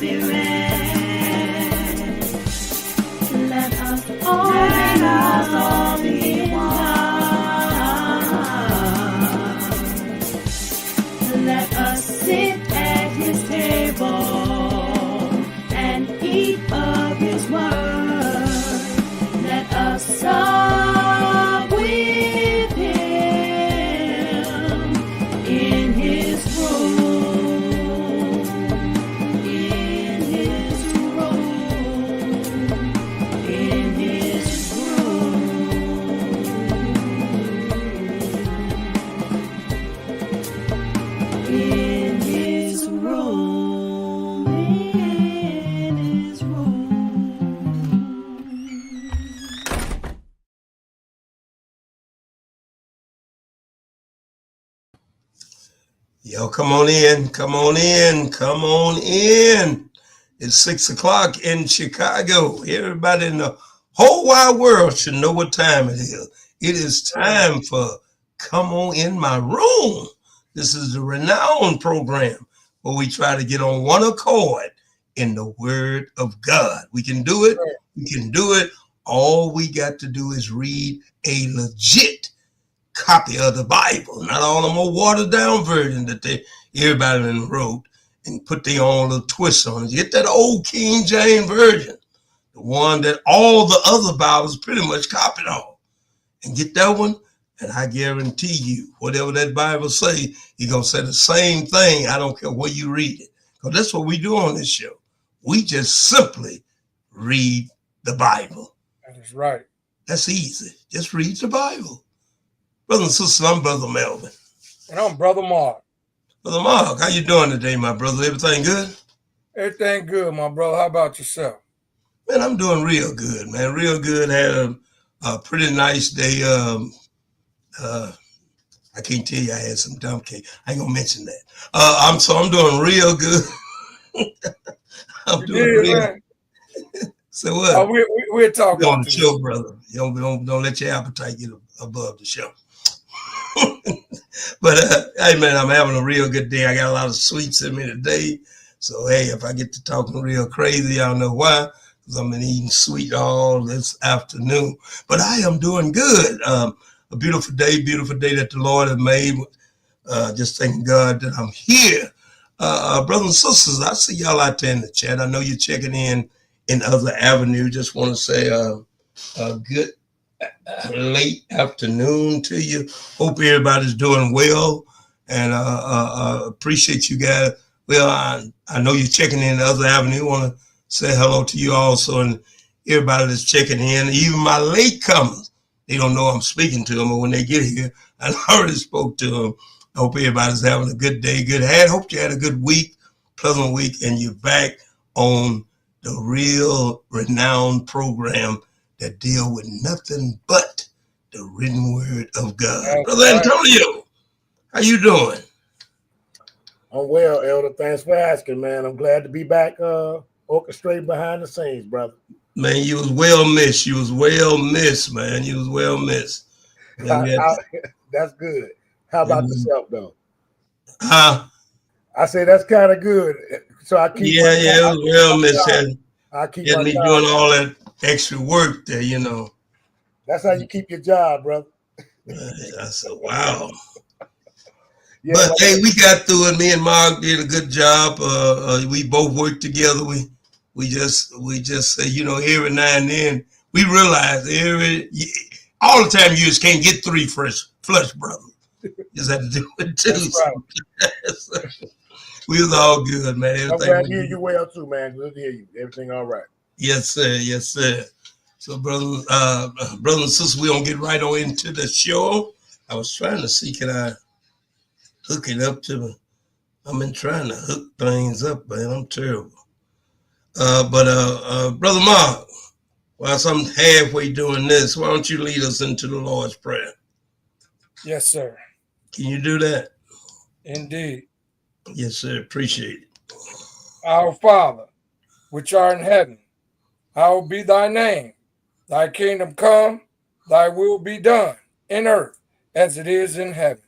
Let us all be one. Let us sit at his table and eat of his word. Let us sup with him in his room. In his room. In his room. In his room. In his room. Yo, come on in, come on in, come on in. It's 6 o'clock in Chicago. Everybody in the whole wide world should know what time it is. It is time for Come On In My Room. This is the renowned program where we try to get on one accord in the Word of God. We can do it. We can do it. All we got to do is read a legit copy of the Bible, not all the more watered down version that everybody wrote and put their own little twist on it. You get that old King James version, the one that all the other Bibles pretty much copied on, and get that one, and I guarantee you, whatever that Bible say, you're gonna say the same thing. I don't care where you read it, because that's what we do on this show. We just simply read the Bible. That is right. That's easy. Just read the Bible. Brothers and sisters, I'm Brother Melvin. And I'm Brother Mark. Brother Mark, how you doing today, my brother? Everything good? Everything good, my brother. How about yourself? Man, I'm doing real good, man. Real good. Had a pretty nice day. I can't tell you I had some dumb cake. I ain't gonna mention that. I'm doing real good. I'm doing real. Man. So what? We're talking on the show, brother. Don't let your appetite get above the show. But hey, man, I'm having a real good day. I got a lot of sweets in me today. So hey, if I get to talking real crazy, I don't know why, because I've been eating sweet all this afternoon. But I am doing good. A beautiful day that the Lord has made. Just thanking God that I'm here. Brothers and sisters, I see y'all out there in the chat. I know you're checking in other avenues. Just want to say a good late afternoon to you. Hope everybody's doing well, and appreciate you guys. Well, I know you're checking in the other avenue. Want to say hello to you also, and everybody that's checking in, even my late comers. They don't know I'm speaking to them, but when they get here, I already spoke to them. I hope everybody's having a good day, good head. Hope you had a good week, pleasant week, and you're back on the real renowned program that deal with nothing but the written word of God. That's Brother right. Antonio, how you doing? I'm well, Elder. Thanks for asking, man. I'm glad to be back orchestrating behind the scenes, brother. Man, you was well missed. You was well missed, man. You was well missed. That's good. How about yourself, though? I say that's kind of good. So I keep it was well missed. I keep me doing all that extra work there, you know. That's how you keep your job, brother. I said, wow. Yeah, but hey, we got through it. Me and Mark did a good job. We both worked together. We just say, you know, every now and then we realize all the time you just can't get 3 flush brothers. You just have to do it too. That's right. We was all good, man. Everything I'm glad to hear you well too, man. Good to hear you. Everything all right. Yes, sir. Yes, sir. So, brothers and sisters, we're going to get right on into the show. I was trying to see, can I hook it up to I've been trying to hook things up, man. I'm terrible. Brother Mark, whilst I'm halfway doing this, why don't you lead us into the Lord's Prayer? Yes, sir. Can you do that? Indeed. Yes, sir. Appreciate it. Our Father, which art in heaven, hallowed be thy name. Thy kingdom come, thy will be done in earth as it is in heaven.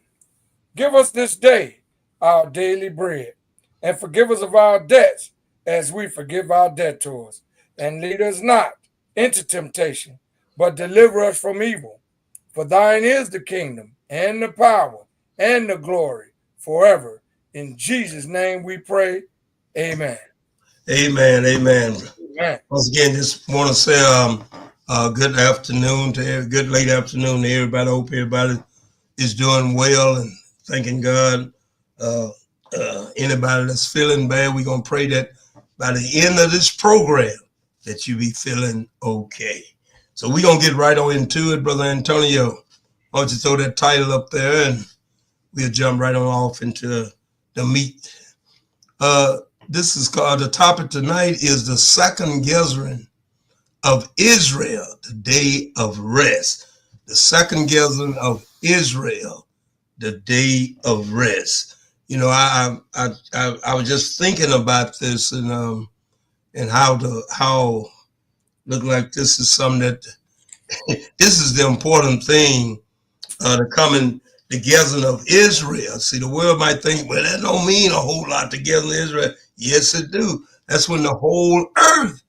Give us this day our daily bread, and forgive us of our debts as we forgive our debtors. And lead us not into temptation, but deliver us from evil. For thine is the kingdom, and the power, and the glory, forever. In Jesus' name we pray. Amen. Amen. Amen. Amen. Once again, just want to say good afternoon to good late afternoon to everybody. I hope everybody is doing well and thanking God. Anybody that's feeling bad, we're going to pray that by the end of this program that you be feeling okay. So we're going to get right on into it, Brother Antonio. Why don't you throw that title up there and we'll jump right on off into the meat. This is called, the topic tonight is the second gathering of Israel, the day of rest. The second gathering of Israel, the day of rest. You know, I was just thinking about this and how look like this is something that this is the important thing, the coming together of Israel. See, the world might think, well, that don't mean a whole lot together in Israel. Yes, it do. That's when the whole earth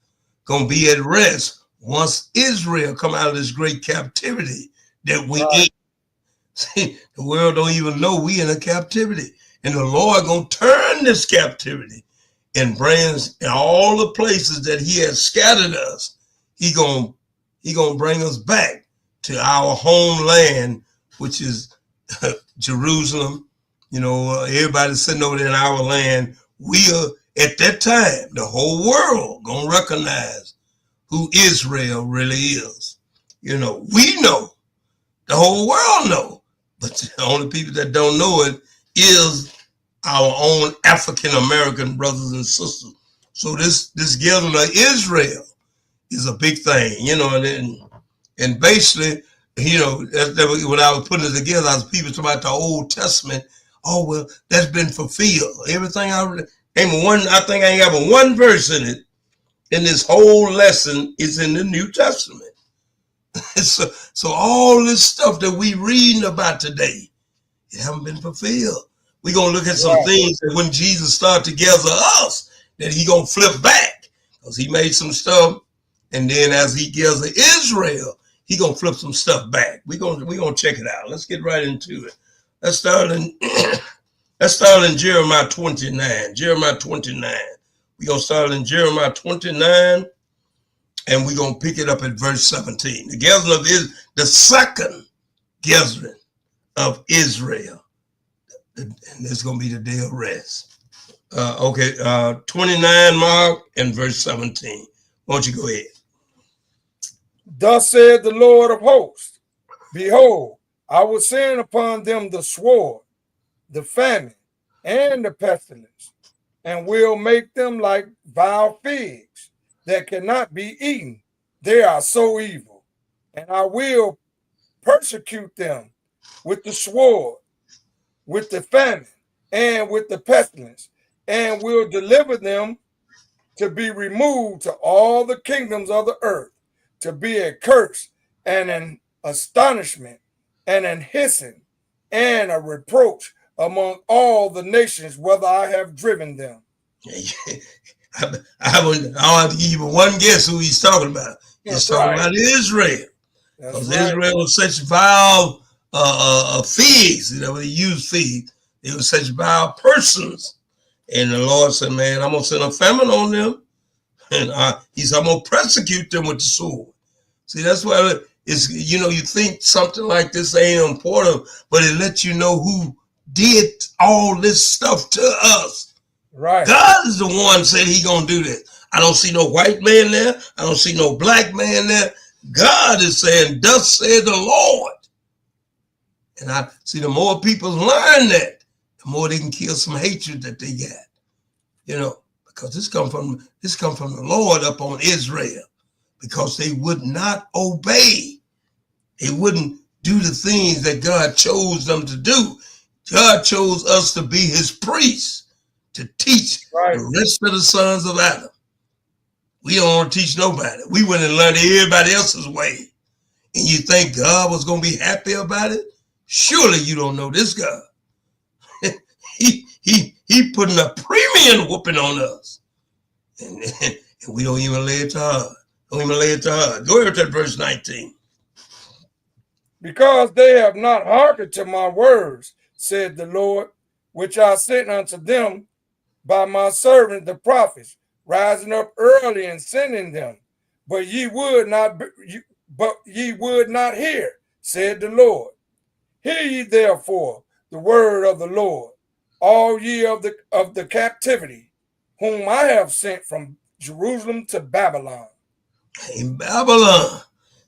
gonna be at rest once Israel come out of this great captivity that we in. See, the world don't even know we in a captivity, and the Lord gonna turn this captivity and bring us in all the places that He has scattered us. He gonna bring us back to our homeland, which is Jerusalem. You know, everybody sitting over there in our land. We are at that time, the whole world gonna recognize who Israel really is. You know, we know, the whole world know, but the only people that don't know it is our own African American brothers and sisters. So this gathering of Israel is a big thing, you know, and basically, you know, when I was putting it together, I was people talking about the Old Testament. Oh well, that's been fulfilled. Everything I think I ain't got but one verse in it. And this whole lesson is in the New Testament. So all this stuff that we reading about today, it haven't been fulfilled. We're going to look at some things that when Jesus started to gather us, that He going to flip back. Because He made some stuff, and then as He gathers Israel, He going to flip some stuff back. We're going to check it out. Let's get right into it. Let's start in Jeremiah 29. Jeremiah 29. We're going to start in Jeremiah 29, and we're going to pick it up at verse 17. The gathering of the second gathering of Israel. And it's going to be the day of rest. 29, Mark, and verse 17. Why don't you go ahead? Thus said the Lord of hosts, behold, I will send upon them the sword, the famine, and the pestilence, and will make them like vile figs that cannot be eaten. They are so evil. And I will persecute them with the sword, with the famine, and with the pestilence, and will deliver them to be removed to all the kingdoms of the earth, to be a curse and an astonishment and an hissing and a reproach among all the nations, whether I have driven them. I don't have to give you one guess who he's talking about. He's talking about Israel. Because Israel was such vile figs, you know, they used figs. They were such vile persons. And the Lord said, man, I'm going to send a famine on them. And He said, I'm going to persecute them with the sword. See, that's why it's, you know, you think something like this ain't important, but it lets you know who did all this stuff to us. Right. God is the one said He going to do this. I don't see no white man there. I don't see no black man there. God is saying, thus said the Lord. And I see the more people learn that, the more they can kill some hatred that they got. You know, because this come from the Lord up on Israel, because they would not obey. They wouldn't do the things that God chose them to do. God chose us to be His priests, to teach the rest of the sons of Adam. We don't want to teach nobody. We went and learned everybody else's way. And you think God was going to be happy about it? Surely you don't know this God. He putting a premium whooping on us. And, and we don't even lay it to heart. Don't even lay it to heart. Go ahead to verse 19. Because they have not hearkened to my words, said the Lord, which I sent unto them by my servant the prophets, rising up early and sending them. But ye would not hear, said the Lord. Hear ye therefore the word of the Lord, all ye of the captivity, whom I have sent from Jerusalem to Babylon. In Babylon.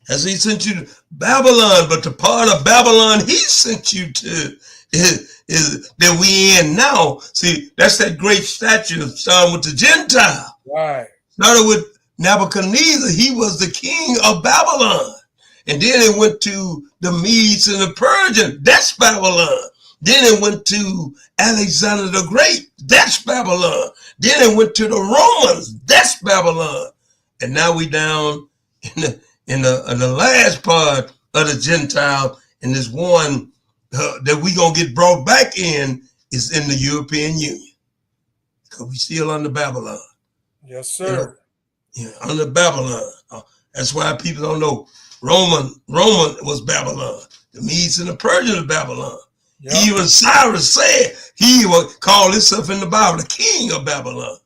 As he sent you to Babylon, but the part of Babylon he sent you to is that we in now. See, that's that great statue starting with the Gentile. Right. Started with Nebuchadnezzar. He was the king of Babylon. And then it went to the Medes and the Persians. That's Babylon. Then it went to Alexander the Great. That's Babylon. Then it went to the Romans. That's Babylon. And now we down in the last part of the Gentile, and this one that we gonna get brought back in is in the European Union, because we still under Babylon. Yes, sir. You know, yeah, under Babylon. That's why people don't know Roman was Babylon. The Medes and the Persians was Babylon. Yep. Even Cyrus said he would call himself in the Bible the king of Babylon.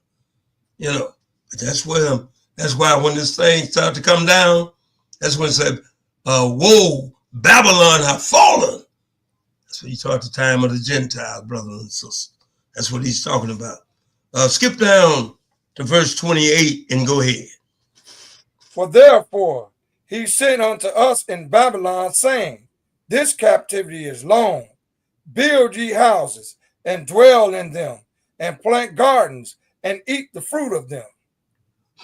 You know, but that's why when this thing started to come down, that's when it said, woe, Babylon have fallen. That's what he taught the time of the Gentiles, brothers and sisters. That's what he's talking about. Skip down to verse 28 and go ahead. For therefore he sent unto us in Babylon, saying, this captivity is long. Build ye houses, and dwell in them, and plant gardens, and eat the fruit of them.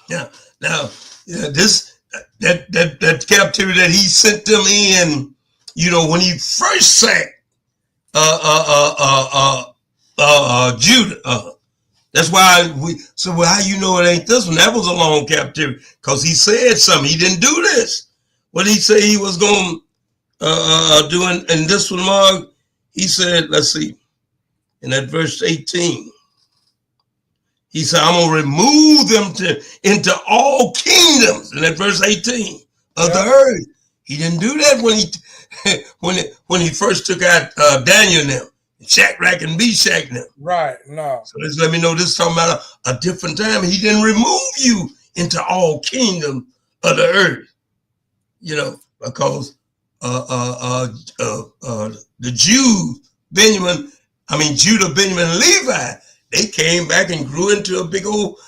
Yeah. Now, that captivity that he sent them in, you know, when he first sacked Judah. That's why well, how you know it ain't this one? That was a long captivity, because he said something. He didn't do this. What did he say he was going to do in this one, Mark? He said, let's see, in that verse 18. He said, I'm going to remove them into all kingdoms. In that verse 18 of the earth. He didn't do that when he first took out Daniel and them, Shadrach and Meshach and them. Right, no. So this let me know this is talking about a different time. He didn't remove you into all kingdoms of the earth. You know, because the Jews, Judah, Benjamin, and Levi, they came back and grew into a big old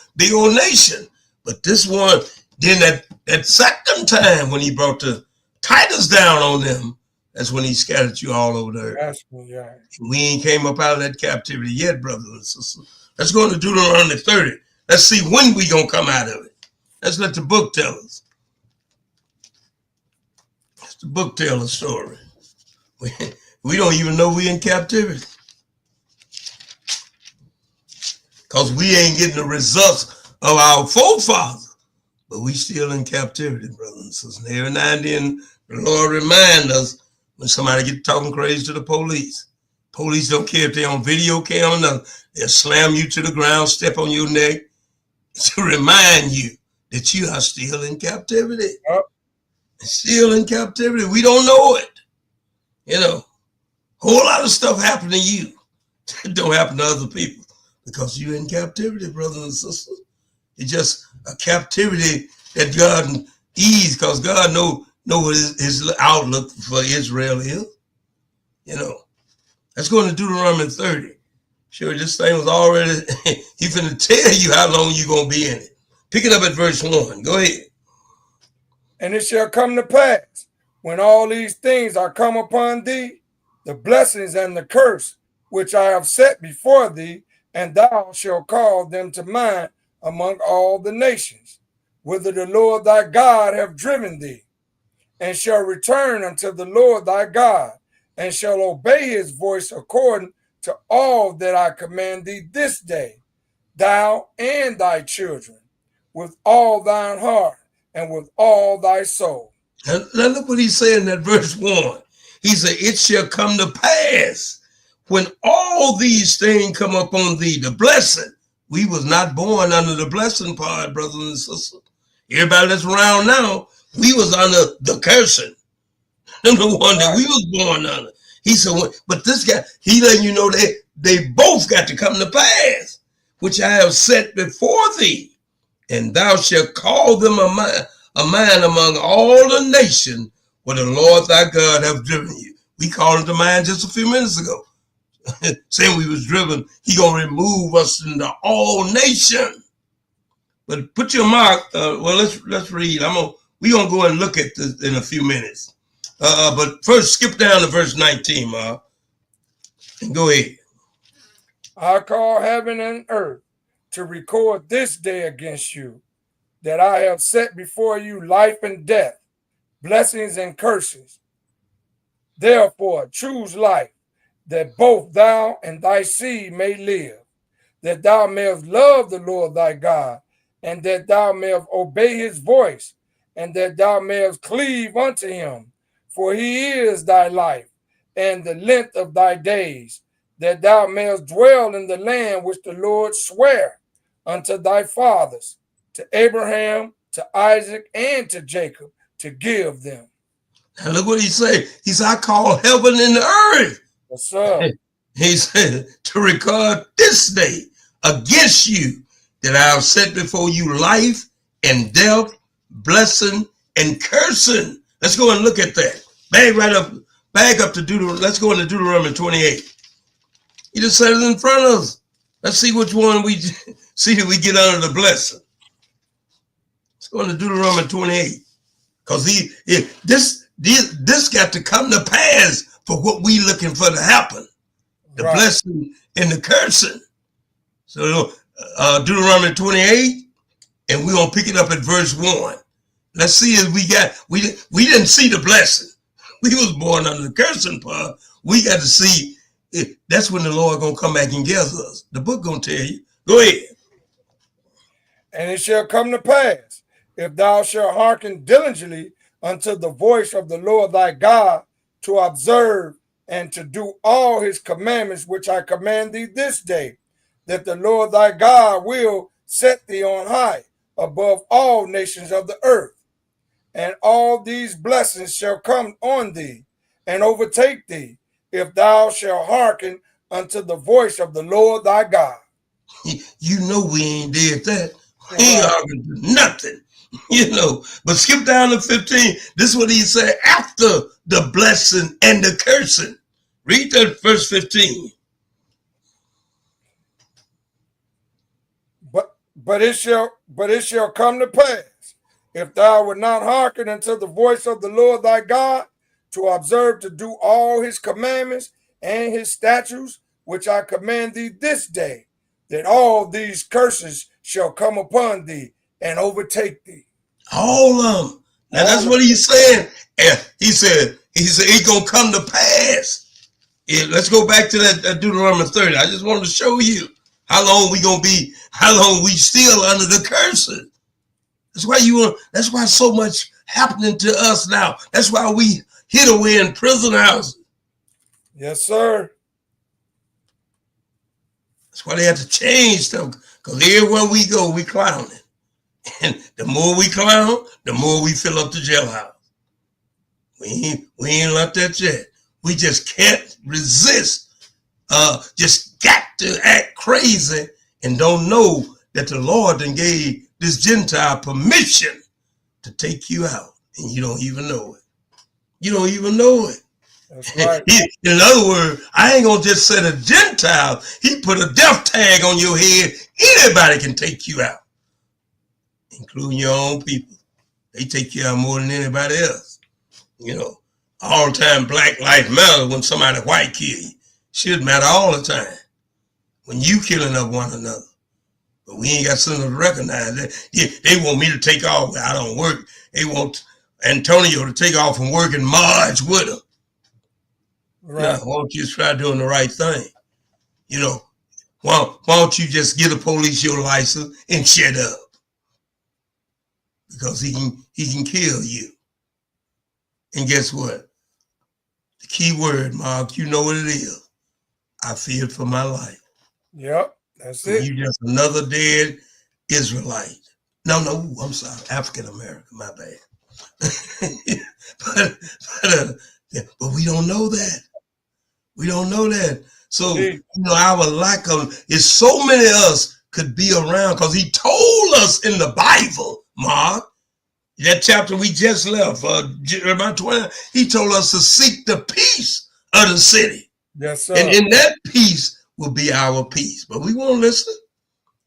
nation. But this one, then that second time when he brought the Titus down on them, that's when he scattered you all over the earth. That's right. We ain't came up out of that captivity yet, brothers and sisters. Let's go into Deuteronomy 30. Let's see when we gonna come out of it. Let's let the book tell us. Let the book tell the story. We don't even know we in captivity, because we ain't getting the results of our forefathers, but we still in captivity, brothers and sisters. And every now and then, the Lord remind us when somebody get talking crazy to the police. Police don't care if they're on video camera or nothing. They'll slam you to the ground, step on your neck to remind you that you are still in captivity. Yep. Still in captivity. We don't know it. You know, a whole lot of stuff happened to you. It don't happen to other people, because you're in captivity, brothers and sisters. It's just a captivity that God ease, because God know what his outlook for Israel is. You know, let's go into Deuteronomy 30. Sure, this thing was already, he finna tell you how long you're going to be in it. Pick it up at verse 1. Go ahead. And it shall come to pass, when all these things are come upon thee, the blessings and the curse which I have set before thee, and thou shalt call them to mind among all the nations, whither the Lord thy God have driven thee, and shall return unto the Lord thy God, and shall obey his voice according to all that I command thee this day, thou and thy children, with all thine heart and with all thy soul. Now look what he's saying in that verse 1. He said, it shall come to pass when all these things come upon thee, the blessing, We was not born under the blessing part, brothers and sisters. Everybody that's around now, we was under the cursing. The one that we was born under. He said, but this guy, he letting you know that they both got to come to pass, which I have set before thee, and thou shalt call them a man among all the nations where the Lord thy God have driven you. We called him to mind just a few minutes ago. Saying we was driven, he gonna remove us into all nations. But put your mark. Well, let's read. We gonna go and look at this in a few minutes. But first, skip down to verse 19, Mark, and go ahead. I call heaven and earth to record this day against you, that I have set before you life and death, blessings and curses. Therefore, choose life, that both thou and thy seed may live, that thou mayest love the Lord thy God, and that thou mayest obey his voice, and that thou mayest cleave unto him. For he is thy life, and the length of thy days, that thou mayest dwell in the land which the Lord sware unto thy fathers, to Abraham, to Isaac, and to Jacob, to give them. Now look what he said. He said, I call heaven and the earth. Yes, sir. He said, to record this day against you, that I have set before you life and death, blessing and cursing. Let's go and look at that. Back up to Deuteronomy. Let's go into Deuteronomy 28. He just said it in front of us. Let's see which one we see that we get under the blessing. Let's go into Deuteronomy 28. Because this got to come to pass for what we looking for to happen. The blessing and the cursing. So Deuteronomy 28, and we're gonna pick it up at verse 1. Let's see if we didn't see the blessing. We was born under the cursing part. We got to see it. That's when the Lord gonna come back and gather us. The book gonna tell you. Go ahead. And it shall come to pass, if thou shalt hearken diligently unto the voice of the Lord thy God, to observe and to do all his commandments which I command thee this day, that the Lord thy God will set thee on high above all nations of the earth. And all these blessings shall come on thee and overtake thee, if thou shalt hearken unto the voice of the Lord thy God. You know we ain't did that. We ain't arguing nothing. But skip down to 15. This is what he said after the blessing and the cursing. Read that verse 15. But it shall come to pass, if thou wilt not hearken unto the voice of the Lord thy God, to observe to do all his commandments and his statutes, which I command thee this day, that all these curses shall come upon thee and overtake thee. All of them. Now that's what he's saying. He said it's gonna come to pass. Let's go back to that Deuteronomy 30. I just wanted to show you how long we still under the curses. That's why so much happening to us now. That's why we hid away in prison houses. Yes, sir. That's why they had to change stuff. Because everywhere we go, we clowning. And the more we clown, the more we fill up the jailhouse. We ain't left that yet. We just can't resist. Just got to act crazy and don't know that the Lord then gave this Gentile permission to take you out. And you don't even know it. You don't even know it. That's right. In other words, I ain't gonna just say a Gentile. He put a death tag on your head. Anybody can take you out, including your own people. They take you out more than anybody else. All the time Black Lives Matter when somebody white kill you. Should matter all the time when you killing up one another. But we ain't got something to recognize that. They want me to take off. I don't work. They want Antonio to take off from work and march with them. Right. Now, why don't you try doing the right thing? Why don't you just give the police your license and shut up? Because he can kill you. And guess what? The key word, Mark, you know what it is. I feared for my life. Yep. That's And it. you just another dead Israelite. No, I'm sorry, African American. My bad. but we don't know that. We don't know that. So our lack of is so many of us could be around because he told us in the Bible, Mark, that chapter we just left, Jeremiah 20, he told us to seek the peace of the city. Yes, sir. And in that peace will be our peace. But we won't listen.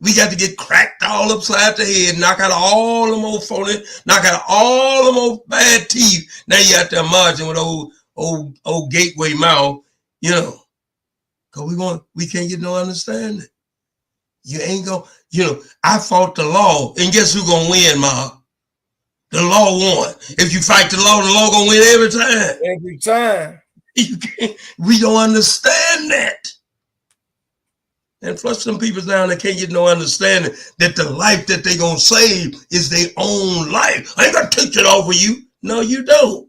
We got to get cracked all upside the head, knock out all them old phony, knock out all them old bad teeth. Now you out there marching with old gateway mouth, because we can't get no understanding. You ain't gonna, I fought the law, and guess who gonna win, Mark? The law won. If you fight the law gonna win every time. Every time. We don't understand that. And flush them people down that can't get no understanding that the life that they gonna save is their own life. I ain't gonna take it over you. No, you don't.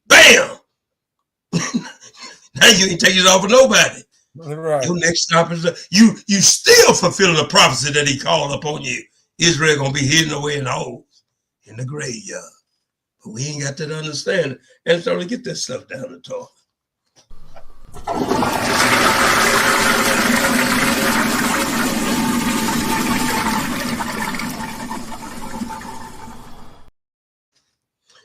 Bam! Now you ain't taking it off of nobody. Right. Your next stop is you still fulfilling the prophecy that he called upon you. Israel gonna be hidden away in the holes, in the graveyard. But we ain't got that understanding. And so to get that stuff down the toilet.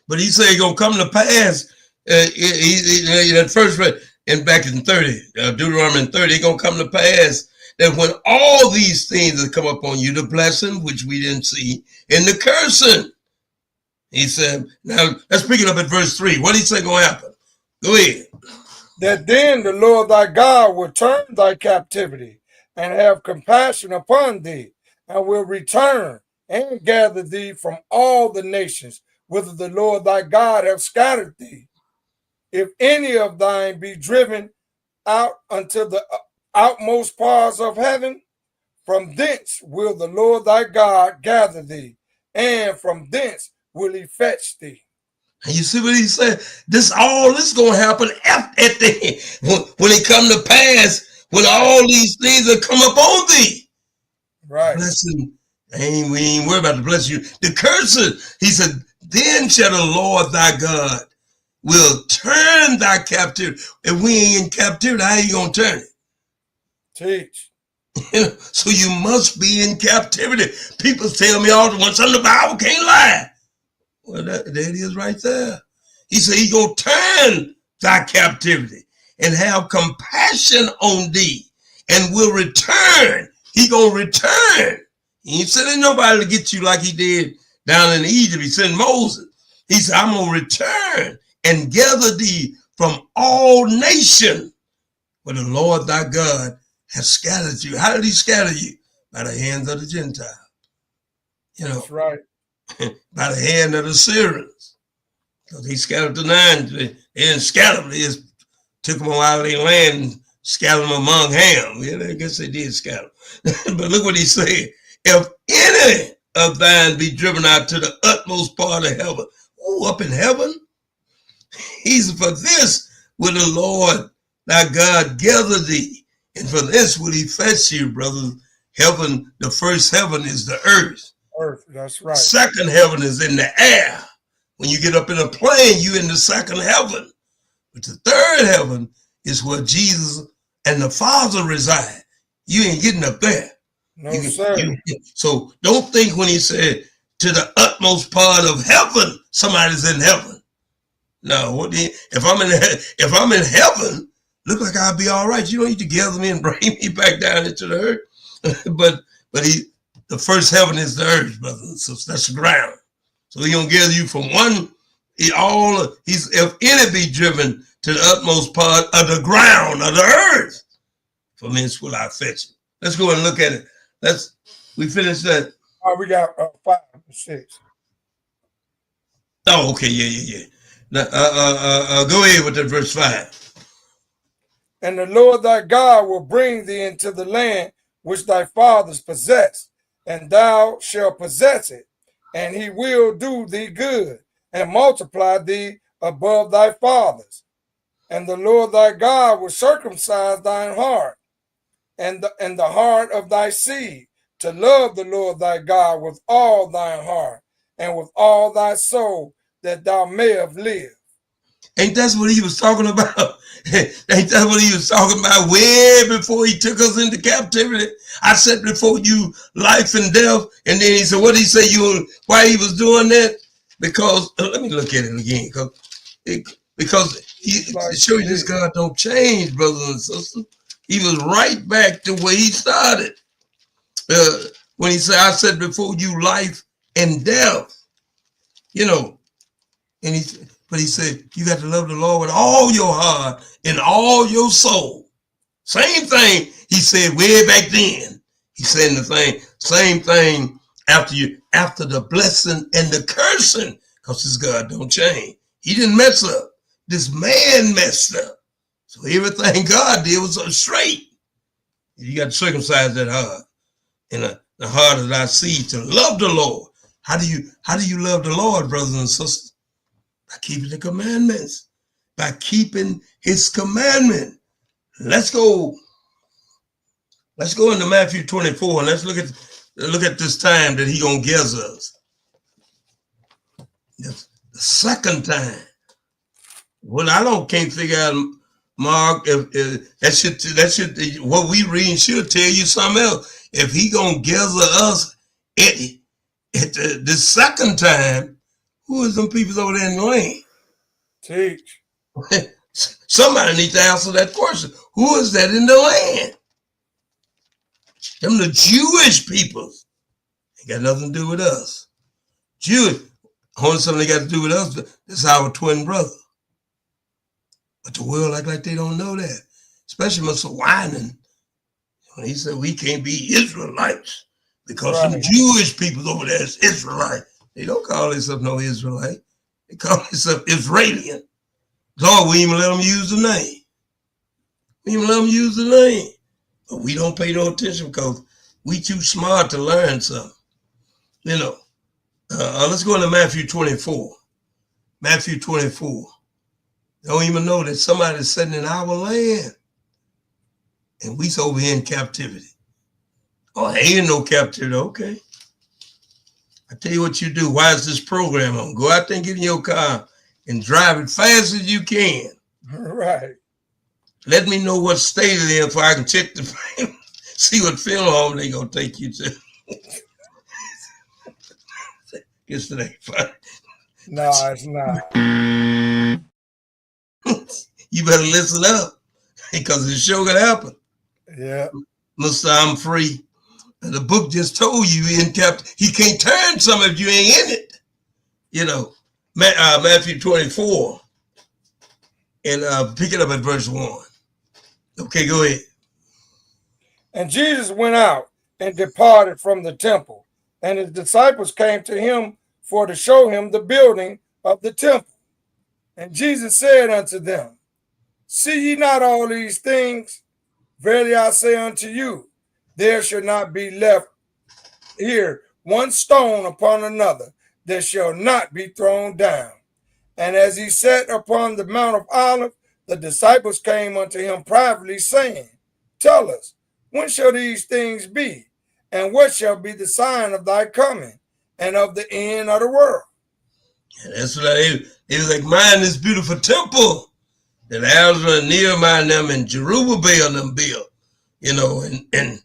But he said it's gonna come to pass. That first and back in 30, Deuteronomy 30, it's gonna come to pass that when all these things that come upon you, the blessing which we didn't see, and the cursing, he said. Now let's pick it up at verse 3. What did he say gonna happen? Go ahead. That then the Lord thy God will turn thy captivity and have compassion upon thee, and will return and gather thee from all the nations whither the Lord thy God hath scattered thee. If any of thine be driven out unto the outmost parts of heaven, from thence will the Lord thy God gather thee, and from thence will he fetch thee. And you see what he said? All this gonna happen at the end when it come to pass, when all these things will come upon thee. Right. Blessing. We ain't worried about the blessing. The curses, he said, then shall the Lord thy God will turn thy captivity. If we ain't in captivity, how you gonna turn it? Teach. So you must be in captivity. People tell me all the once on the Bible can't lie. Well, there it is right there. He said he gonna turn thy captivity and have compassion on thee and will return. He gonna return. He ain't sending nobody to get you like he did down in Egypt. He sent Moses. He said, I'm gonna return and gather thee from all nations where the Lord thy God has scattered you. How did he scatter you? By the hands of the Gentiles. That's right. By the hand of the Syrians. Because he scattered the nine. They didn't scatter them. They just took them out of their land and scattered them among Ham. Yeah, I guess they did scatter. But look what he said. If any of thine be driven out to the utmost part of heaven. Oh, up in heaven? He's for this will the Lord thy God gather thee. And for this will he fetch you, brothers. Heaven, the first heaven is the earth. Earth, that's right. Second heaven is in the air. When you get up in a plane, you in the second heaven. But the third heaven is where Jesus and the Father reside. You ain't getting up there. No, sir. So don't think when he said to the utmost part of heaven, somebody's in heaven. No, if I'm in heaven, look like I'll be all right. You don't need to gather me and bring me back down into the earth. but the first heaven is the earth, brother. So that's the ground. So he gonna gather you from one. If any be driven to the utmost part of the ground of the earth, from hence will I fetch it. Let's go and look at it. We finished that. We got 5 and 6. Oh, okay, yeah. Now, go ahead with that verse 5. And the Lord thy God will bring thee into the land which thy fathers possessed, and thou shalt possess it, and he will do thee good, and multiply thee above thy fathers. And the Lord thy God will circumcise thine heart, and the heart of thy seed, to love the Lord thy God with all thine heart and with all thy soul, that thou mayest live. Ain't that what he was talking about? Ain't that what he was talking about way before he took us into captivity? I set before you life and death. And then he said, what did he say? Why he was doing that? Because, let me look at it again. Because it shows you this God don't change, brothers and sisters. He was right back to where he started. When he said, I set before you life and death. You know, and but he said, you got to love the Lord with all your heart and all your soul. Same thing he said way back then. He said the same thing after the blessing and the cursing, because this God don't change. He didn't mess up. This man messed up. So everything God did was straight. You got to circumcise that heart and the heart of thy seed to love the Lord. How do you love the Lord, brothers and sisters? By keeping the commandments. By keeping his commandment. Let's go into Matthew 24 and let's look at this time that he gonna give us. The second time. Well, can't figure out, Mark, if that should what we reading should tell you something else. If he gonna gather us at the second time, who is them people over there in the lane? Teach. Somebody needs to answer that question. Who is that in the land? Them the Jewish people. Ain't got nothing to do with us. Jewish. Only something they got to do with us, this is our twin brother. But the world act like they don't know that. Especially Mr. Whining. When he said we can't be Israelites because some Jewish people over there is Israelite. They don't call themselves no Israelite. They call themselves Israelian. Lord, we even let them use the name. But we don't pay no attention because we too smart to learn something. You know, let's go into Matthew 24. Matthew 24. Don't even know that somebody's sitting in our land. And we over here in captivity. Oh, ain't no captivity. Okay. I tell you what you do. Why is this program on? Go out there and get in your car and drive it fast as you can. Right. Let me know what state it in so I can check the see what film home they gonna take you to. Guess it ain't fun. No, it's not. You better listen up because it's sure gonna happen. Yeah. Mister, I'm free. And the book just told you he can't turn some if you ain't in it. You know, Matthew 24. And pick it up at verse 1. Okay, go ahead. And Jesus went out and departed from the temple, and his disciples came to him for to show him the building of the temple. And Jesus said unto them, see ye not all these things? Verily I say unto you, there shall not be left here one stone upon another that shall not be thrown down. And as he sat upon the Mount of Olives, the disciples came unto him privately, saying, tell us, when shall these things be? And what shall be the sign of thy coming and of the end of the world? And that's what they was like, mine this beautiful temple that Ezra and Nehemiah and them and Zerubbabel and them built, you know, and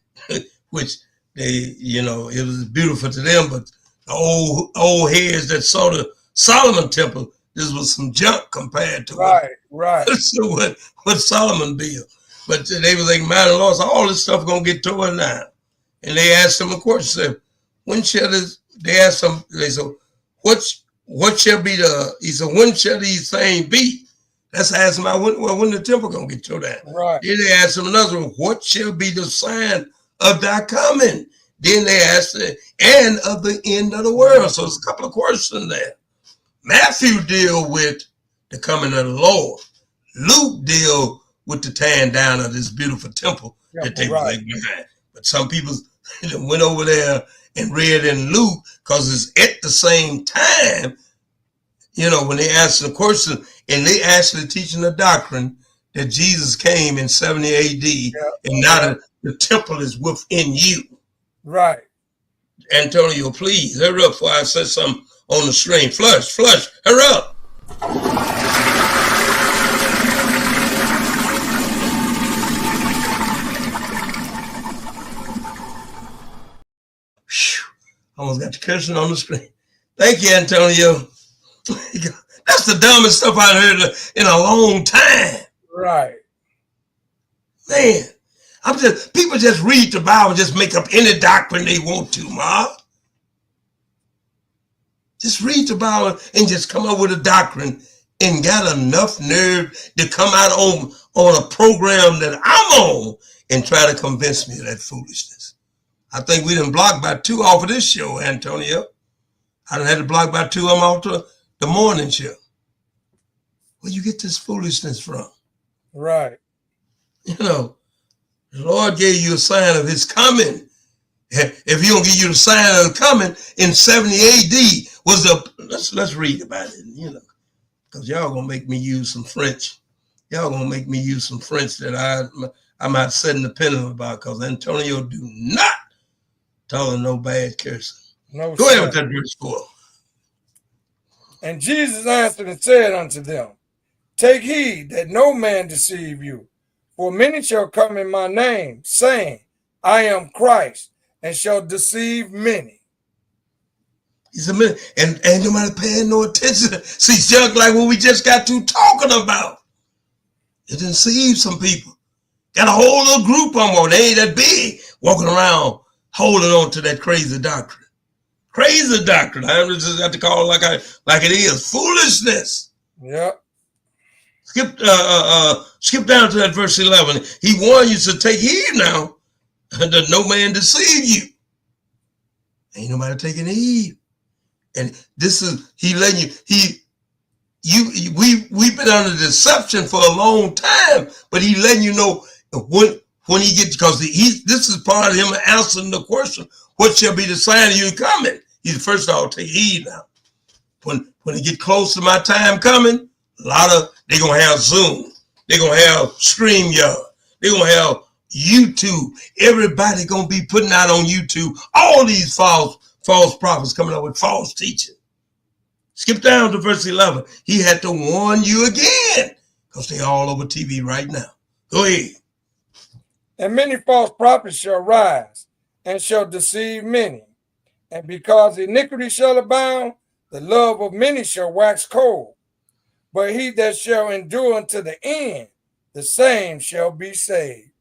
which they, you know, it was beautiful to them, but the old heads that saw the Solomon temple, this was some junk compared to what Solomon built. But they was like, man, Lord, so all this stuff gonna get torn down. And they asked him a question, said, when shall this, they asked him, they said, what shall be he said, when shall these things be? That's asking about when the temple gonna get torn down. Right. Then they asked him another one, what shall be the sign of thy coming? Then they asked and of the end of the world. So there's a couple of questions there. Matthew deal with the coming of the Lord. Luke deal with the tearing down of this beautiful temple that they were behind. But some people went over there and read in Luke because it's at the same time, you know, when they asked the question and they actually teaching the doctrine that Jesus came in 70 AD, and now the temple is within you. Right. Antonio, please hurry up before I say something on the screen. Flush, hurry up. Whew. Almost got the cursing on the screen. Thank you, Antonio. That's the dumbest stuff I've heard in a long time. Right. Man, people just read the Bible and just make up any doctrine they want to, Ma. Just read the Bible and just come up with a doctrine and got enough nerve to come out on a program that I'm on and try to convince me of that foolishness. I think we done blocked by 2 off of this show, Antonio. I done had to block by 2 of them off the morning show. Where you get this foolishness from? Right. You know, the Lord gave you a sign of his coming. If he don't give you the sign of the coming in 70 AD, was let's read about it, you know, because y'all gonna make me use some French. Y'all gonna make me use some French that I'm not setting the pen about, because Antonio do not tolerate no bad cursing. No. Go ahead with that verse 4. And Jesus answered and said unto them, take heed that no man deceive you, for many shall come in my name, saying, I am Christ, and shall deceive many. He's a minute, and ain't nobody paying no attention. See, just like what we just got to talking about. It deceives some people. Got a whole little group on them. They ain't that big, walking around holding on to that crazy doctrine. Crazy doctrine. I just have to call it like it is. Foolishness. Yep. Skip down to that verse 11. He warned you to take heed now that no man deceive you. Ain't nobody taking heed. And this is, he letting we've been under deception for a long time, but he letting you know when he gets, because this is part of him answering the question, what shall be the sign of you coming? He's first of all, take heed now. When it get close to my time coming, they're going to have Zoom. They're going to have StreamYard. They're going to have YouTube. Everybody going to be putting out on YouTube all these false prophets coming up with false teaching. Skip down to verse 11. He had to warn you again, because they're all over TV right now. Go ahead. And many false prophets shall rise, and shall deceive many. And because iniquity shall abound, the love of many shall wax cold. But he that shall endure unto the end, the same shall be saved.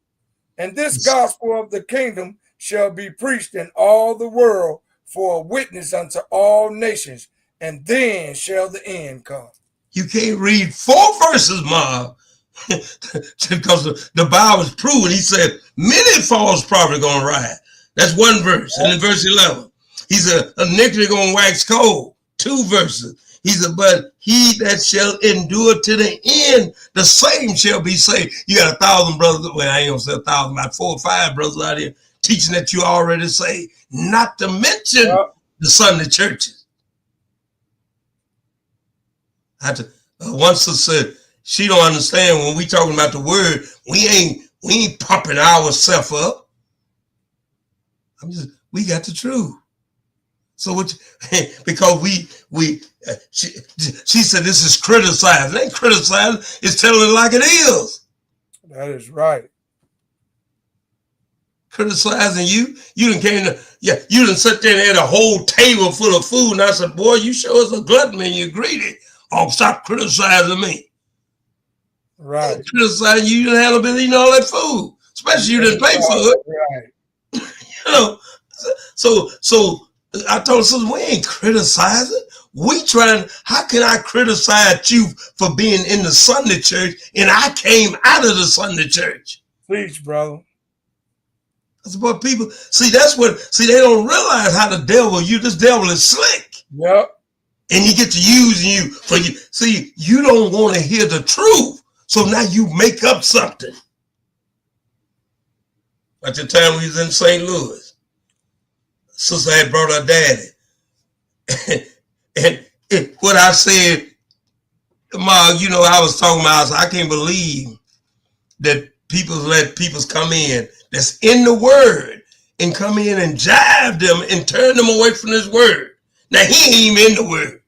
And this gospel of the kingdom shall be preached in all the world for a witness unto all nations, and then shall the end come. You can't read 4 verses, Ma, because the Bible is proven. He said, many false prophets are going to rise. That's 1 verse. And in verse 11, he said, iniquity going to wax cold. 2 verses. He said, but he that shall endure to the end, the same shall be saved. You got 1,000 brothers. Well, I ain't going to say 1,000, about 4 or 5 brothers out here teaching that you already saved. Not to mention the Sunday churches. One sister said she don't understand when we talking about the word. We ain't pumping ourselves up. We got the truth. So because she said this is criticizing. It ain't criticizing. It's telling it like it is. That is right. Criticizing you. You done sit there and had a whole table full of food, and I said, boy, you show us a glutton and you're greedy. Oh, stop criticizing me. Right. Criticizing you didn't have been eating all that food, especially you didn't pay for it. Right. You know, so I told her, we ain't criticizing. We trying, how can I criticize you for being in the Sunday church and I came out of the Sunday church? Preach, brother. That's what people, they don't realize how this devil is slick. Yep. And he get to using you for you. See, you don't want to hear the truth. So now you make up something. At the time we was in St. Louis, sister had brought her daddy. and what I said, Ma, I was talking about, I can't believe that people let people come in that's in the word and come in and jive them and turn them away from his word. Now he ain't even in the word.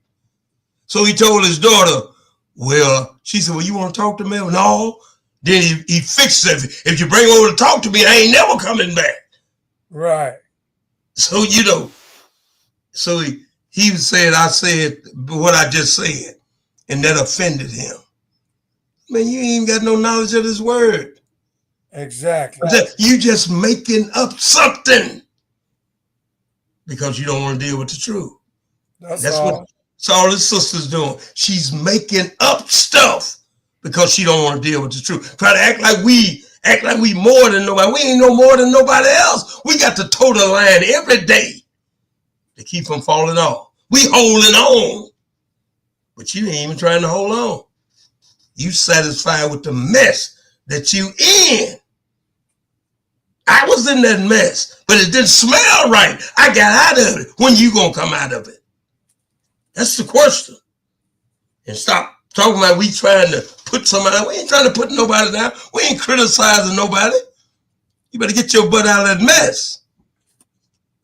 So he told his daughter, well, she said, well, you want to talk to me? No. Then he fixed it. If you bring over to talk to me, I ain't never coming back. Right. So, so he said, I said what I just said, and that offended him. Man, you ain't even got no knowledge of this word. Exactly. You just making up something because you don't want to deal with the truth. That's all. That's all his sister's doing. She's making up stuff because she don't want to deal with the truth. Try to act like we more than nobody. We ain't no more than nobody else. We got to toe the line every day to keep from falling off. We holding on, but you ain't even trying to hold on. You satisfied with the mess that you in. I was in that mess, but it didn't smell right. I got out of it. When you gonna come out of it? That's the question. And stop talking about we trying to put somebody down. We ain't trying to put nobody down. We ain't criticizing nobody. You better get your butt out of that mess.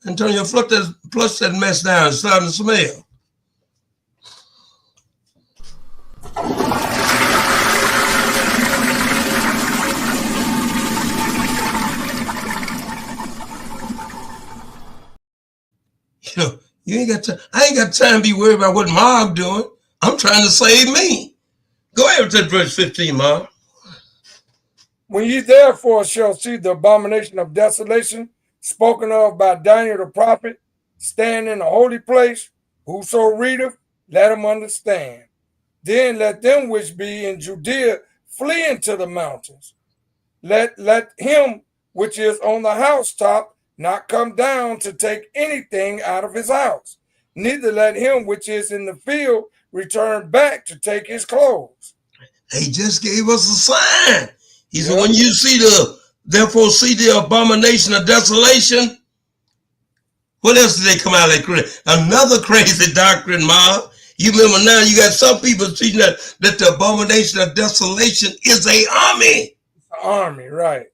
Antonio, flush that mess down. It's starting to smell. You ain't got time. I ain't got time to be worried about what Mark doing. I'm trying to save me. Go ahead with that verse 15, Mark. When ye therefore shall see the abomination of desolation spoken of by Daniel the prophet, stand in the holy place, whoso readeth, let him understand. Then let them which be in Judea flee into the mountains. Let him which is on the housetop not come down to take anything out of his house. Neither let him which is in the field return back to take his clothes. He just gave us a sign. He said, when you see therefore see the abomination of desolation. What else did they come out of that? Another crazy doctrine, Ma. You remember now you got some people teaching that the abomination of desolation is an army. Army, right.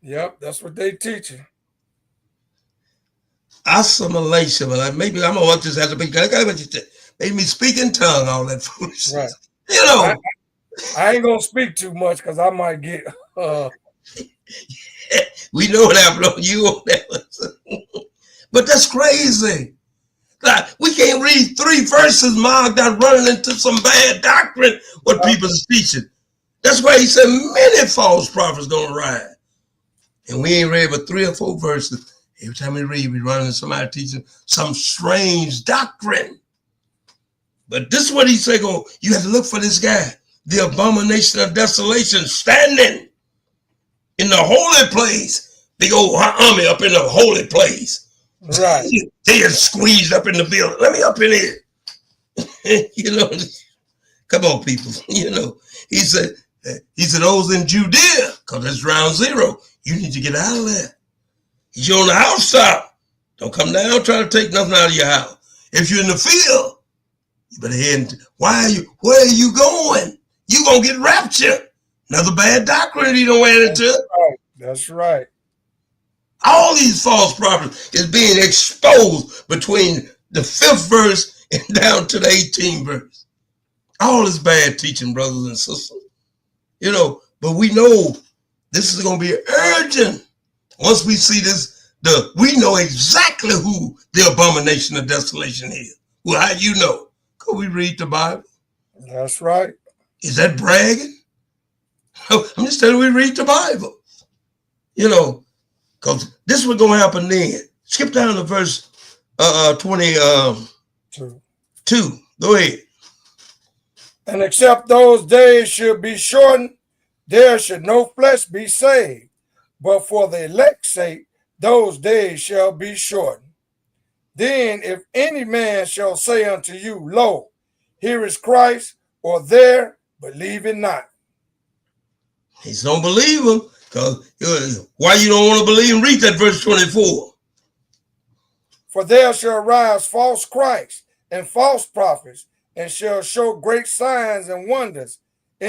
Yep, that's what they teaching. Assimilation, but maybe I'm gonna want this as a big. Made me speak in tongue, all that foolishness. Right. You know, I ain't gonna speak too much because I might get. We know what happened on you on that one. But that's crazy. Like, we can't read 3 verses, Mark, that running into some bad doctrine. What people is teaching. That's why he said many false prophets gonna rise. And we ain't read but 3 or 4 verses. Every time we read, we run into somebody teaching some strange doctrine. But this is what he said, you have to look for this guy. The abomination of desolation standing in the holy place. Big old army up in the holy place. Right. They are squeezed up in the building. Let me up in here. Come on, people. He said those in Judea, because it's round 0. You need to get out of there. If you're on the housetop, don't come down trying to take nothing out of your house. If you're in the field, you better head. Where are you going? You gonna get raptured. Another bad doctrine you don't add into. That's right. All these false prophets is being exposed between the 5th verse and down to the 18th verse. All this bad teaching, brothers and sisters. But we know this is going to be urgent. Once we see this, we know exactly who the abomination of desolation is. Well, how do you know? Because we read the Bible. That's right. Is that bragging? I'm just telling you, we read the Bible. Because this is what's going to happen then. Skip down to verse 22. Go ahead. And except those days should be shortened, there should no flesh be saved. But for the elect's sake, those days shall be shortened. Then if any man shall say unto you, lo, here is Christ, or there, believe it not. He don't believe him. Because why you don't want to believe him? Read that verse 24. For there shall arise false Christs and false prophets, and shall show great signs and wonders,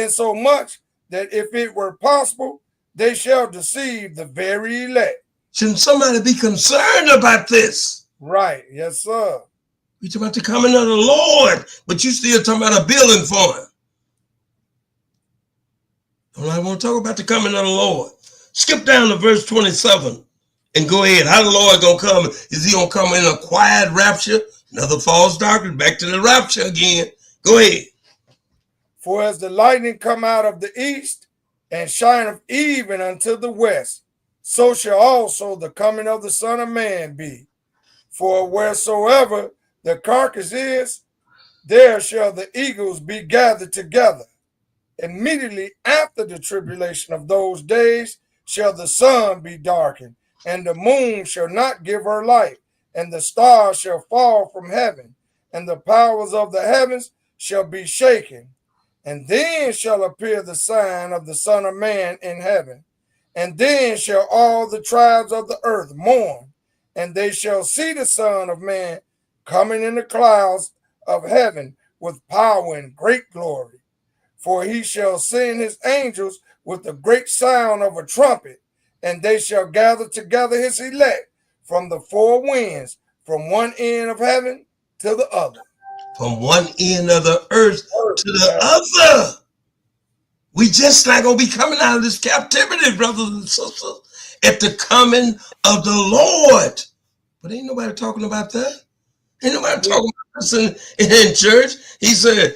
insomuch that if it were possible, they shall deceive the very elect. Shouldn't somebody be concerned about this? Right. Yes, sir. We talking about the coming of the Lord, but you still talking about a building for him. I want to talk about the coming of the Lord. Skip down to verse 27 and go ahead. How the Lord going to come? Is he going to come in a quiet rapture? Another false doctrine. Back to the rapture again. Go ahead. For as the lightning come out of the east and shineth even unto the west, so shall also the coming of the Son of Man be. For wheresoever the carcass is, there shall the eagles be gathered together. Immediately after the tribulation of those days shall the sun be darkened, and the moon shall not give her light, and the stars shall fall from heaven, and the powers of the heavens shall be shaken. And then shall appear the sign of the Son of Man in heaven. And then shall all the tribes of the earth mourn, and they shall see the Son of Man coming in the clouds of heaven with power and great glory. For he shall send his angels with a great sound of a trumpet, and they shall gather together his elect from the four winds, from one end of heaven to the other. From one end of the earth to the other. We just not going to be coming out of this captivity, brothers and sisters, at the coming of the Lord. But ain't nobody talking about that. Ain't nobody talking about this in church. He said,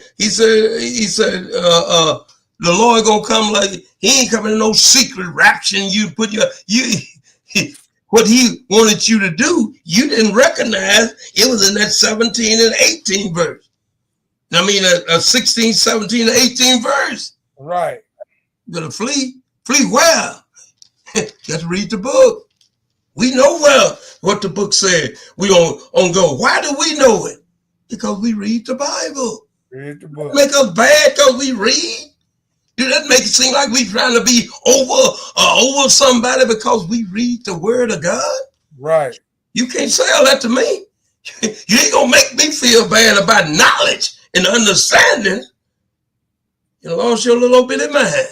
the Lord gonna come like he ain't coming in no secret rapture. You put what he wanted you to do, you didn't recognize it was in that 17 and 18 verse. I mean, 16, 17, and 18 verse. Right. You gotta flee. Flee where? You got to read the book. We know well what the book said. We don't go. Why do we know it? Because we read the Bible. Read the book. Make us bad because we read? Do that make it seem like we trying to be over somebody because we read the word of God? Right. You can't say all that to me. You ain't gonna make me feel bad about knowledge and understanding. You lost your little bitty mind.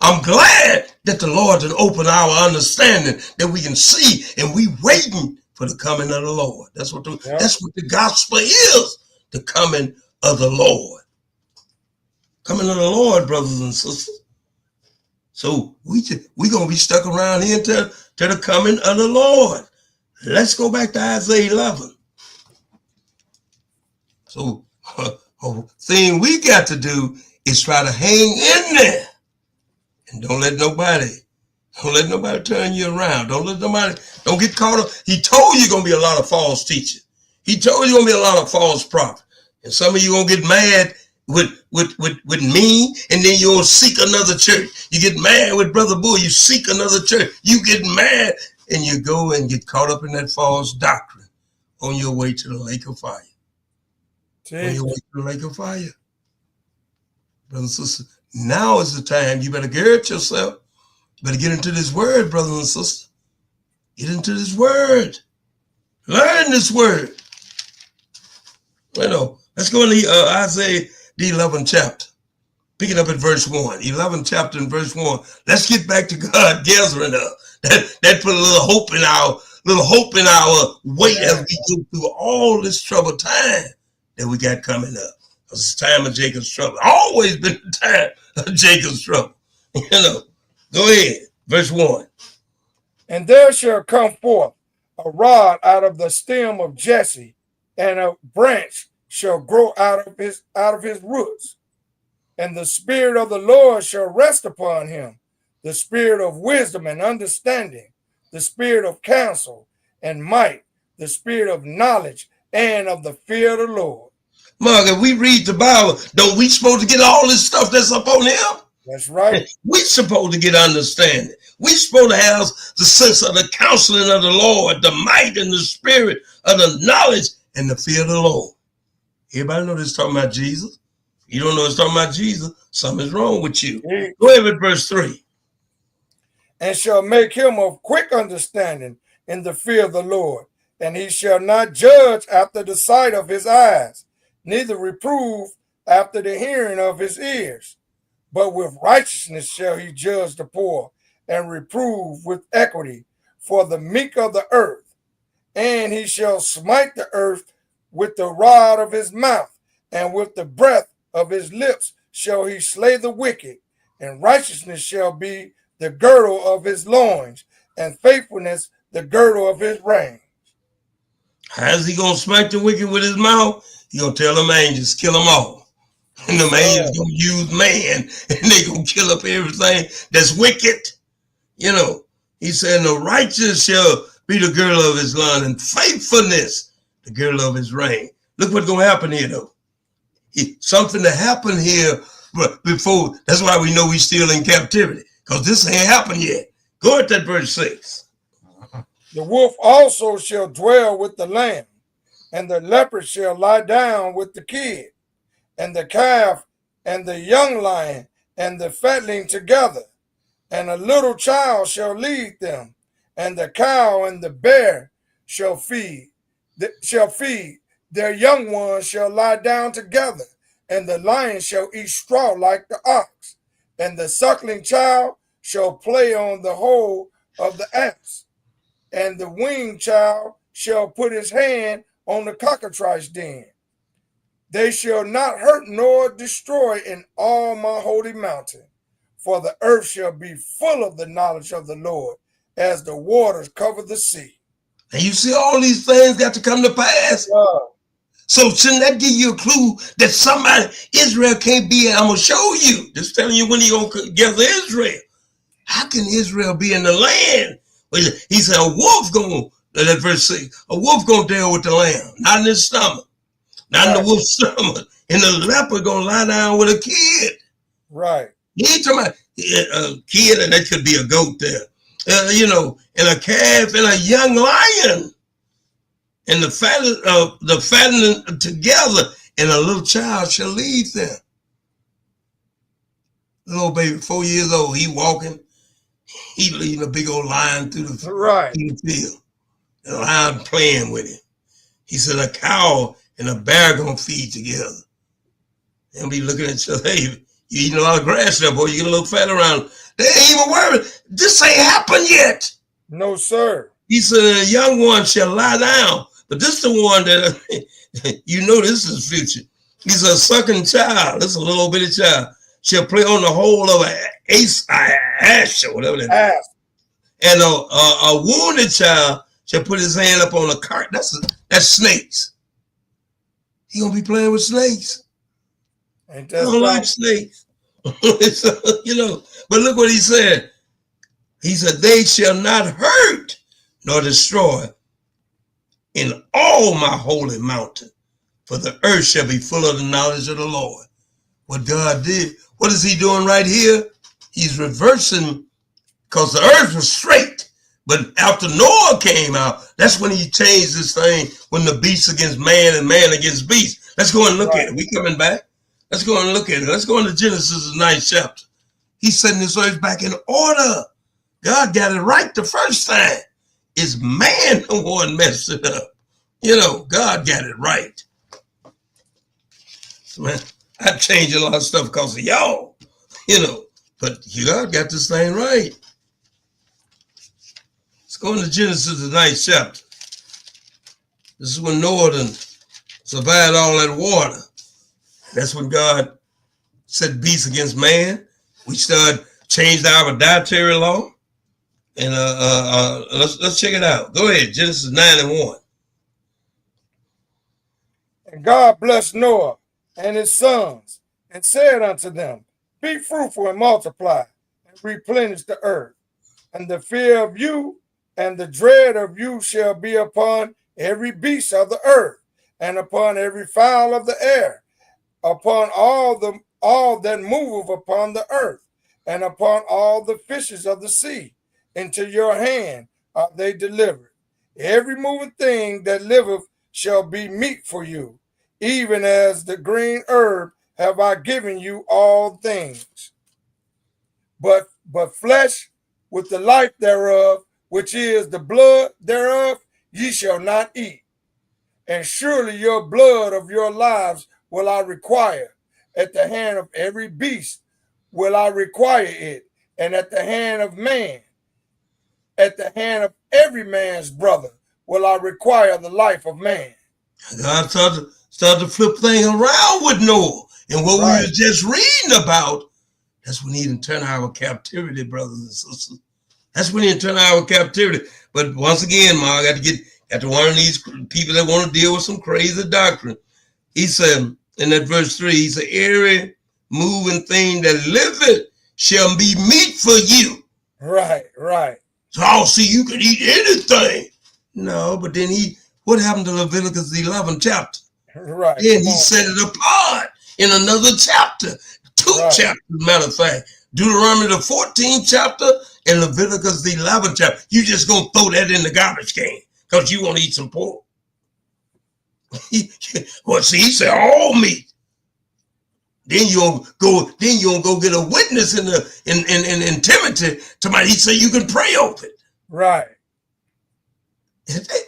I'm glad that the Lord has opened our understanding that we can see, and we waiting for the coming of the Lord. That's what the gospel is, the coming of the Lord. Coming of the Lord, brothers and sisters. So we going to be stuck around here to the coming of the Lord. Let's go back to Isaiah 11. So thing we got to do is try to hang in there. And don't let nobody turn you around. Don't get caught up. He told you going to be a lot of false teachers. He told you going to be a lot of false prophets. And some of you going to get mad with me, and then you'll seek another church. You get mad with Brother Bull, you seek another church. You get mad, and you go and get caught up in that false doctrine on your way to the lake of fire. Jeez. On your way to the lake of fire. Brothers and sisters, now is the time. You better gird yourself. You better get into this word, brothers and sisters. Get into this word. Learn this word. Let's go into Isaiah, the 11th chapter. Picking up at verse 1. 11th chapter and verse 1. Let's get back to God gathering up. That put a little hope in our way as we go through all this troubled time that we got coming up. It's the time of Jacob's trouble. Always been the time of Jacob's trouble. Go ahead. Verse 1. And there shall come forth a rod out of the stem of Jesse, and a branch shall grow out of his roots. And the Spirit of the Lord shall rest upon him, the Spirit of wisdom and understanding, the Spirit of counsel and might, the Spirit of knowledge and of the fear of the Lord. Mark, if we read the Bible, don't we supposed to get all this stuff that's up on him? That's right. We supposed to get understanding. We supposed to have the sense of the counseling of the Lord, the might and the spirit of the knowledge and the fear of the Lord. Everybody know this talking about Jesus. You don't know it's talking about Jesus, something's wrong with you. Go ahead with verse 3. And shall make him of quick understanding in the fear of the Lord, and he shall not judge after the sight of his eyes, neither reprove after the hearing of his ears. But with righteousness shall he judge the poor, and reprove with equity for the meek of the earth. And he shall smite the earth with the rod of his mouth, and with the breath of his lips shall he slay the wicked. And righteousness shall be the girdle of his loins, and faithfulness the girdle of his reins. How's he gonna smite the wicked with his mouth? He gonna tell them angels, kill them all. And them angels gonna use man, and they gonna kill up everything that's wicked. You know, he said, the righteous shall be the girdle of his loin, and faithfulness the girdle of his reign. Look what's gonna happen here, though. Something that happened here before. That's why we know we still in captivity, because this ain't happened yet. Go at that verse 6. The wolf also shall dwell with the lamb, and the leopard shall lie down with the kid, and the calf and the young lion and the fatling together, and a little child shall lead them, and the cow and the bear shall feed. Their young ones shall lie down together, and the lion shall eat straw like the ox, and the suckling child shall play on the hole of the ass, and the weaned child shall put his hand on the cockatrice den. They shall not hurt nor destroy in all my holy mountain, for the earth shall be full of the knowledge of the Lord, as the waters cover the sea. And you see all these things got to come to pass. So shouldn't that give you a clue that somebody, Israel can't be, I'm going to show you. Just telling you when he going to gather Israel. How can Israel be in the land? He said a wolf going, that verse 6, a wolf going to deal with the lamb, not in his stomach, not in the wolf's stomach. And the leopard going to lie down with a kid. Right. You ain't talking about a kid, and that could be a goat there. You know, and a calf and a young lion. And the fattening together, and a little child shall lead them. Little baby, 4 years old, he walking, he leading a big old lion through the field. The lion playing with him. He said a cow and a bear gonna feed together. They'll be looking at each other. Hey, you eating a lot of grass there, boy. You get a little fat around. They ain't even worried. This ain't happened yet. No, sir. He said a young one shall lie down. But this is the one that, you know, this is future. He's a sucking child. This is a little bitty child. Shall play on the hole of an ash or whatever that is. And a wounded child shall put his hand up on a cart. That's snakes. He gonna be playing with snakes. Ain't that don't like snakes. You know, but look what he said. He said, they shall not hurt nor destroy in all my holy mountain, for the earth shall be full of the knowledge of the Lord. What God did, what is he doing right here? He's reversing, because the earth was straight. But after Noah came out, that's when he changed this thing, when the beast against man and man against beast. Let's go and look at it. We coming back. Let's go and look at it. Let's go into Genesis, the 9th chapter. He's setting this earth back in order. God got it right the first time. It's man the one messed it up. You know, God got it right. So, man, I changed a lot of stuff because of y'all. You know, but God got this thing right. Let's go into Genesis, the 9th chapter. This is when Noah survived all that water. That's when God set beasts against man. We started changed our dietary law. And let's check it out. Go ahead, Genesis 9:1. And God blessed Noah and his sons, and said unto them, be fruitful and multiply, and replenish the earth. And the fear of you and the dread of you shall be upon every beast of the earth, and upon every fowl of the air, upon all that moveth upon the earth, and upon all the fishes of the sea. Into your hand are they delivered. Every moving thing that liveth shall be meat for you, even as the green herb have I given you all things. But flesh with the life thereof, which is the blood thereof, ye shall not eat. And surely your blood of your lives will I require, At the hand of every beast will I require it, and at the hand of man, at the hand of every man's brother, will I require the life of man. God started to flip things around with Noah. And what we were just reading about, that's when he didn't turn our captivity, brothers and sisters. That's when he didn't turn our captivity. But once again, Ma, I got to one of these people that want to deal with some crazy doctrine. He said in that verse 3, he said, every moving thing that liveth shall be meat for you. Right. So, oh, see, you can eat anything. No, but then what happened to Leviticus 11 chapter? Right. Then he set it apart in another chapter, two chapters, matter of fact. Deuteronomy the 14th chapter and Leviticus the 11th chapter. You just gonna throw that in the garbage can because you want to eat some pork. Well, see, he said all meat. Then you go get a witness in Timothy. Somebody, he said you can pray over it. Right.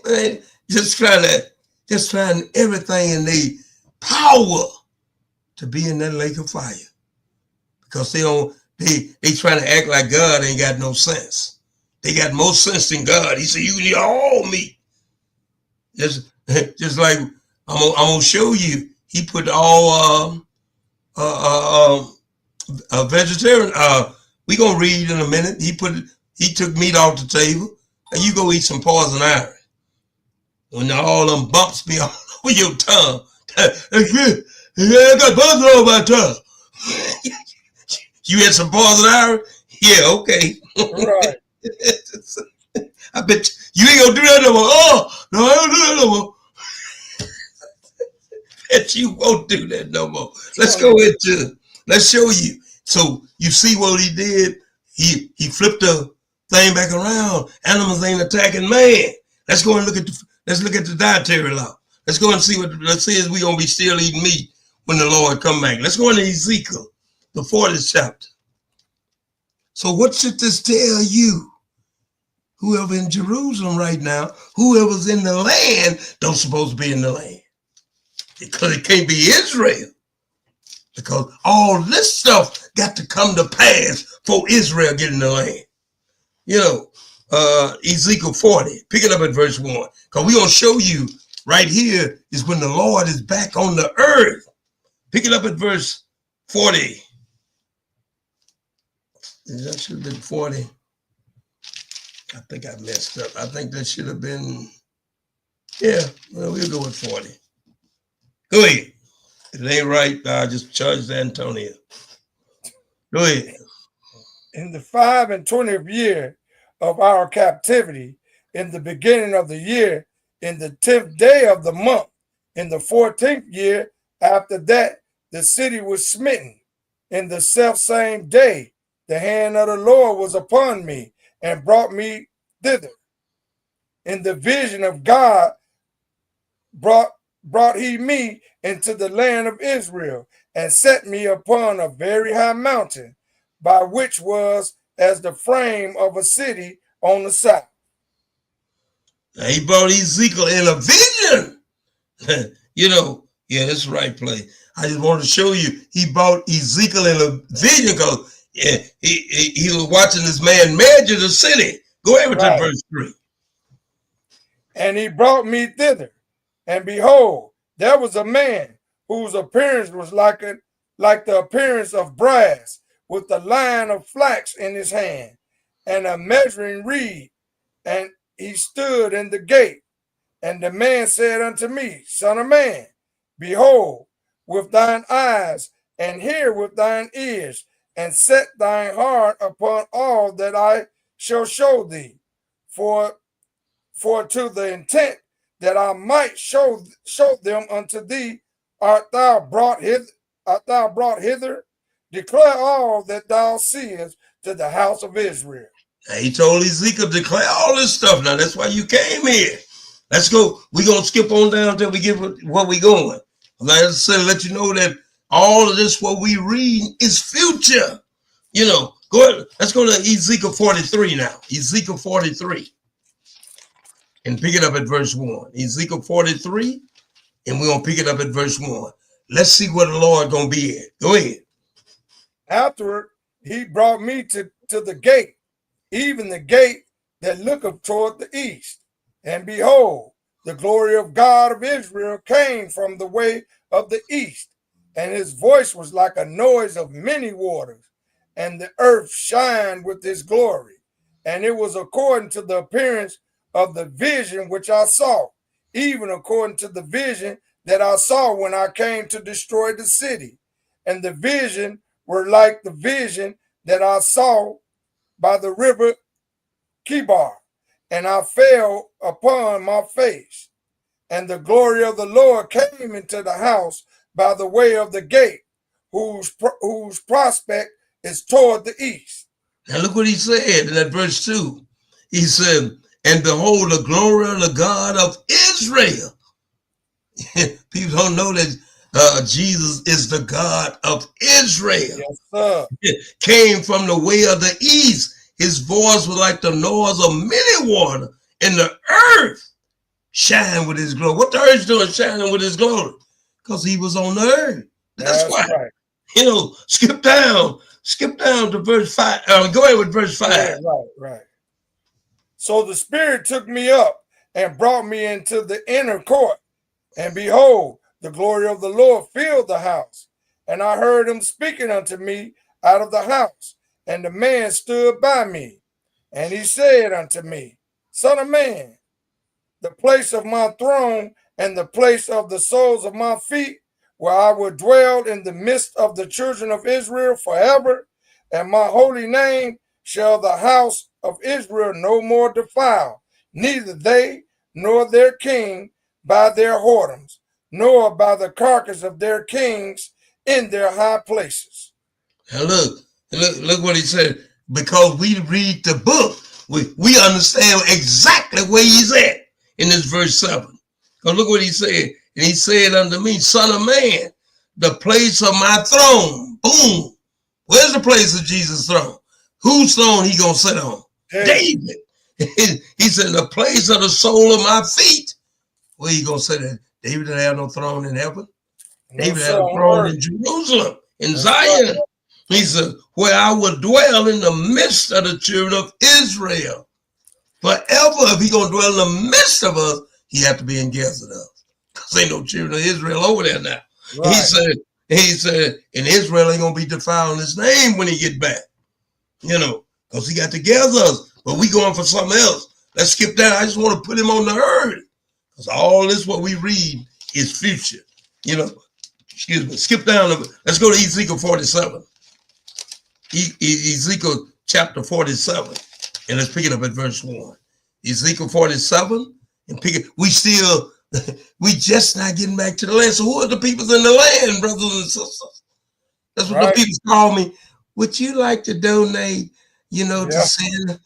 Man, just trying everything in their power to be in that lake of fire. Because they trying to act like God ain't got no sense. They got more sense than God. He said you can eat all meat. Just like I'm gonna show you. He put all vegetarian. We gonna read in a minute. He took meat off the table, and you go eat some poison iron. When all them bumps be all over your tongue, I got bugs all over my tongue. You had some poison iron? Yeah, okay. Right. I bet you ain't gonna do that no more. Oh, no, I don't do that no more. Bet you won't do that no more. Let's show you. So you see what he did? He flipped the thing back around. Animals ain't attacking man. Let's go and look at the dietary law. Let's go and see let's see if we're gonna be still eating meat when the Lord come back. Let's go into Ezekiel, the 40th chapter. So what should this tell you? Whoever in Jerusalem right now, whoever's in the land, don't supposed to be in the land. Because it can't be Israel. Because all this stuff got to come to pass for Israel getting the land. You know, Ezekiel 40, pick it up at verse 1. Because we're going to show you right here is when the Lord is back on the earth. Pick it up at verse 40. That should have been 40. I think I messed up. I think that should have been, yeah, well, we'll go with 40. Go ahead. If it ain't right, I'll just charge Antonio. Go ahead. In the 25th year of our captivity, in the beginning of the year, in the 10th day of the month, in the 14th year after that, the city was smitten. In the selfsame day, the hand of the Lord was upon me and brought me thither. In the vision of God brought he me into the land of Israel and set me upon a very high mountain, by which was as the frame of a city on the south. Now he brought Ezekiel in a vision. You know, yeah, that's the right play. I just wanted to show you, he brought Ezekiel in a vision because he was watching this man measure the city. Go over to verse 3. And he brought me thither, and behold, there was a man whose appearance was like the appearance of brass, with a line of flax in his hand, and a measuring reed. And he stood in the gate. And the man said unto me, Son of man, behold with thine eyes, and hear with thine ears, and set thine heart upon all that I shall show thee, for to the intent that I might show them unto thee, art thou brought hither? Declare all that thou seest to the house of Israel. Now he told Ezekiel to declare all this stuff. Now that's why you came here. Let's go. We're going to skip on down until we get where we're going. Like I said, let you know that all of this, what we read, is future. You know, go ahead. Let's go to Ezekiel 43 now. Ezekiel 43. And pick it up at verse 1. Ezekiel 43, and we're going to pick it up at verse 1. let's see where the Lord gonna be at. Go ahead. Afterward, he brought me to the gate, even the gate that looketh toward the east. And behold, the glory of God of Israel came from the way of the east, and his voice was like a noise of many waters, and the earth shined with his glory. And it was according to the appearance of the vision which I saw, even according to the vision that I saw when I came to destroy the city. And the vision were like the vision that I saw by the river Kibar, and I fell upon my face. And the glory of the Lord came into the house by the way of the gate, whose prospect is toward the east. Now look what he said in that verse 2. He said, and behold, the glory of the God of Israel. People don't know that Jesus is the God of Israel. Yes, sir. Came from the way of the east. His voice was like the noise of many water, and the earth shined with his glory. What the earth doing shining with his glory? Because he was on the earth. That's why. Right. You know, skip down to verse 5. Go ahead with verse 5. Yeah, right. So the Spirit took me up and brought me into the inner court. And behold, the glory of the Lord filled the house. And I heard him speaking unto me out of the house. And the man stood by me. And he said unto me, Son of man, the place of my throne and the place of the soles of my feet, where I will dwell in the midst of the children of Israel forever, and my holy name shall the house of Israel no more defile, neither they nor their king by their whoredoms, nor by the carcass of their kings in their high places. Now look what he said. Because we read the book, we understand exactly where he's at in this verse 7. Because look what he said. And he said unto me, Son of man, the place of my throne. Boom. Where's the place of Jesus' throne? Whose throne he gonna sit on? David. He said, the place of the sole of my feet. Where he gonna sit at? David didn't have no throne in heaven. David had a throne in Jerusalem, in Zion. Right. He said, where I will dwell in the midst of the children of Israel. Forever, if he gonna dwell in the midst of us, he have to be in gathered us. Because ain't no children of Israel over there now. Right. He said, and Israel ain't gonna be defiling his name when he get back. You know, because he got to gather us. But we going for something else. Let's skip down. I just want to put him on the earth. Because all this what we read is future. You know, excuse me. Skip down. Let's go to Ezekiel 47. Ezekiel chapter 47. And let's pick it up at verse 1. Ezekiel 47. And pick it. We just not getting back to the land. So who are the peoples in the land, brothers and sisters? That's what the people call me. Would you like to donate, to send?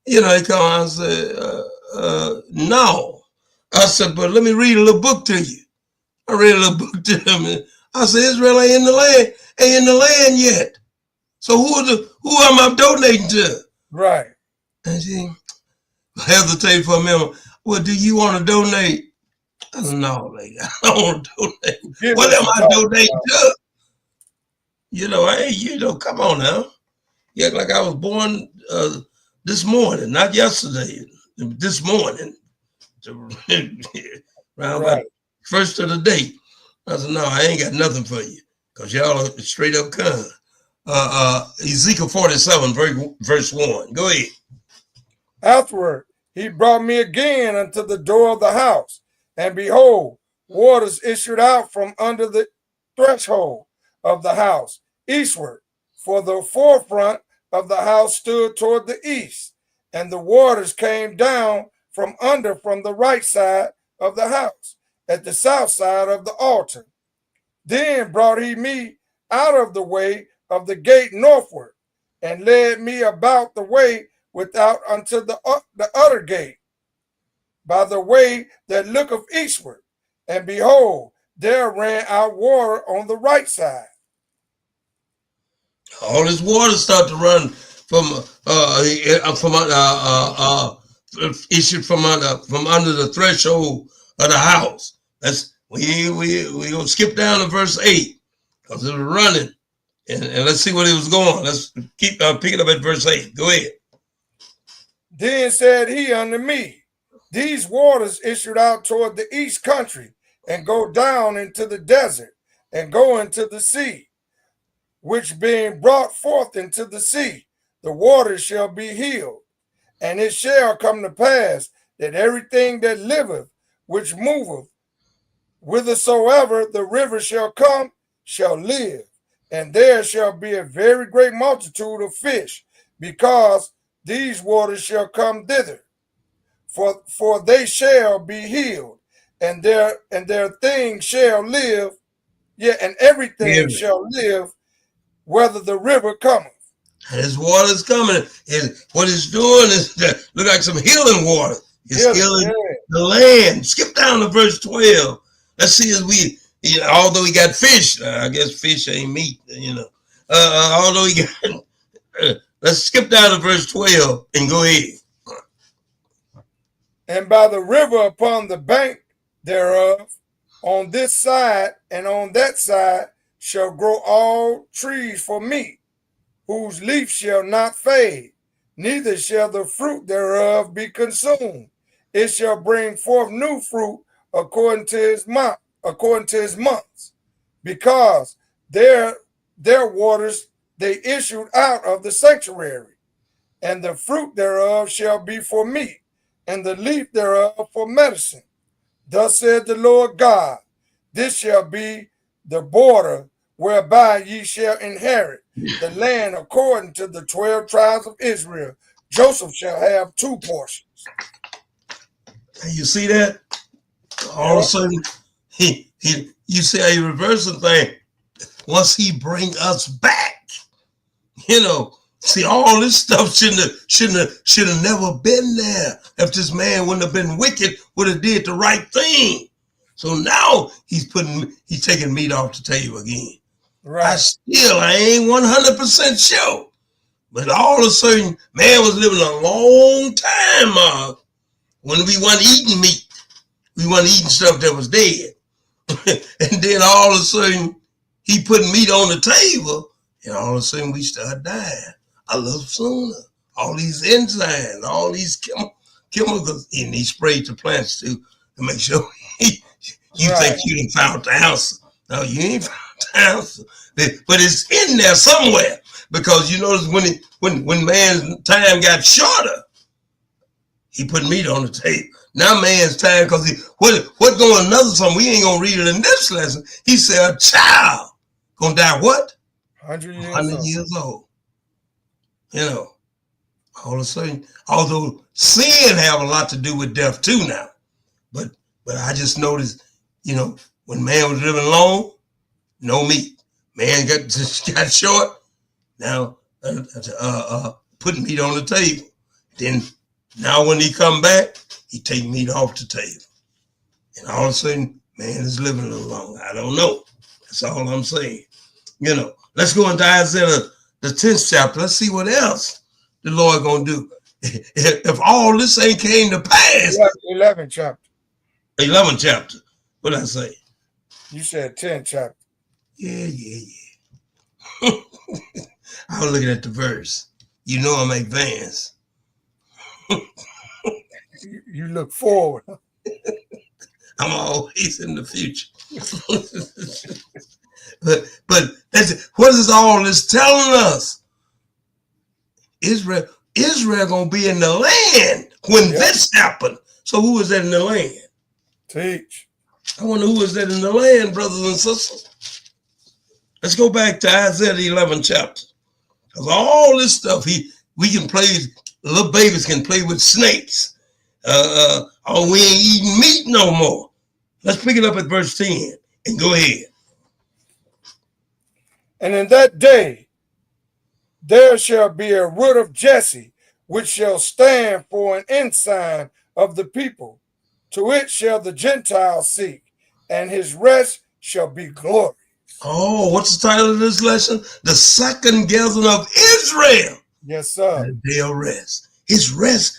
They come out and say, no. I said, but let me read a little book to you. I read a little book to them. And I said, Israel ain't in the land yet. So who am I donating to? Right. And she hesitated for a minute. Well, do you want to donate? I said, no, lady, I don't want to donate. What am I donating to? Come on now. You act like I was born this morning, not yesterday. This morning. Around about first of the day. I said, no, I ain't got nothing for you. Because y'all are straight up con. Ezekiel 47, verse 1. Go ahead. Afterward, he brought me again unto the door of the house. And behold, waters issued out from under the threshold of the house, eastward. For the forefront of the house stood toward the east, and the waters came down from the right side of the house, at the south side of the altar. Then brought he me out of the way of the gate northward, and led me about the way without unto the other gate, by the way that looketh eastward. And behold, there ran out water on the right side. All this water started to run issued from under the threshold of the house. That's We gonna skip down to verse 8 because it was running, and let's see what it was going. Let's keep picking up at verse 8. Go ahead. Then said he unto me, these waters issued out toward the east country, and go down into the desert, and go into the sea, which being brought forth into the sea, the waters shall be healed. And it shall come to pass that everything that liveth, which moveth, whithersoever the river shall come, shall live. And there shall be a very great multitude of fish, because these waters shall come thither. For they shall be healed, and their things shall live, and everything shall live, whether the river cometh. And his water's coming, and what it's doing is look like some healing water. It's healing the land. Skip down to verse 12. Let's see as although he got fish, I guess fish ain't meat, although he got, let's skip down to verse 12 and go ahead. And by the river upon the bank thereof, on this side and on that side, shall grow all trees for meat, whose leaf shall not fade, neither shall the fruit thereof be consumed. It shall bring forth new fruit according to his months, because their waters they issued out of the sanctuary, and the fruit thereof shall be for meat, and the leaf thereof for medicine. Thus said the Lord God, this shall be the border whereby ye shall inherit the land according to the 12 tribes of Israel. Joseph shall have 2 portions. You see that? All of a sudden, you see how he reversing thing. Once he bring us back, see all this stuff should have never been there. If this man wouldn't have been wicked, would have did the right thing. So now he's taking meat off the table again. Right. I ain't 100% sure, but all of a sudden, man was living a long time when we weren't eating meat. We weren't eating stuff that was dead. And then all of a sudden, he put meat on the table, and all of a sudden we start dying a little sooner. All these enzymes, all these chemicals, and he sprayed the plants too to make sure you think you done found the answer. No, you ain't found the answer. But it's in there somewhere, because you notice when man's time got shorter, he put meat on the table. Now man's time, because what going another something, we ain't gonna read it in this lesson. He said a child gonna die what? 100 years old. All of a sudden, although sin have a lot to do with death too now, but I just noticed, when man was living long, no meat. Man got short. Now putting meat on the table. Then now when he come back, he take meat off the table. And all of a sudden, man is living a little long. I don't know. That's all I'm saying. Let's go into Isaiah, the 10th chapter. Let's see what else the Lord gonna do. If all this ain't came to pass. 11th chapter. 11th chapter. What did I say? You said 10th chapter. Yeah. I was looking at the verse. I'm advanced. You look forward. I'm always in the future. but what is all this telling us? Israel gonna be in the land when this happened. So who is that in the land? Teach. I wonder who is that in the land, brothers and sisters. Let's go back to Isaiah the 11th chapter. Because all this stuff, we can play, little babies can play with snakes. Or we ain't eating meat no more. Let's pick it up at verse 10 and go ahead. And in that day, there shall be a root of Jesse, which shall stand for an ensign of the people. To it shall the Gentiles seek, and his rest shall be glory. Oh, what's the title of this lesson? The second gathering of Israel. Yes, sir. And they'll rest. His rest.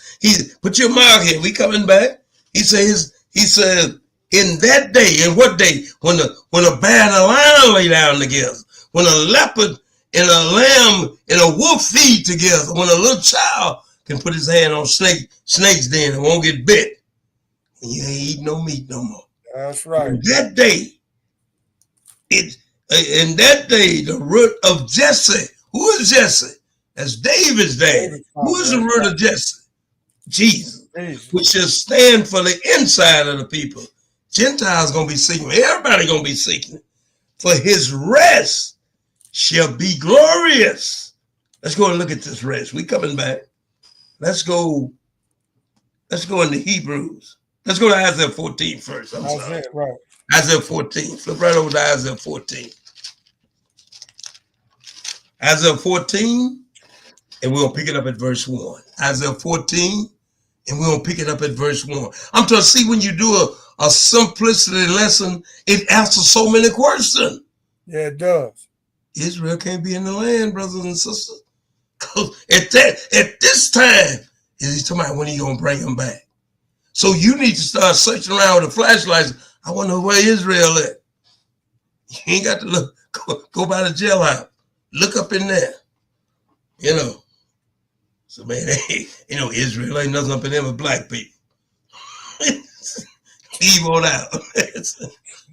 Put your mark here. We coming back. He said in that day, in what day? When a bear and a lion lay down together, when a leopard and a lamb and a wolf feed together, when a little child can put his hand on snake's den and won't get bit, and you ain't eat no meat no more. That's right. In that day, the root of Jesse. Who is Jesse? That's David's dad. Who is the root of Jesse? Jesus. Which shall stand for the inside of the people. Gentiles gonna be seeking. Everybody gonna be seeking. For his rest shall be glorious. Let's go and look at this rest. We coming back. Let's go into Hebrews. Let's go to Isaiah 14 first. I'm sorry. Right. Isaiah 14. Flip right over to Isaiah 14. Isaiah 14, and we're going to pick it up at verse 1. Isaiah 14, and we're going to pick it up at verse 1. I'm trying to see when you do a simplicity lesson, it answers so many questions. Yeah, it does. Israel can't be in the land, brothers and sisters. Because at this time, he's talking about when he going to bring them back. So you need to start searching around with the flashlights. I wonder where Israel at. You ain't got to look. Go by the jailhouse. Look up in there. You know. So, man, Israel ain't nothing up in there but black people. Leave on out.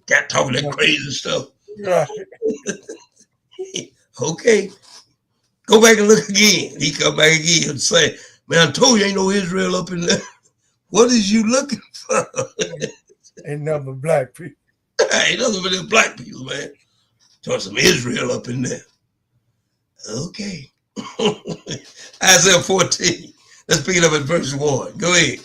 Got talking that crazy stuff. Right. Okay. Go back and look again. He come back again and say, man, I told you ain't no Israel up in there. What is you looking for? Ain't nothing but black people. Ain't nothing but black people, man. Talking some Israel up in there. Okay. Isaiah 14. Let's pick it up at verse 1. Go ahead.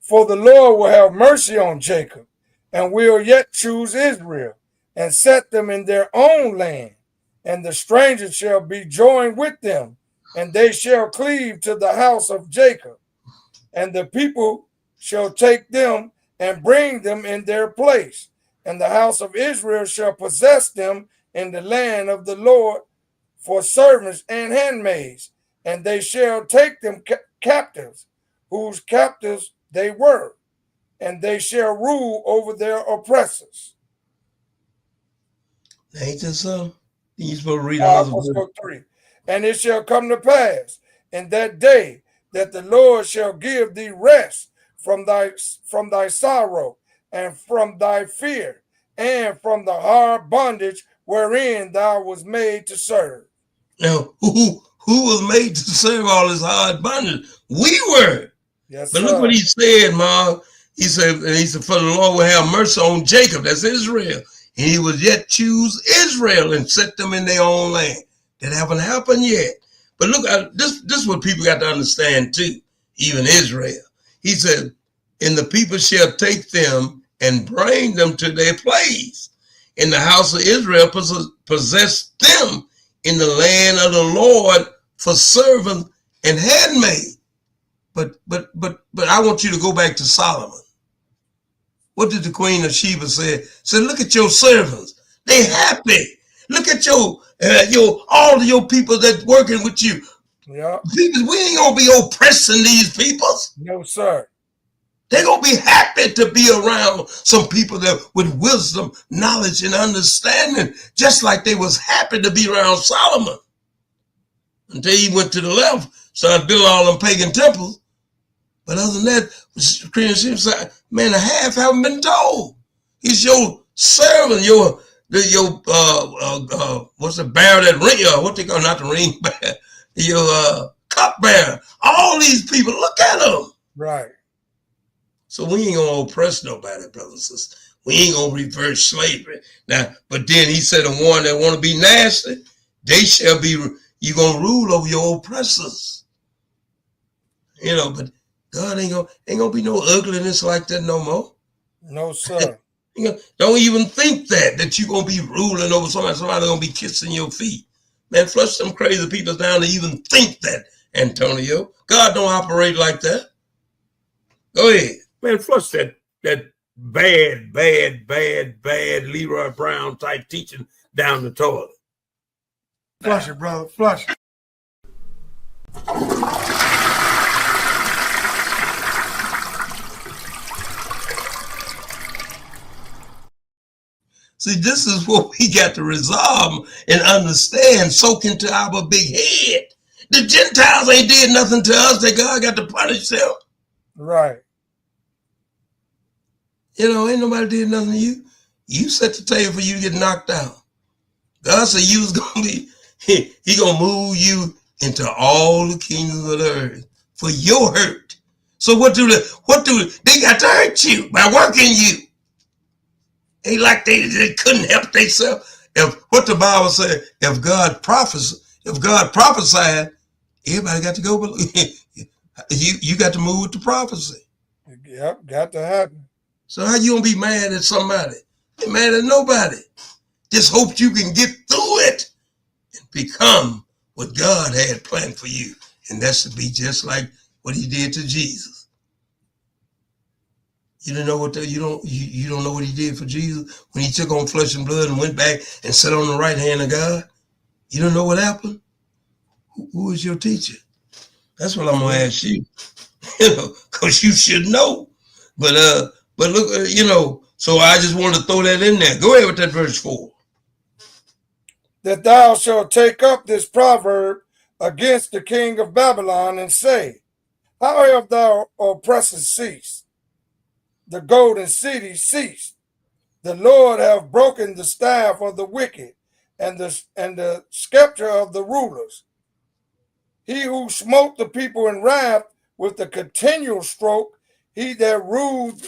For the Lord will have mercy on Jacob, and will yet choose Israel, and set them in their own land. And the strangers shall be joined with them, and they shall cleave to the house of Jacob. And the people shall take them and bring them in their place. And the house of Israel shall possess them in the land of the Lord for servants and handmaids. And they shall take them captives, whose captives they were. And they shall rule over their oppressors. Ain't this something? You supposed to read all the 3. And it shall come to pass in that day that the Lord shall give thee rest from thy sorrow and from thy fear and from the hard bondage wherein thou was made to serve. Now, who was made to serve all this hard bondage? We were. Yes, but sir. Look what he said, Ma. He said, for the Lord will have mercy on Jacob, that's Israel. And he will yet choose Israel and set them in their own land. That haven't happened yet. But look, this is what people got to understand too, even Israel. He said, and the people shall take them and bring them to their place. And the house of Israel possess them in the land of the Lord for servant and handmaid. But I want you to go back to Solomon. What did the Queen of Sheba say? Said, look at your servants. They happy. Look at all of your people that working with you. Yeah. We ain't gonna be oppressing these people. No, sir. They're gonna be happy to be around some people that with wisdom, knowledge, and understanding, just like they was happy to be around Solomon. Until he went to the left, started building all them pagan temples. But other than that, Queen of Sheba said, man, the half haven't been told. He's your servant, what's the bearer that ring? What they call not the ring bearer? Your cup bearer. All these people, look at them. Right. So we ain't gonna oppress nobody, brothers and sisters. We ain't gonna reverse slavery. Now, but then he said, the one that want to be nasty, they shall be. You gonna rule over your oppressors. But God ain't gonna be no ugliness like that no more. No, sir. Don't even think that you're going to be ruling over somebody going to be kissing your feet. Man, flush them crazy people down to even think that, Antonio. God don't operate like that. Go ahead. Man, flush that bad Leroy Brown type teaching down the toilet. Flush it, brother. Flush it. See, this is what we got to resolve and understand, soak into our big head. The Gentiles ain't did nothing to us that God got to punish them. Right. You know, ain't nobody did nothing to you. You set the table for you to get knocked out. God said you was gonna be, he gonna move you into all the kingdoms of the earth for your hurt. So what do they got to hurt you by working you? Ain't like they couldn't help themselves. If what the Bible said, if God prophesied, everybody got to go. You got to move with the prophecy. Yep, got to happen. So how you gonna be mad at somebody? Ain't mad at nobody. Just hope you can get through it and become what God had planned for you, and that's to be just like what He did to Jesus. You don't know what you don't know what He did for Jesus when He took on flesh and blood and went back and sat on the right hand of God. You don't know what happened? Who is your teacher? That's what I'm gonna ask you. You know, because you should know. But look, you know. So I just wanted to throw that in there. Go ahead with that verse 4. That thou shalt take up this proverb against the king of Babylon and say, how have thou oppressors ceased? The golden city ceased. The Lord have broken the staff of the wicked and the scepter of the rulers. He who smote the people in wrath with the continual stroke, he that ruled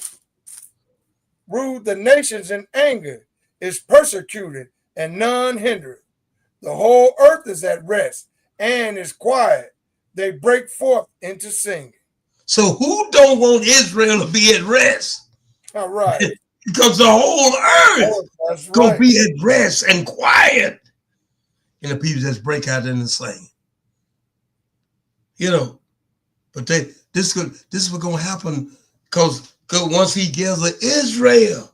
the nations in anger, is persecuted and none hindered. The whole earth is at rest and is quiet. They break forth into singing. So who don't want Israel to be at rest? All right. Because the whole earth gonna be at rest and quiet. And the people just break out in the singing. You know, but this is what's gonna happen because once He gathers Israel,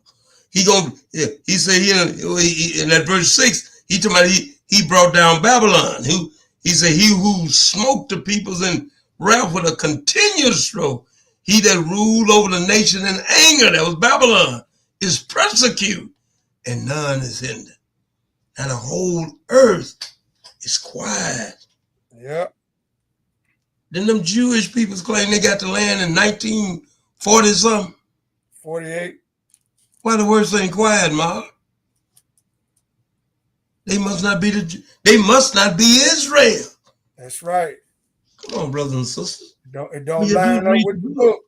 he said in that verse 6, he talking about he brought down Babylon. He said he who smote the peoples in wrath with a continuous stroke, he that ruled over the nation in anger, that was Babylon, is persecuted, and none is hindered. And the whole earth is quiet. Yep. Then them Jewish people claim they got the land in 1940 something. 48. Why the words ain't quiet, Ma? They must not be Israel. That's right. Come on, brothers and sisters. It don't line up with the book.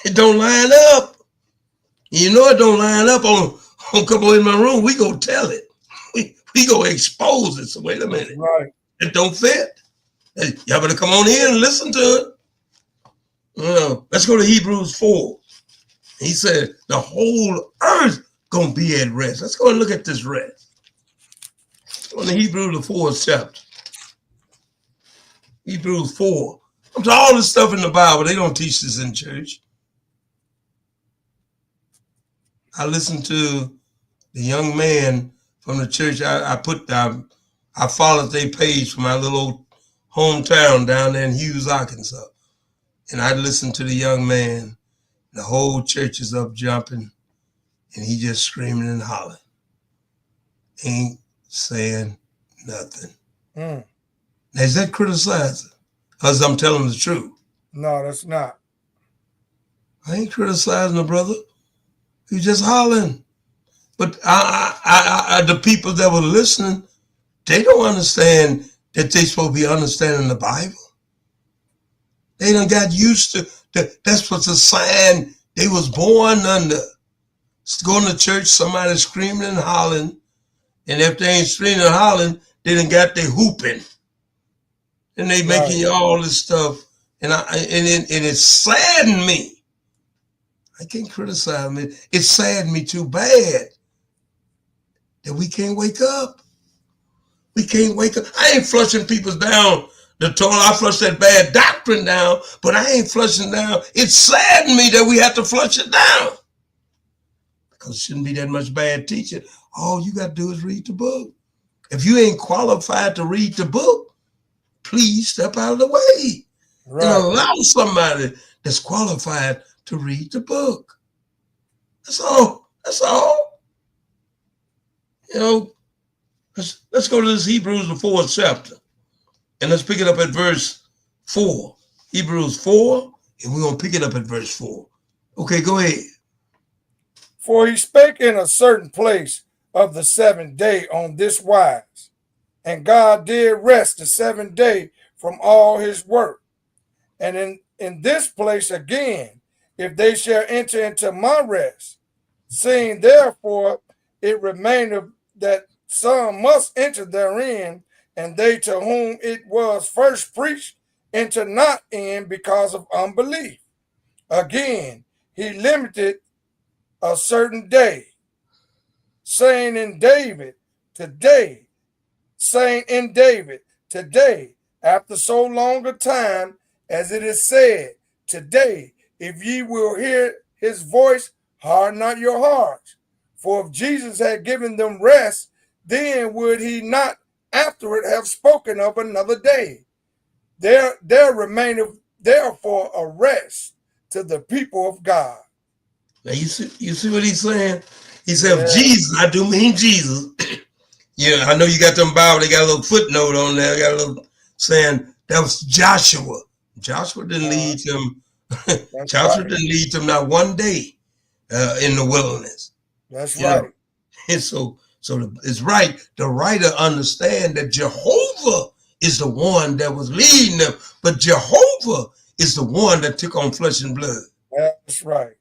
It don't line up. You know it don't line up on come on in my room. We go tell it. We go expose it. So wait a minute. That's right. It don't fit. Hey, y'all better come on in and listen to it. Let's go to Hebrews 4. He said the whole earth gonna be at rest. Let's go and look at this rest. On the Hebrews, the 4th chapter. Hebrews 4. All this stuff in the Bible, they don't teach this in church. I listened to the young man from the church. I followed their page from my little old hometown down there in Hughes, Arkansas. And I listened to the young man. The whole church is up jumping, and he just screaming and hollering. Ain't saying nothing. Now, is that criticizing? Because I'm telling the truth. No, that's not. I ain't criticizing the brother. He's just hollering. But the people that were listening, they don't understand that they supposed to be understanding the Bible. They done got used to that. That's what's a sign they was born under. Going to church, somebody screaming and hollering. And if they ain't screaming and hollering, they done got their hooping. And they making all this stuff. And it saddened me. I can't criticize me. It saddened me too bad that we can't wake up. We can't wake up. I ain't flushing people down the toilet. I flush that bad doctrine down, but I ain't flushing down. It saddened me that we have to flush it down. Because it shouldn't be that much bad teaching. All you got to do is read the book. If you ain't qualified to read the book, please step out of the way and allow somebody that's qualified to read the book. That's all. That's all. You know, let's go to this Hebrews, the 4th chapter. And let's pick it up at verse 4. Hebrews 4, and we're going to pick it up at verse 4. Okay, go ahead. For he spake in a certain place of the 7th day on this wise, and God did rest the 7th day from all his work. And in this place again, if they shall enter into my rest, seeing therefore it remaineth that some must enter therein, and they to whom it was first preached enter not in because of unbelief. Again, he limited a certain day, saying in David, today, after so long a time, as it is said, today, if ye will hear his voice, harden not your hearts. For if Jesus had given them rest, then would he not afterward have spoken of another day? There remaineth therefore a rest to the people of God. Now you see what he's saying? He said, Jesus, I do mean Jesus. Yeah, I know you got them Bible, they got a little footnote on there, got a little saying that was Joshua. Joshua didn't lead them. Joshua didn't lead them not one day in the wilderness. That's right. Know? And so it's right. The writer understand that Jehovah is the one that was leading them, but Jehovah is the one that took on flesh and blood. That's right.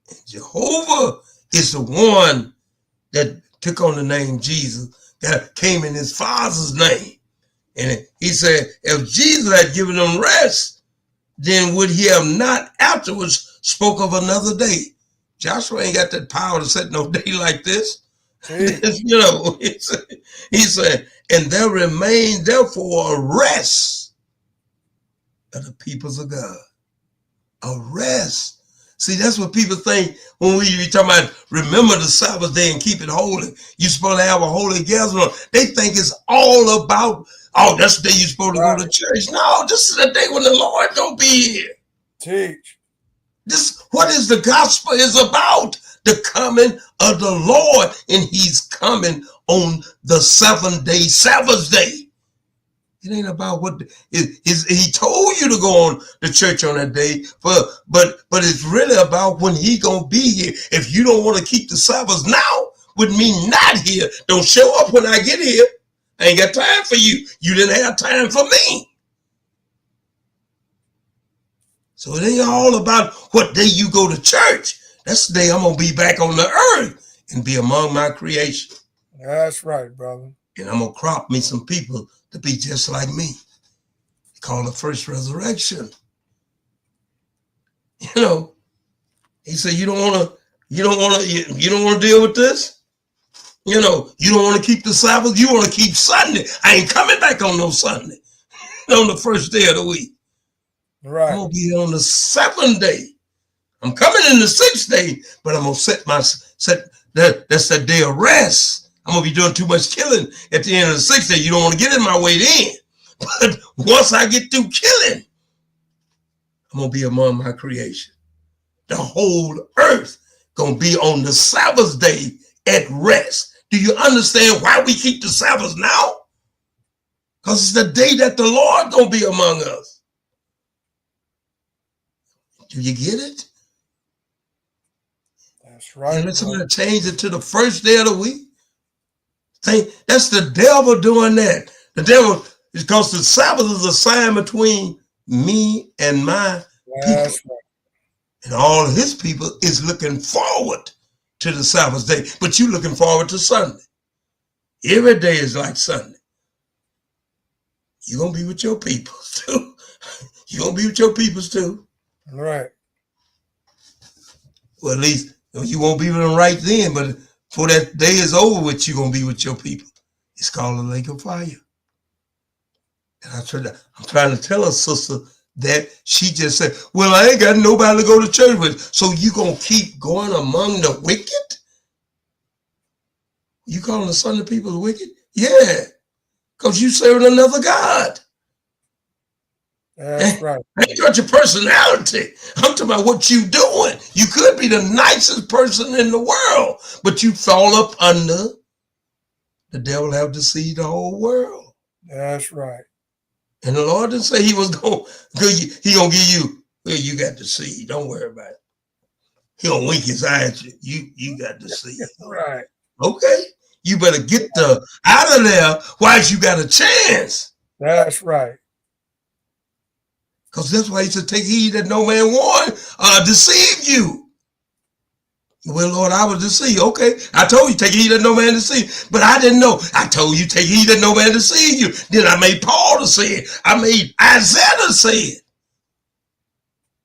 And Jehovah is the one that took on the name Jesus, that came in his Father's name. And he said, if Jesus had given them rest, then would he have not afterwards spoke of another day? Joshua ain't got that power to set no day like this. You know, he said, and there remained therefore a rest of the peoples of God. A rest. See, that's what people think when we be talking about remember the Sabbath day and keep it holy. You're supposed to have a holy gathering. They think it's all about, oh, that's the day you're supposed to go to church. No, this is the day when the Lord gonna be here. Teach. This, what is the gospel is about? The coming of the Lord, and he's coming on the 7th day, Sabbath day. It ain't about what he told you to go on the church on that day, but it's really about when he gonna be here. If you don't want to keep the Sabbath now, with me not here, don't show up when I get here. I ain't got time for you. You didn't have time for me. So it ain't all about what day you go to church. That's the day I'm going to be back on the earth and be among my creation. That's right, brother. And I'm going to crop me some people to be just like me. It's called the first resurrection. You know, he said, you don't want to deal with this. You know, you don't want to keep the Sabbath. You want to keep Sunday. I ain't coming back on no Sunday on the first day of the week. Right. I'm going to be on the 7th day. I'm coming in the 6th day, but I'm going to that's the day of rest. I'm going to be doing too much killing at the end of the 6th day. You don't want to get in my way then. But once I get through killing, I'm going to be among my creation. The whole earth going to be on the Sabbath day at rest. Do you understand why we keep the Sabbath now? Because it's the day that the Lord going to be among us. Do you get it? That's right. And let somebody change it to the first day of the week. That's the devil doing that. The devil, because the Sabbath is a sign between me and my people. Right. And all of his people is looking forward to the Sabbath day. But you looking forward to Sunday. Every day is like Sunday. You're going to be with your people too. You're going to be with your peoples too. Right. Well, at least you won't be with them right then, but before that day is over with, you're going to be with your people. It's called a lake of fire. And I'm trying to tell a sister that she just said, well, I ain't got nobody to go to church with. So you going to keep going among the wicked? You calling the Sunday people the wicked? Yeah, because you serving another God. That's right. I ain't about your personality. I'm talking about what you doing. You could be the nicest person in the world, but you fall up under the devil have deceived the whole world. That's right. And the Lord didn't say he was going to give you, well, you got deceived. Don't worry about it. He gonna wink his eye at you. You got deceived. Right. Okay. You better get the out of there while you got a chance. That's right. Because that's why he said, take heed that no man deceive you. Well, Lord, I was deceived. Okay. I told you, take heed that no man deceive. But I didn't know. I told you, take heed that no man deceive you. Then I made Paul to say it. I made Isaiah to say it.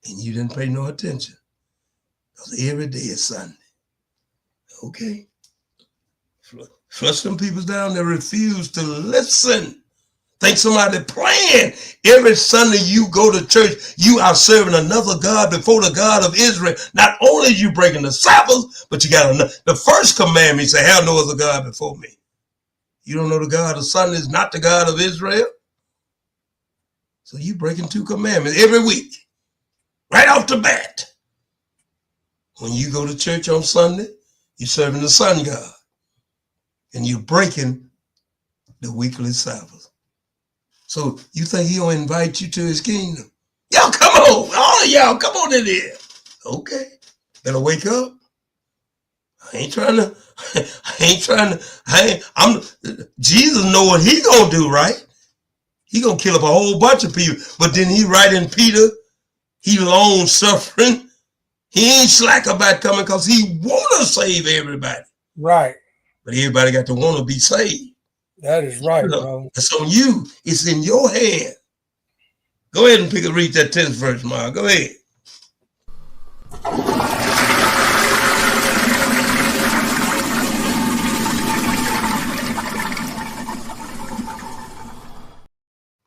And you didn't pay no attention. Because every day is Sunday. Okay. Flush them people down that refuse to listen. Think somebody playing. Every Sunday you go to church, you are serving another God before the God of Israel. Not only are you breaking the Sabbath, but you got the first commandment, say, have no other God before me. You don't know the God of Sunday is not the God of Israel? So you breaking 2 commandments every week. Right off the bat. When you go to church on Sunday, you're serving the sun God. And you're breaking the weekly Sabbath. So you think he'll invite you to his kingdom? Y'all come on. All of y'all, come on in here. Okay. Better wake up. Jesus know what he gonna do, right? He gonna kill up a whole bunch of people. But then he right in Peter, he long suffering. He ain't slack about coming because he wanna save everybody. Right. But everybody got to want to be saved. That is right, bro. It's on you. It's in your hand. Go ahead and read that 10th verse, Mark. Go ahead.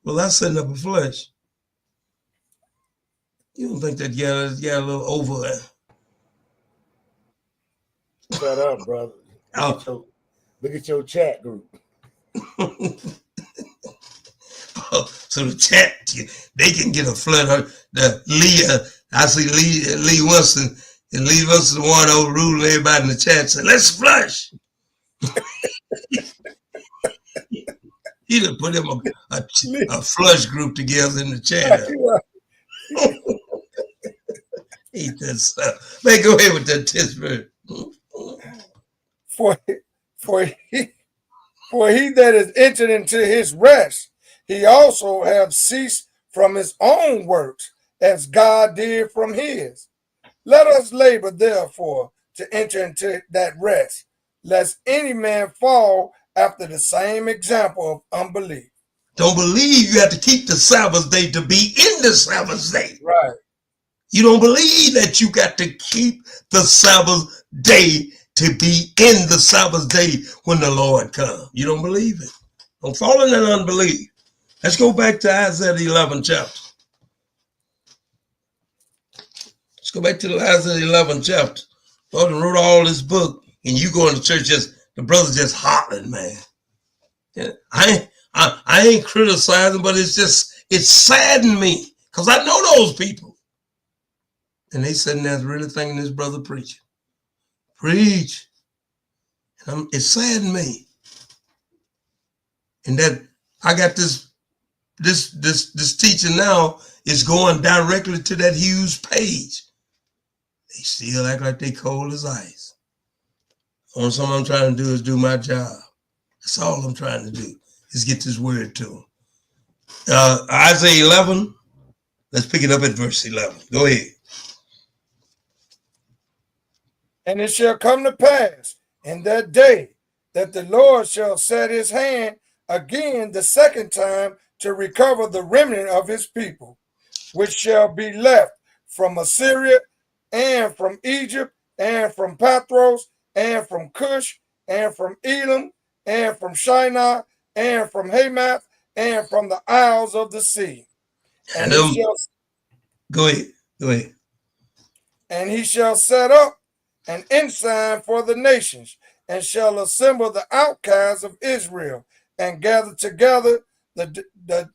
Well, that's setting up a flesh. You don't think that got a little over there? Shut up, brother. Look at your chat group. So the chat, they can get a flood. The Leah, I see Lee Wilson, and Lee Wilson the one overruling everybody in the chat. Said, let's flush. He done put him a flush group together in the chat. Eat that stuff. Man, go ahead with that 10th verse. For he that is entered into his rest, he also have ceased from his own works, as God did from his. Let us labor, therefore, to enter into that rest, lest any man fall after the same example of unbelief. Don't believe you have to keep the Sabbath day to be in the Sabbath day. Right. You don't believe that you got to keep the Sabbath day to be in the Sabbath day when the Lord comes. You don't believe it. Don't fall in that unbelief. Let's go back to Isaiah the 11th chapter. Let's go back to the Isaiah the 11th chapter. Lord wrote all this book, and you go into church the brother just hollering, man. I ain't criticizing, but it saddened me because I know those people. And they sitting there really thinking this brother preaching. Preach. And it saddened me. And that I got this teaching now is going directly to that huge page. They still act like they cold as ice. Only something I'm trying to do is do my job. That's all I'm trying to do is get this word to them. Isaiah 11, let's pick it up at verse 11. Go ahead. And it shall come to pass in that day that the Lord shall set his hand again the second time to recover the remnant of his people, which shall be left from Assyria and from Egypt and from Pathros and from Cush and from Elam and from Shinar and from Hamath and from the isles of the sea. And go ahead. And he shall set up an ensign for the nations, and shall assemble the outcasts of Israel, and gather together the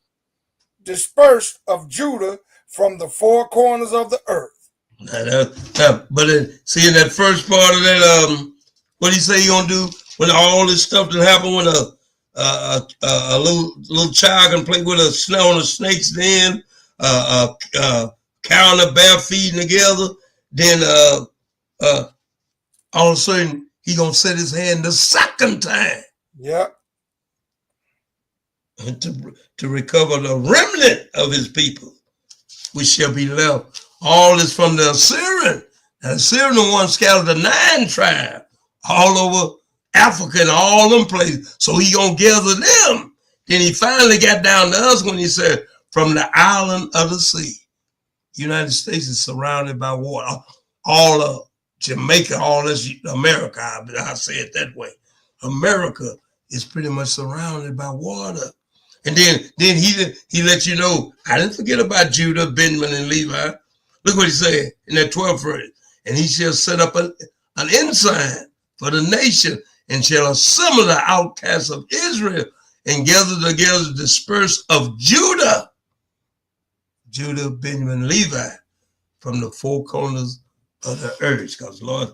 dispersed of Judah from the four corners of the earth. But see, in that first part of that, what he say he gonna do when all this stuff that happened when a little child can play with a snake on a snake's den, cow and a bear feeding together, then all of a sudden he gonna set his hand the second time. Yep. To recover the remnant of his people, which shall be left. All is from the Assyrian. And the Assyrian the one scattered the 9 tribes all over Africa and all them places. So he gonna gather them. Then he finally got down to us when he said, from the island of the sea. United States is surrounded by water. All of Jamaica, all this America, I say it that way. America is pretty much surrounded by water. And then he let you know, I didn't forget about Judah, Benjamin, and Levi. Look what he said in that 12th verse. And he shall set up an ensign for the nation and shall assemble the outcasts of Israel and gather together the dispersed of Judah, Benjamin, Levi, from the four corners of the earth. Because Lord,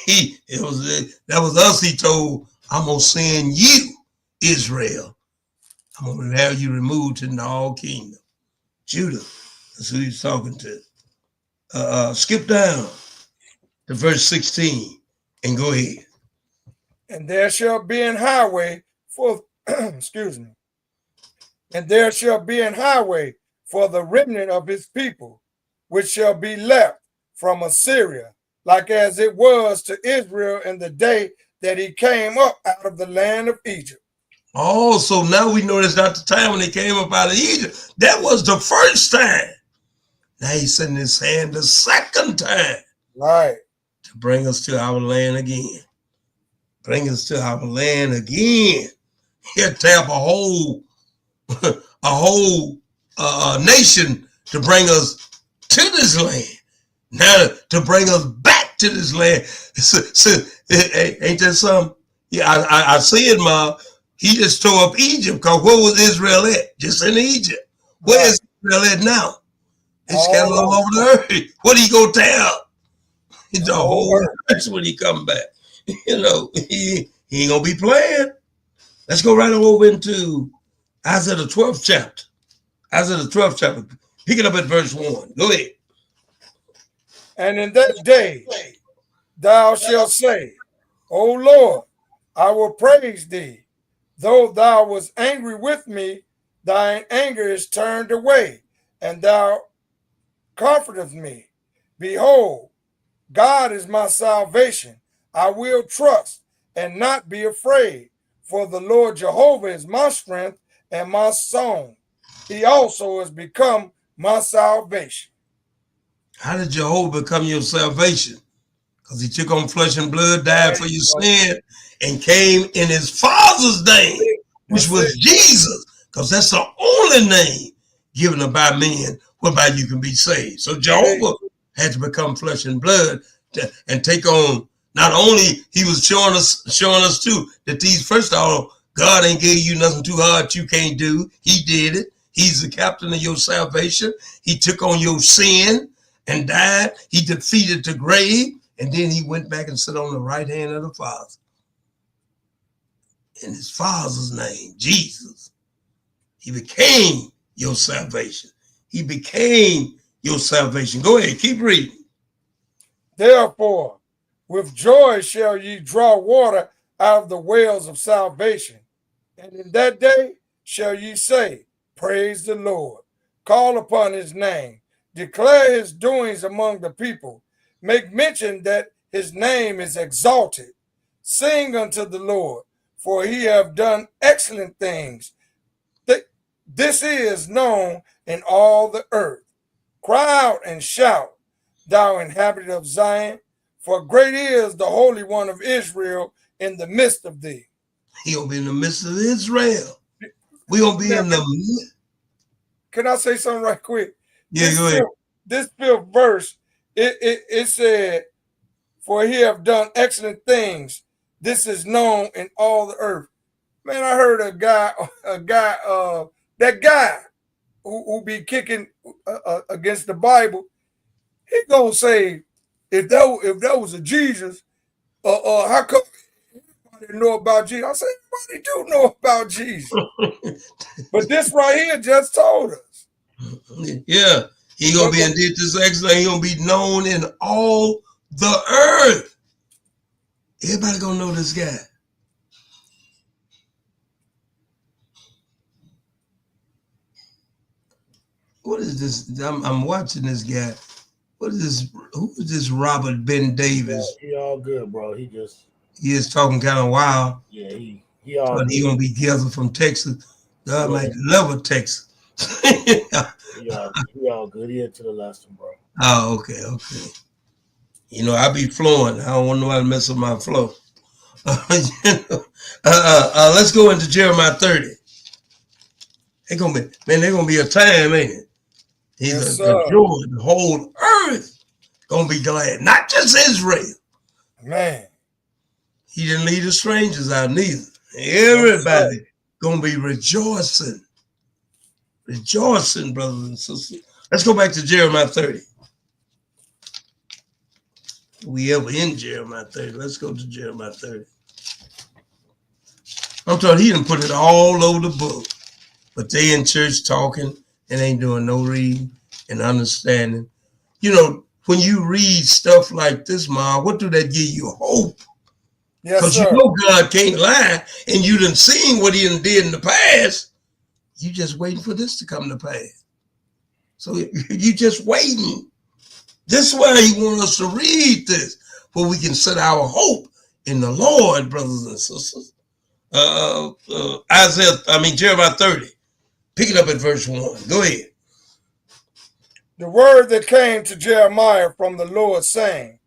that was us. He told, I'm gonna send you, Israel. I'm gonna have you removed into all kingdom. Judah, that's who he's talking to. Skip down to verse 16 and go ahead. And there shall be an highway for, excuse me. And there shall be an highway for the remnant of his people, which shall be left from Assyria, like as it was to Israel in the day that he came up out of the land of Egypt. Oh, so now we know that's not the time when they came up out of Egypt. That was the first time. Now he's sending his hand the second time. Right. To bring us to our land again. Bring us to our land again. He'll tap a whole nation to bring us to this land. Now to bring us back to this land. Ain't that something? Yeah, I see it, Ma. He just tore up Egypt, because where was Israel at? Just in Egypt. Where is Israel at now? It's scattered all over the earth. What he gonna tell? It's the whole earth when he come back. You know, he ain't gonna be playing. Let's go right over into Isaiah the 12th chapter. Isaiah the 12th chapter. Pick it up at verse 1. Go ahead. And in that day thou shalt say, O Lord, I will praise thee. Though thou was angry with me, thine anger is turned away, and thou comfortest me. Behold, God is my salvation. I will trust and not be afraid. For the Lord Jehovah is my strength and my song. He also has become my salvation. How did Jehovah become your salvation? Because he took on flesh and blood, died for your sin, and came in his Father's name, which was Jesus. Because that's the only name given by men whereby you can be saved. So Jehovah had to become flesh and blood and take on. Not only he was showing us too that these, first of all, God ain't gave you nothing too hard you can't do. He did it. He's the captain of your salvation. He took on your sin and died. He defeated the grave, and then he went back and sat on the right hand of the Father. In his Father's name, Jesus, he became your salvation. He became your salvation. Go ahead, keep reading. Therefore, with joy shall ye draw water out of the wells of salvation. And in that day shall ye say, Praise the Lord. Call upon his name. Declare his doings among the people. Make mention that his name is exalted. Sing unto the Lord, for he hath done excellent things. This is known in all the earth. Cry out and shout, thou inhabitant of Zion, for great is the Holy One of Israel in the midst of thee. He'll be in the midst of Israel. We'll be in the. Can I say something right quick? Yeah, go ahead. This 5th verse, it said, for he have done excellent things. This is known in all the earth. Man, I heard that guy who be kicking against the Bible, he gonna say, if that was a Jesus, how come I didn't know about Jesus? I said, everybody do know about Jesus. But this right here just told us. Yeah, he gonna be indeed this excellent. He gonna be known in all the earth. Everybody gonna know this guy. What is this? I'm watching this guy. What is this? Who is this Robert Ben Davis? He all good, bro. He is talking kind of wild. Yeah, he all But good. he gonna be gathered from Texas. God might love Texas. he all good. He into the lesson, bro. Oh, okay. You know, I be flowing. I don't want nobody to mess with my flow. Let's go into Jeremiah 30. They're gonna be a time, ain't it? He's a joy. The whole earth gonna be glad, not just Israel. Man, he didn't leave the strangers out neither. Everybody gonna be rejoicing, brothers and sisters. Let's go back to Jeremiah 30. We ever in Jeremiah 30? Let's go to Jeremiah 30. I'm talking, he done put it all over the book, but they in church talking and ain't doing no reading and understanding. You know, when you read stuff like this, Ma, what do that give you? Hope. Because you know God can't lie, and you done seen what he done did in the past. You just waiting for this to come to pass. So you just waiting. This is why he wants us to read this, where we can set our hope in the Lord, brothers and sisters. Jeremiah 30. Pick it up at verse 1. Go ahead. The word that came to Jeremiah from the Lord, saying,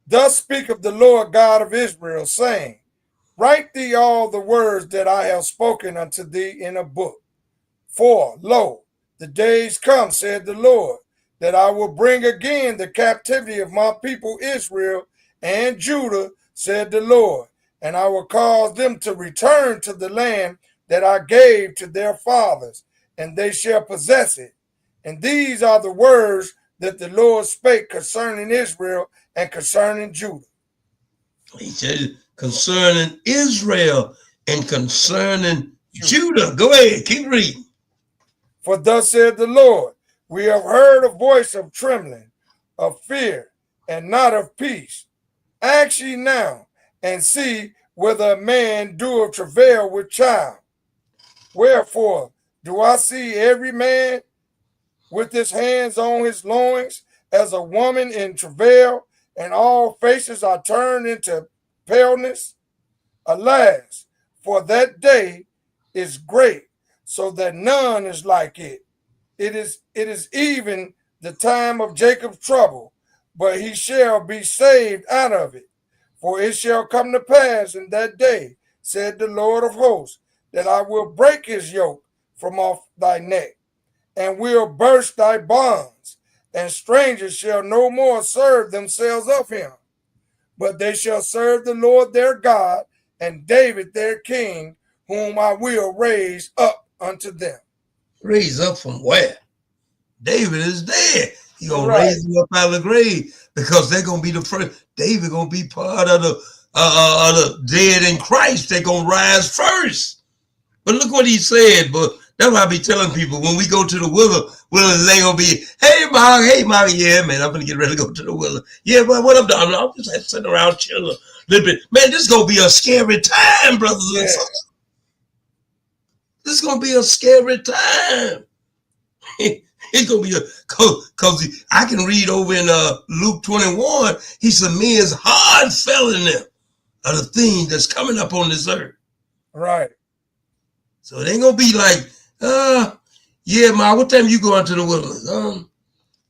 Thus speaketh the Lord God of Israel, saying, Write thee all the words that I have spoken unto thee in a book. For, lo, the days come, said the Lord, that I will bring again the captivity of my people Israel and Judah, said the Lord, and I will cause them to return to the land that I gave to their fathers, and they shall possess it. And these are the words that the Lord spake concerning Israel and concerning Judah. He said concerning Israel and concerning Judah. Go ahead, keep reading. For thus said the Lord, we have heard a voice of trembling, of fear, and not of peace. Ask ye now, and see whether a man doeth travail with child. Wherefore do I see every man with his hands on his loins, as a woman in travail, and all faces are turned into paleness? Alas, for that day is great, so that none is like it. It is even the time of Jacob's trouble, but he shall be saved out of it. For it shall come to pass in that day, said the Lord of hosts, that I will break his yoke from off thy neck, and will burst thy bonds, and strangers shall no more serve themselves of him, but they shall serve the Lord their God, and David their king, whom I will raise up unto them. Raise up from where? David is dead. He's going to raise him up out of the grave, because they're going to be the first. David going to be part of the dead in Christ. They're going to rise first. But look what he said, but that's why I be telling people when we go to the wilderness, they gonna be, hey Mark, yeah, man, I'm gonna get ready to go to the wilderness. Yeah, but what I'm doing, I'm just sitting around chilling a little bit. Man, this is gonna be a scary time, brothers and sisters. This is gonna be a scary time. It's gonna be because I can read over in Luke 21. He said, men's hard failing them are the things that's coming up on this earth. Right. So it ain't gonna be like, yeah, Ma, what time you going to the wilderness?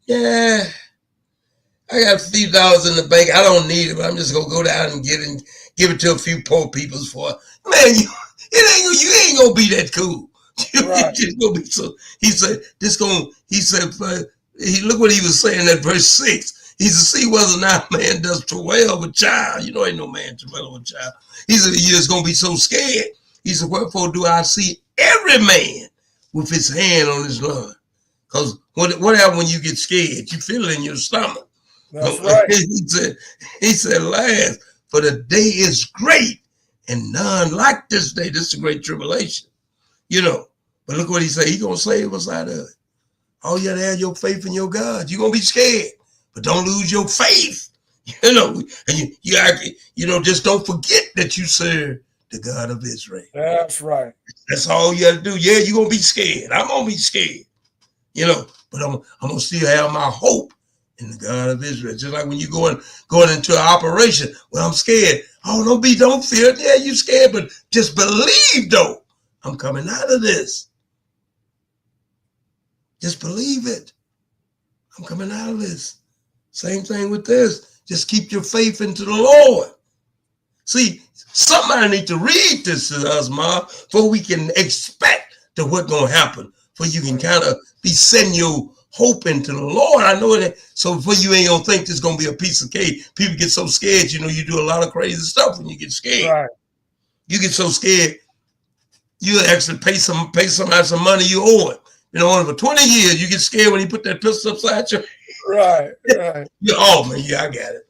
Yeah, I got $50 in the bank. I don't need it, but I'm just gonna go down and give it to a few poor peoples for it. Man, you ain't gonna be that cool. Right. Gonna be so. He said, look what he was saying at verse 6. He said, see whether or not man does travail with child. You know, ain't no man travail with child. He said, you're just gonna be so scared. He said, wherefore do I see every man with his hand on his lung. Because what happens when you get scared? You feel it in your stomach. That's right. he said, last, for the day is great, and none like this day. This is a great tribulation. But look what he said. He's going to save us out of it. All you got to have your faith in your God. You're going to be scared, but don't lose your faith. And just don't forget that you serve the God of Israel. That's right. That's all you got to do. Yeah, you're going to be scared. I'm going to be scared. But I'm going to still have my hope in the God of Israel. Just like when you going into an operation, well, I'm scared. Oh, don't fear. Yeah, you scared, but just believe though. I'm coming out of this. Just believe it. I'm coming out of this. Same thing with this. Just keep your faith into the Lord. See, somebody need to read this to us, Ma, for we can expect to what's going to happen. For you can kind of be setting your hope into the Lord. I know that. So for you ain't going to think this is going to be a piece of cake. People get so scared, you do a lot of crazy stuff when you get scared. Right. You get so scared, you actually pay somebody some money you owe it. For 20 years, you get scared when he put that pistol upside your head. Right. Oh, man, yeah, I got it.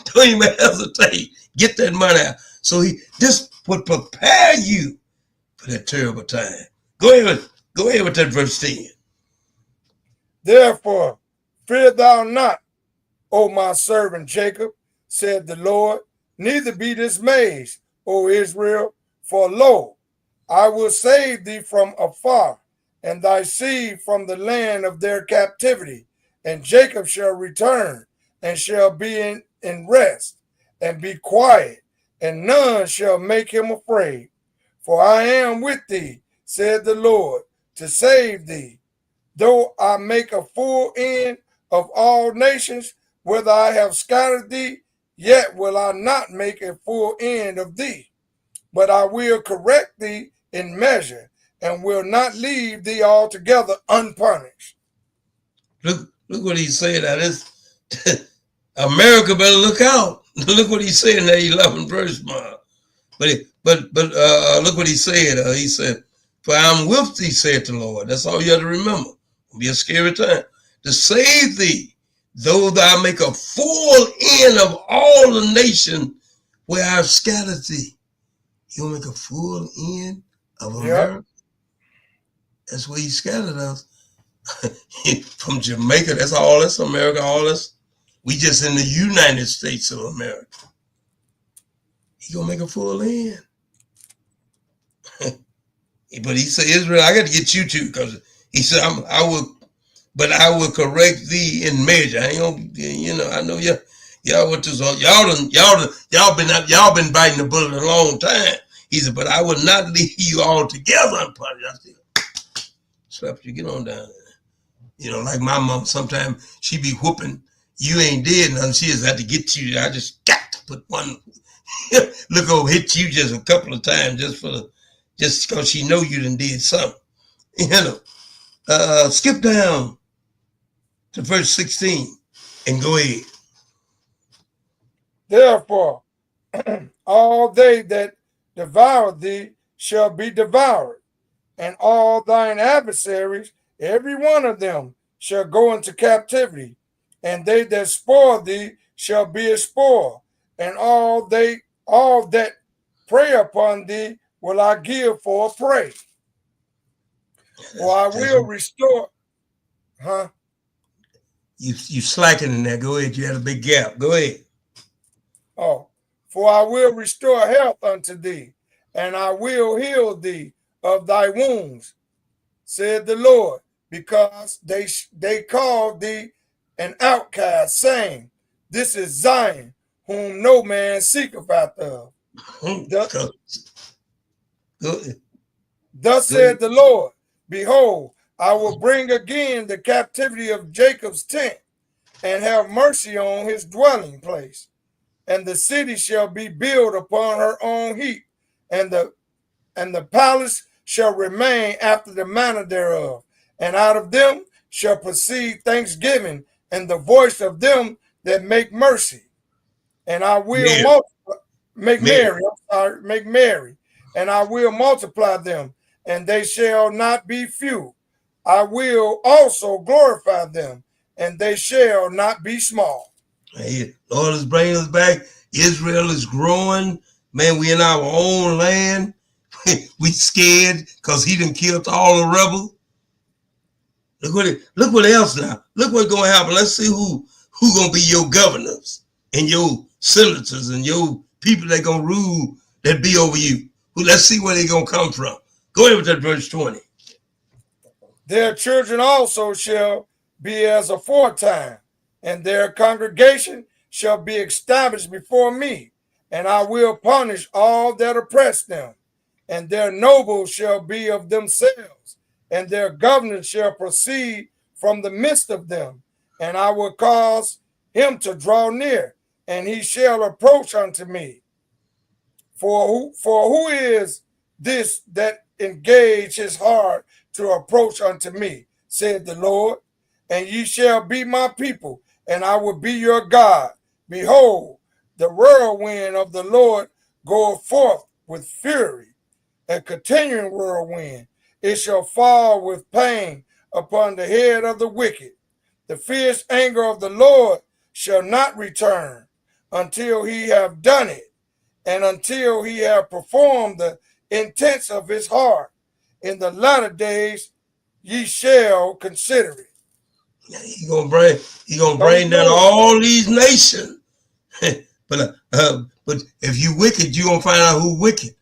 Don't even hesitate. Get that money out. So this would prepare you for that terrible time. Go ahead with that verse 10. Therefore, fear thou not, O my servant Jacob, said the Lord, neither be dismayed, O Israel, for lo, I will save thee from afar, and thy seed from the land of their captivity. And Jacob shall return, and shall be in rest, and be quiet, and none shall make him afraid. For I am with thee, said the Lord, to save thee. Though I make a full end of all nations, whether I have scattered thee, yet will I not make a full end of thee. But I will correct thee in measure, and will not leave thee altogether unpunished. Look what he said. Now this America better look out. Look what he said in that 11th verse, Mark. But look what he said. He said, "For I'm with thee," said the Lord. That's all you have to remember. It'll be a scary time. To save thee, though thou make a full end of all the nation where I've scattered thee. You'll make a full end of America. Yep. That's where he scattered us. From Jamaica, that's all that's America, all this. We just in the United States of America. He gonna make a full end. But he said, Israel, I got to get you too, because he said, I will correct thee in measure. I ain't gonna, I know y'all went to y'all been biting the bullet a long time. He said, but I will not leave you all together unpunished. I said, slap you, get on down there. Like my mom, sometimes she be whooping. You ain't did nothing. She just had to get you. I just got to put one, look over, hit you just a couple of times just because she know you done did something. Skip down to verse 16 and go ahead. Therefore, all they that devour thee shall be devoured, and all thine adversaries, every one of them, shall go into captivity, and they that spoil thee shall be a spoil, and all that prey upon thee will I give for a prey. For I will restore. Huh? You slacking in there. Go ahead. You had a big gap. Go ahead. Oh, for I will restore health unto thee, and I will heal thee of thy wounds, said the Lord, because they called thee an outcast, saying, this is Zion, whom no man seeketh after. Thus said the Lord, behold, I will bring again the captivity of Jacob's tent, and have mercy on his dwelling place. And the city shall be built upon her own heap, and the palace shall remain after the manner thereof. And out of them shall proceed thanksgiving, and the voice of them that make mercy. And I will make merry, and I will multiply them, and they shall not be few. I will also glorify them, and they shall not be small. Hey, Lord is bringing us back. Israel is growing. Man, we in our own land. We scared because he done killed all the rebels. Look what else now. Look what's gonna happen. Let's see who gonna be your governors and your senators and your people that gonna rule that be over you. Let's see where they gonna come from. Go ahead with that verse 20. Their children also shall be as aforetime, and their congregation shall be established before me, and I will punish all that oppress them, and their nobles shall be of themselves, and their governors shall proceed from the midst of them, and I will cause him to draw near, and he shall approach unto me. For who is this that engage his heart to approach unto me, said the Lord? And ye shall be my people, and I will be your God. Behold, the whirlwind of the Lord goeth forth with fury, a continuing whirlwind. It shall fall with pain upon the head of the wicked. The fierce anger of the Lord shall not return until he have done it, and until he have performed the intents of his heart. In the latter days ye shall consider it. He gonna bring down all these nations. but if you wicked, you gonna find out who wicked.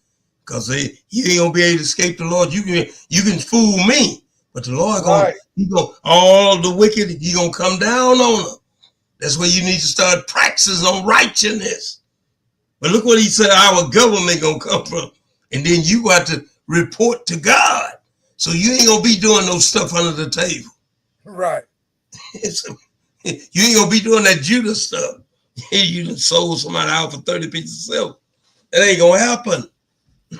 Because you ain't gonna be able to escape the Lord. You can fool me, but the Lord all the wicked, he gonna come down on them. That's where you need to start practicing on righteousness. But look what he said, our government gonna come from. And then you got to report to God. So you ain't gonna be doing no stuff under the table. Right. You ain't gonna be doing that Judas stuff. You done sold somebody out for 30 pieces of silver. That ain't gonna happen.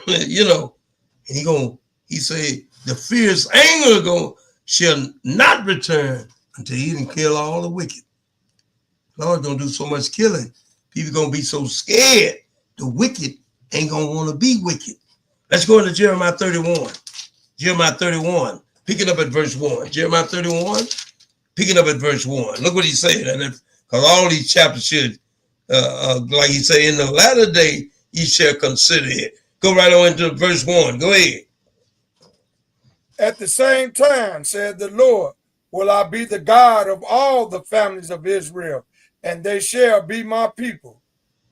You know. And he said, the fierce anger shall not return until he done kill all the wicked. Lord gonna do so much killing. People gonna be so scared. The wicked ain't gonna want to be wicked. Let's go into Jeremiah 31. Jeremiah 31, picking up at verse 1. Jeremiah 31, picking up at verse 1. Look what he said. And because all these chapters should, like he said, in the latter day, ye shall consider it. Go right on into verse 1. Go ahead. At the same time, said the Lord, will I be the God of all the families of Israel, and they shall be my people.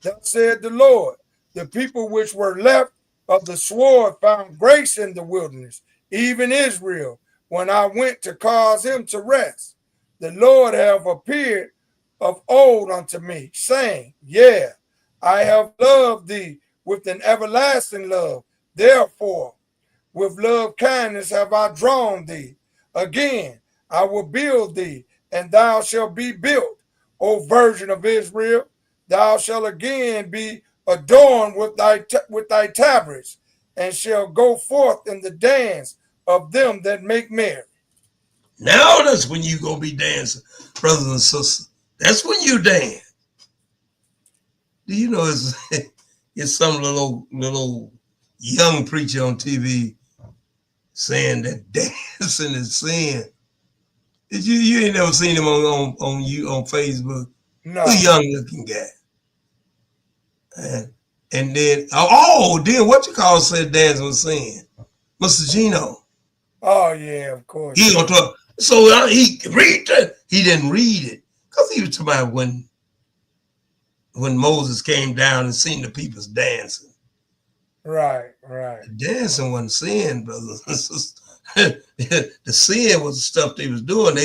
Thus said the Lord, the people which were left of the sword found grace in the wilderness, even Israel, when I went to cause him to rest. The Lord have appeared of old unto me, saying, yeah, I have loved thee with an everlasting love. Therefore, with love kindness have I drawn thee. Again, I will build thee, and thou shalt be built, O Virgin of Israel. Thou shalt again be adorned with thy tabrets, and shall go forth in the dance of them that make merry. Now that's when you gonna be dancing, brothers and sisters. That's when you dance. Do you know it's some little young preacher on TV saying that dancing is sin. Did you ain't never seen him on Facebook? No. A young looking guy. And then then what you call said dancing was sin? Mr. Gino. Oh yeah, of course. He gonna talk. So he read that. He didn't read it because he was talking about when Moses came down and seen the people's dancing. Right. The dancing wasn't sin, brothers. The sin was the stuff they was doing.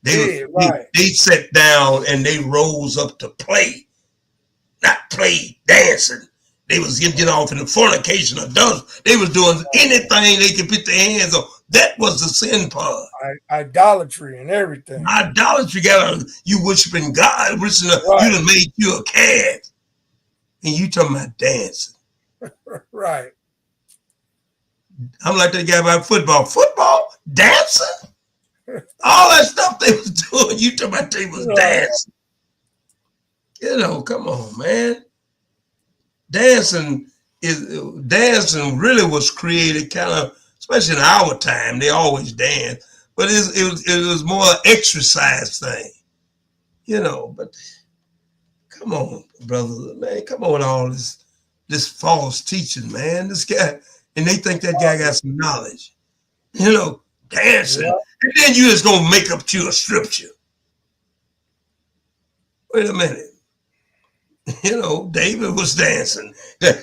They sat down and they rose up to play, not play dancing. They was getting off in the fornication of dust. They was doing anything they could put their hands on. That was the sin part. Idolatry and everything. Idolatry you worshiping God, you done made you a calf. And you talking about dancing. Right. I'm like that guy about football. Football? Dancing? All that stuff they was doing, you talking about they was dancing. You know, come on, man. Dancing really was created kind of especially in our time, they always dance. But it was more exercise thing, you know. But come on, brother, man, come on with all this false teaching, man. This guy, and they think that guy got some knowledge, you know, dancing. Yeah. And then you just gonna make up to a scripture. Wait a minute. You know, David was dancing.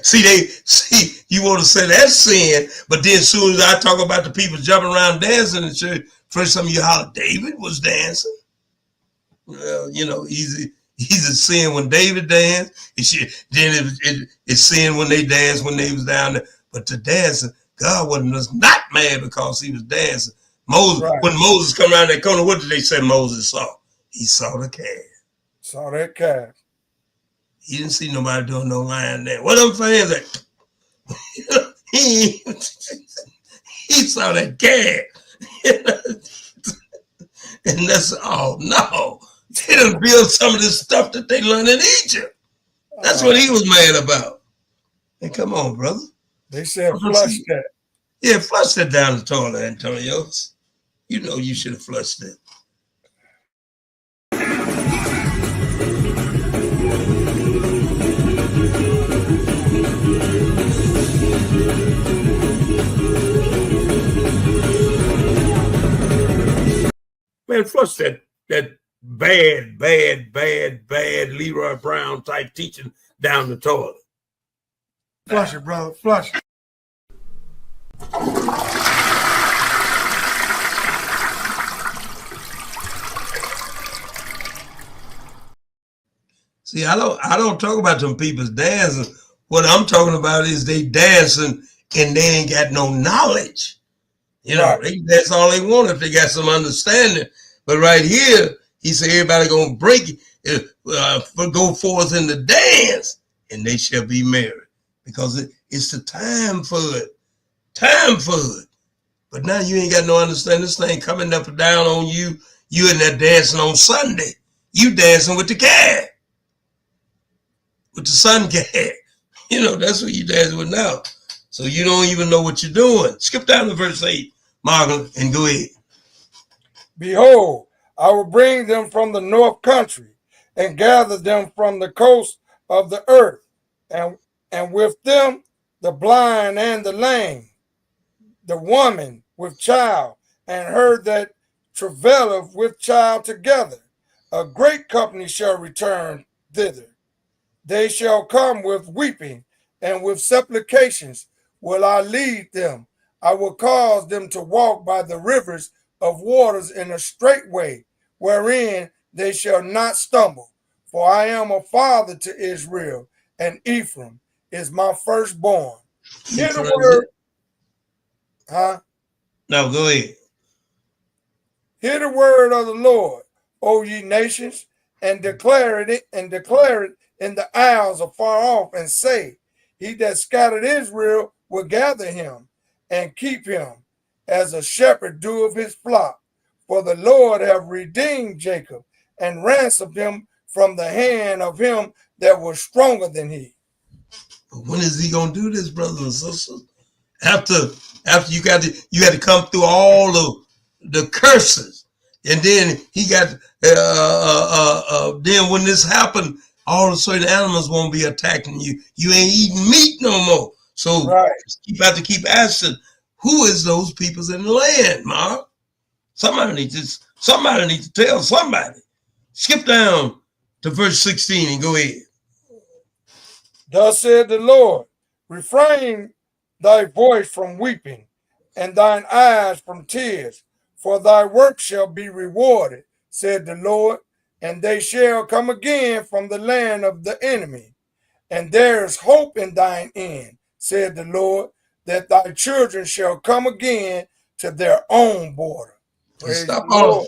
See, you want to say that's sin, but then as soon as I talk about the people jumping around dancing in church, first time you holler, David was dancing. Well, you know, he's a sin when David danced. Then it's sin when they danced when they was down there. But the dancing, God was not mad because he was dancing. Moses, Right. when Moses come around that corner, what did they say Moses saw? He saw the calf. Saw that calf. He didn't see nobody doing no lying there. What them fans at? he saw that calf. And that's, oh no. They done build some of this stuff that they learned in Egypt. That's what he was mad about. Hey, come on, brother. They said flush that. Yeah, flush that down the toilet, Antonio. You know you should have flushed it. Man, flush that bad Leroy Brown type teaching down the toilet. Flush it, brother. Flush it. See, I don't talk about them people's dancing. What I'm talking about is they dancing and they ain't got no knowledge. You know, that's all they want if they got some understanding. But right here, he said everybody gonna break it, go forth in the dance, and they shall be married. Because it's the time for it. Time for it. But now you ain't got no understanding. This thing coming up and down on you. You in there dancing on Sunday. You dancing with the cat. With the sun cat. You know, that's what you dancing with now. So you don't even know what you're doing. Skip down to verse 8, Margaret, and go ahead. Behold, I will bring them from the north country and gather them from the coast of the earth, and with them the blind and the lame, the woman with child, and her that travaileth with child together. A great company shall return thither. They shall come with weeping, and with supplications will I lead them. I will cause them to walk by the rivers of waters in a straight way, wherein they shall not stumble. For I am a father to Israel, and Ephraim is my firstborn. Hear the word. Huh? No, go ahead. Hear the word of the Lord, O ye nations, and declare it in the isles afar off, and say, he that scattered Israel will gather him and keep him, as a shepherd doeth his flock. For the Lord hath redeemed Jacob and ransomed him from the hand of him that was stronger than he. But when is he gonna do this, brothers and sisters? After you got to come through all of the curses, and then he got then when this happened, all of a sudden animals won't be attacking you. You ain't eating meat no more. So you have to keep asking, who is those peoples in the land, Mark? Somebody needs to tell somebody. Skip down to verse 16 and go ahead. Thus said the Lord, refrain thy voice from weeping, and thine eyes from tears, for thy work shall be rewarded, said the Lord, and they shall come again from the land of the enemy. And there is hope in thine end, said the Lord, that thy children shall come again to their own border. Praise Stop the Lord.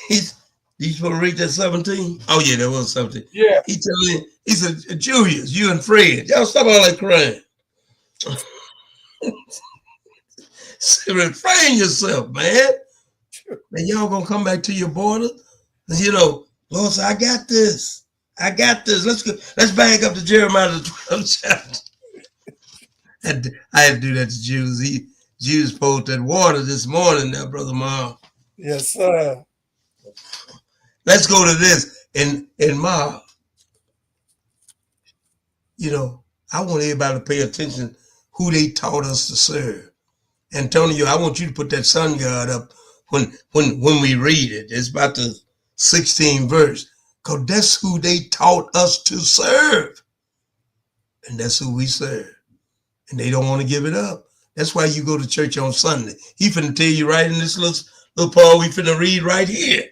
He's supposed to read that 17? Oh yeah, that was 17. Yeah. He said, Julius, you and Fred, y'all stop all that crying. Refrain yourself, man. And y'all gonna come back to your border. You know, Lord said, I got this. Let's go. Let's back up to Jeremiah the 12th chapter. I had to do that to Jews. Jews pulled that water this morning now, Brother Ma. Yes, sir. Let's go to this. In Ma, I want everybody to pay attention who they taught us to serve. Antonio, I want you to put that sun god up when we read it. It's about the 16th verse. Because that's who they taught us to serve. And that's who we serve. And they don't want to give it up. That's why you go to church on Sunday. He finna tell you right in this little part we finna read right here.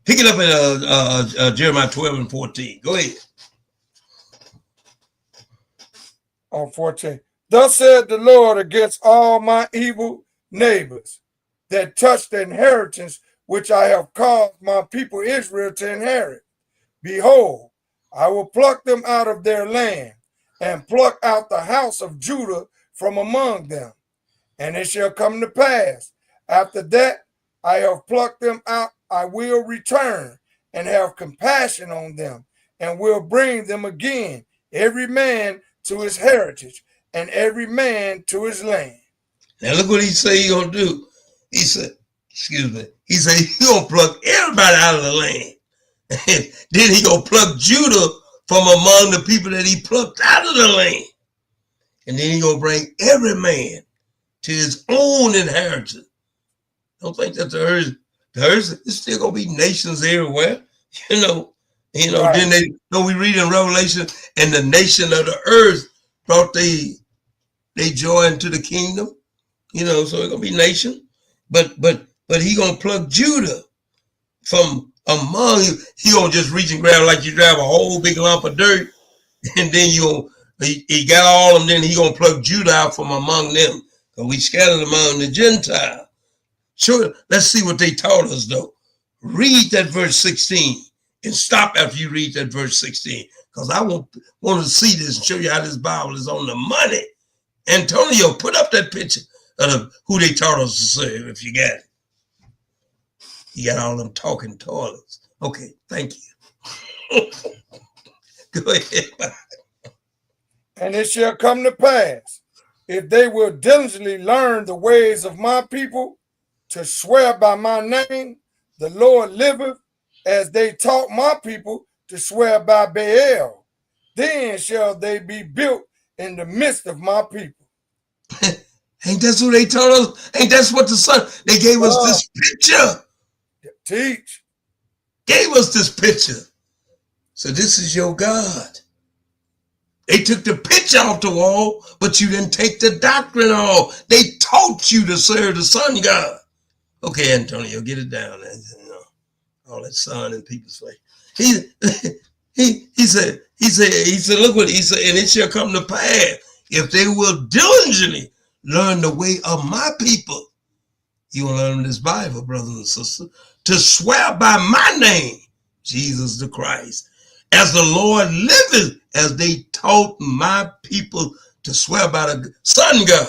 Pick it up in Jeremiah 12:14. Go ahead. On 14. Thus said the Lord against all my evil neighbors that touch the inheritance which I have caused my people Israel to inherit. Behold, I will pluck them out of their land and pluck out the house of Judah from among them. And it shall come to pass, after that I have plucked them out, I will return and have compassion on them, and will bring them again, every man to his heritage, and every man to his land. Now look what he say he gonna do. He said, he said he gonna pluck everybody out of the land. And then he gonna pluck Judah from among the people that he plucked out of the land. And then he gonna bring every man to his own inheritance. Don't think that the earth is still gonna be nations everywhere. Right. Then we read in Revelation, and the nation of the earth brought they joy into the kingdom. So it's gonna be nation. But he gonna pluck Judah from among you. He gonna just reach and grab like you grab a whole big lump of dirt, and then he got all of them, then he gonna pluck Judah out from among them. Because we scattered among the Gentiles. Sure, let's see what they taught us though. Read that verse 16 and stop after you read that verse 16. Because I want to see this and show you how this Bible is on the money. Antonio, put up that picture of who they taught us to serve if you got it. You got all them talking toilets. Okay, thank you. Go ahead. And it shall come to pass, if they will diligently learn the ways of my people, to swear by my name, the Lord liveth, as they taught my people to swear by Baal, then shall they be built in the midst of my people. Ain't that who they taught us? Ain't that what the Son, they gave us this picture. Teach. Gave us this picture. So this is your God. They took the picture off the wall, but you didn't take the doctrine off. They taught you to serve the sun God. Okay, Antonio, get it down. All that sun in people's face. He said, look what he said, and it shall come to pass if they will diligently learn the way of my people. You will learn this Bible, brothers and sisters, to swear by my name, Jesus the Christ, as the Lord liveth, as they taught my people to swear by the sun God.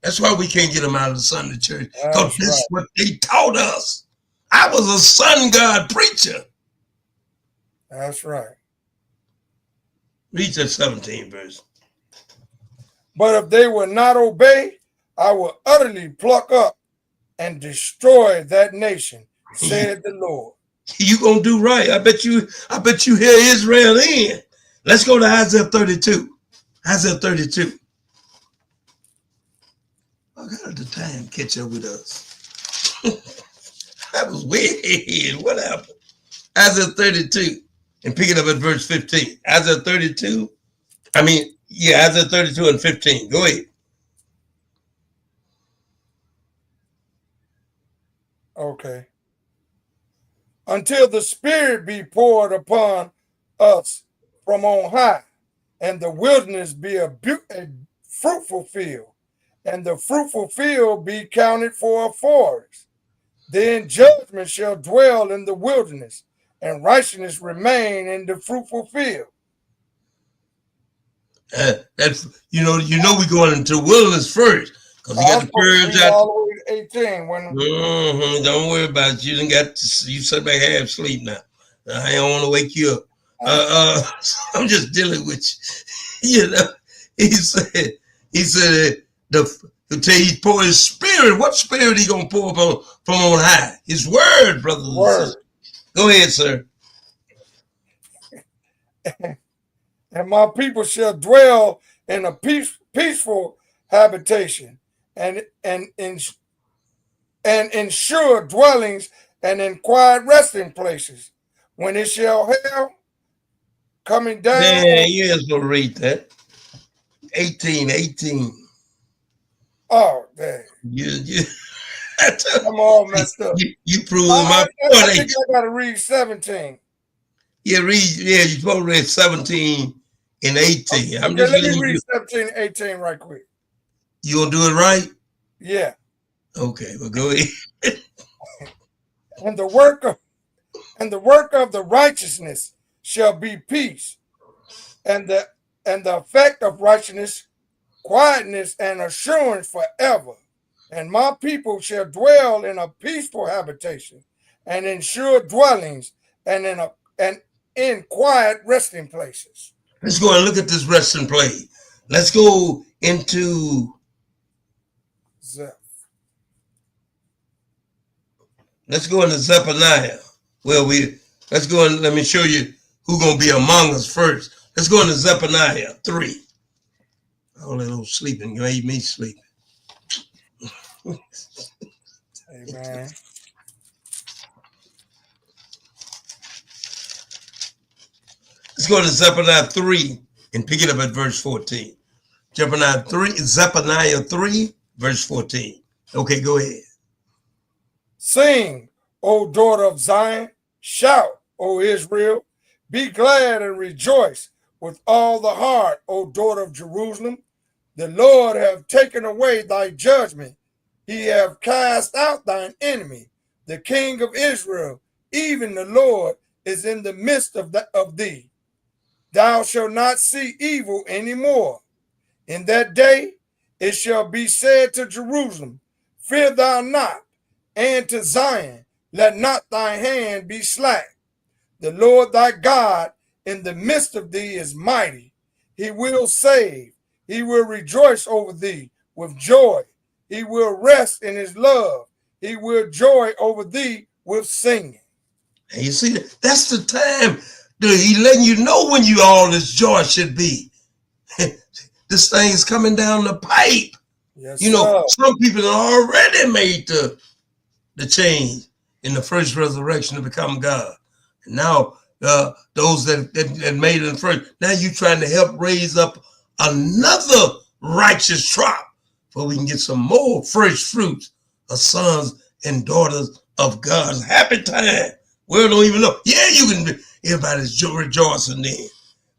That's why we can't get them out of the Sunday church, because this is what they taught us. I was a sun God preacher. That's right. Read that 17th verse. But if they will not obey, I will utterly pluck up and destroy that nation, said the Lord. You gonna do right. I bet you hear Israel in. Let's go to Isaiah 32. Isaiah 32. I got the time catch up with us. I was way ahead. What happened? Isaiah 32. And pick it up at verse 15. Isaiah 32. Isaiah 32 and 15. Go ahead. Okay. Until the Spirit be poured upon us from on high, and the wilderness be a fruitful field, and the fruitful field be counted for a forest. Then judgment shall dwell in the wilderness, and righteousness remain in the fruitful field. That's we going into the wilderness first, because you got the purge out. All the way to 18. Don't worry about it. You sit back half asleep now. I don't want to wake you up. I'm just dealing with you. He said, He said to tell he pour his spirit. What spirit he gonna pour from on high? His word, brothers and sisters. Go ahead, sir. And my people shall dwell in a peaceful habitation, and ensure dwellings, and in quiet resting places. When it shall hail coming down. Yeah, you just gonna read that. 18. Oh, dang. You I'm all messed up. you proving my point. I think I got to read 17. Yeah, you're supposed to read 17 and 18. Okay, let me read 17 and 18 right quick. You gonna do it right? Yeah. Okay, well go ahead. And the work of the righteousness shall be peace, and the effect of righteousness, quietness and assurance forever. And my people shall dwell in a peaceful habitation, and in sure dwellings, and in quiet resting places. Let's go and look at this resting place. Let's go into Let's go into Zephaniah. Let's go and let me show you who's gonna be among us first. Let's go into Zephaniah 3. All that old sleeping made me sleep. Amen. Let's go to Zephaniah 3 and pick it up at verse 14. Zephaniah 3, verse 14. Okay, go ahead. Sing, O daughter of Zion, shout, O Israel, be glad and rejoice with all the heart, O daughter of Jerusalem. The Lord have taken away thy judgment. He have cast out thine enemy. The King of Israel, even the Lord, is in the midst of thee. Thou shalt not see evil any more. In that day it shall be said to Jerusalem, fear thou not, and to Zion, let not thy hand be slack. The Lord thy God in the midst of thee is mighty. He will save. He will rejoice over thee with joy. He will rest in his love. He will joy over thee with singing. And you see, that's the time that he letting you know when you all this joy should be. This thing's coming down the pipe. Yes, you know, some people have already made the change in the first resurrection to become God. And now those that made it in first, now you're trying to help raise up another righteous crop so we can get some more fresh fruits of sons and daughters of God's happy time. We don't even know. Yeah, you can be, everybody's rejoicing then.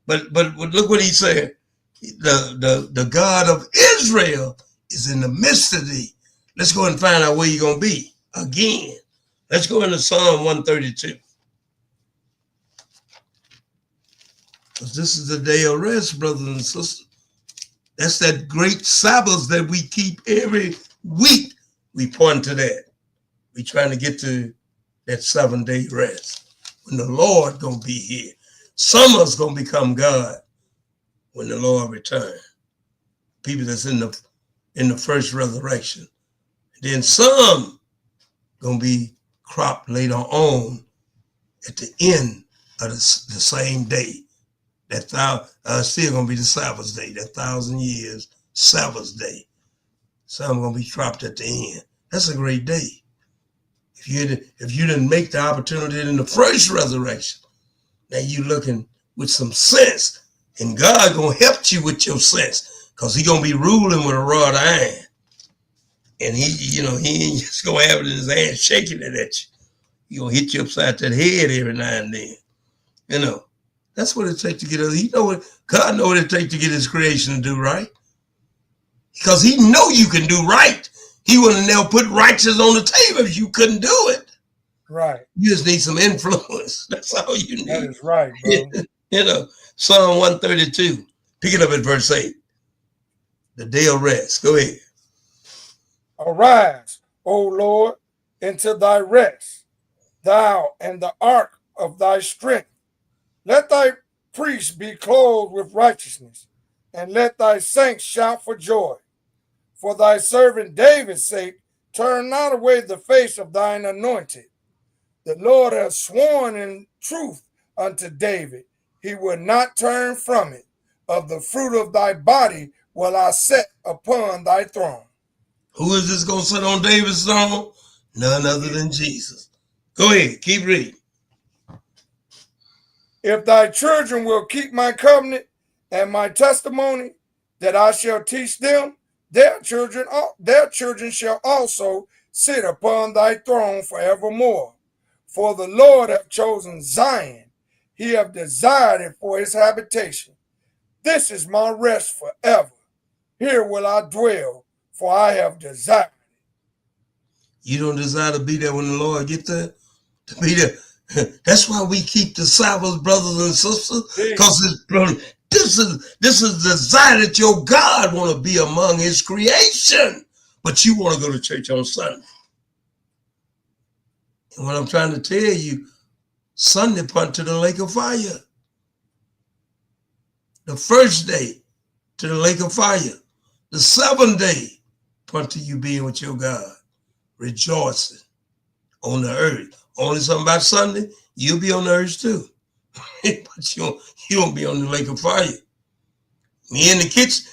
But look what he said. The God of Israel is in the midst of thee. Let's go and find out where you're going to be again. Let's go into Psalm 132. Because this is the day of rest, brothers and sisters. That's that great Sabbath that we keep every week. We point to that. We're trying to get to that 7-day rest. When the Lord going to be here. Some of us going to become God when the Lord returns. People that's in the first resurrection. And then some going to be cropped later on at the end of the same day. That still going to be the Sabbath day, that 1,000 years Sabbath day. Some going to be cropped at the end. That's a great day. If you didn't make the opportunity in the first resurrection, now you looking with some sense, and God going to help you with your sense, because he going to be ruling with a rod of iron. And he ain't just going to have it in his hand shaking it at you. He going to hit you upside that head every now and then. That's what it takes to get us. God know what it takes to get his creation to do right. Because he know you can do right. He wouldn't never put righteousness on the table if you couldn't do it. Right. You just need some influence. That's all you need. That is right, bro. Psalm 132. Pick it up at verse 8. The day of rest. Go ahead. Arise, O Lord, into thy rest, thou and the ark of thy strength. Let thy priests be clothed with righteousness, and let thy saints shout for joy. For thy servant David's sake, turn not away the face of thine anointed. The Lord has sworn in truth unto David, he will not turn from it. Of the fruit of thy body will I set upon thy throne. Who is this going to sit on David's throne? None other than Jesus. Go ahead, keep reading. If thy children will keep my covenant and my testimony that I shall teach them, their children shall also sit upon thy throne forevermore. For the Lord hath chosen Zion, he hath desired it for his habitation. This is my rest forever. Here will I dwell, for I have desired it. You don't desire to be there when the Lord get there? To be there. That's why we keep the Sabbath, brothers and sisters, because this is the desire that your God want to be among his creation, but you want to go to church on Sunday. And what I'm trying to tell you, Sunday point to the lake of fire. The first day to the lake of fire. The seventh day point to you being with your God, rejoicing on the earth. Only something about Sunday, you'll be on the earth too. But you won't be on the lake of fire. Me in the kitchen,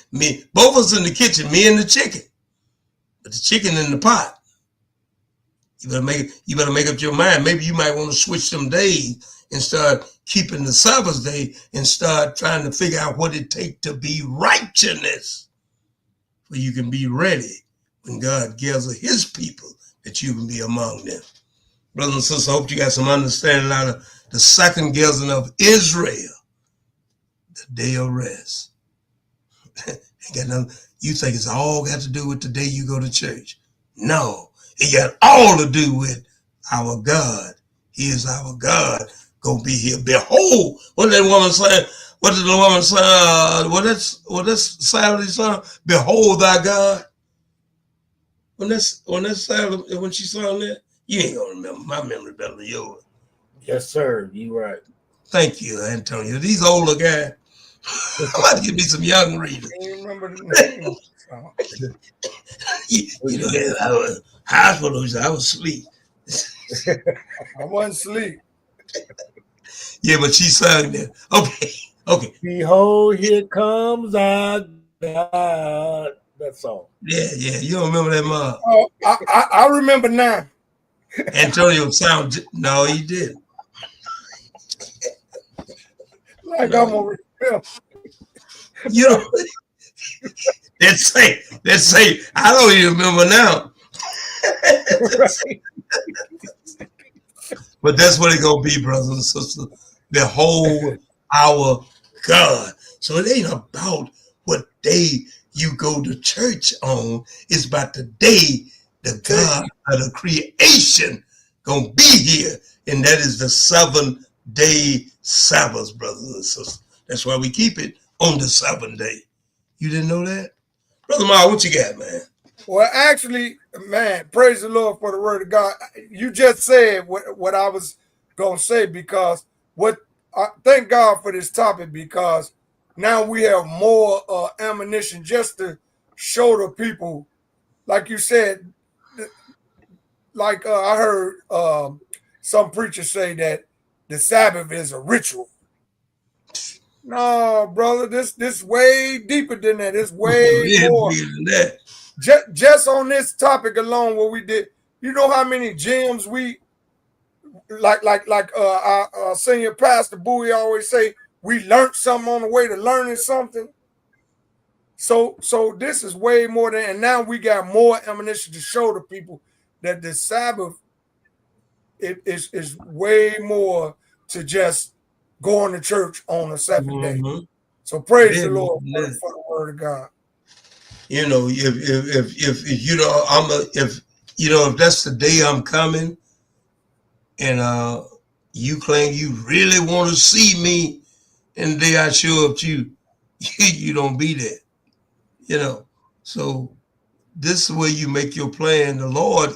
both of us in the kitchen, me and the chicken. But the chicken in the pot. You better make up your mind. Maybe you might want to switch some days and start keeping the Sabbath day and start trying to figure out what it takes to be righteousness. So you can be ready when God gathers his people, that you can be among them. Brothers and sisters, I hope you got some understanding out of the second gathering of Israel, the day of rest. You think it's all got to do with the day you go to church. No, it got all to do with our God. He is our God. Gonna be here. Behold, what did that woman say? What did the woman say? What that's Saturday song? Behold thy God. When Saturday, when she sang that, you ain't gonna remember. My memory better than yours. Yes, sir. You right. Thank you, Antonio. These older guys. I'm about to give me some young readers. I can't remember the name of the song. You know, I was hospital. I was asleep. I wasn't asleep. Yeah, but she sang that. Okay. Behold, here comes our God. That song. Yeah. You don't remember that, Mom? Oh, I remember now. Antonio sound. No, he didn't. Like no. I'm over here. You know, let's say, I don't even remember now. But that's what it's going to be, brothers and sisters. Behold our God. So it ain't about what day you go to church on. It's about the day the God of the creation going to be here. And that is the 7-day Sabbath, brothers and sisters. That's why we keep it on the 7th day. You didn't know that? Brother Ma, what you got, man? Well, actually, man, praise the Lord for the word of God. You just said what I was going to say, because thank God for this topic, because now we have more ammunition just to show the people, like you said, like I heard some preachers say that the Sabbath is a ritual. No, brother, this way deeper than that. It's way more than that. Just on this topic alone, what we did, you know how many gems we like our senior pastor Bowie always say, we learned something on the way to learning something. So this is way more than, and now we got more ammunition to show the people that the Sabbath is way more to just going to church on a 7th day. So praise the Lord for the word of God. You know, if you know, if that's the day I'm coming, and you claim you really want to see me, and the day I show up to you, you don't be there. You know, so this is where you make your plan. The Lord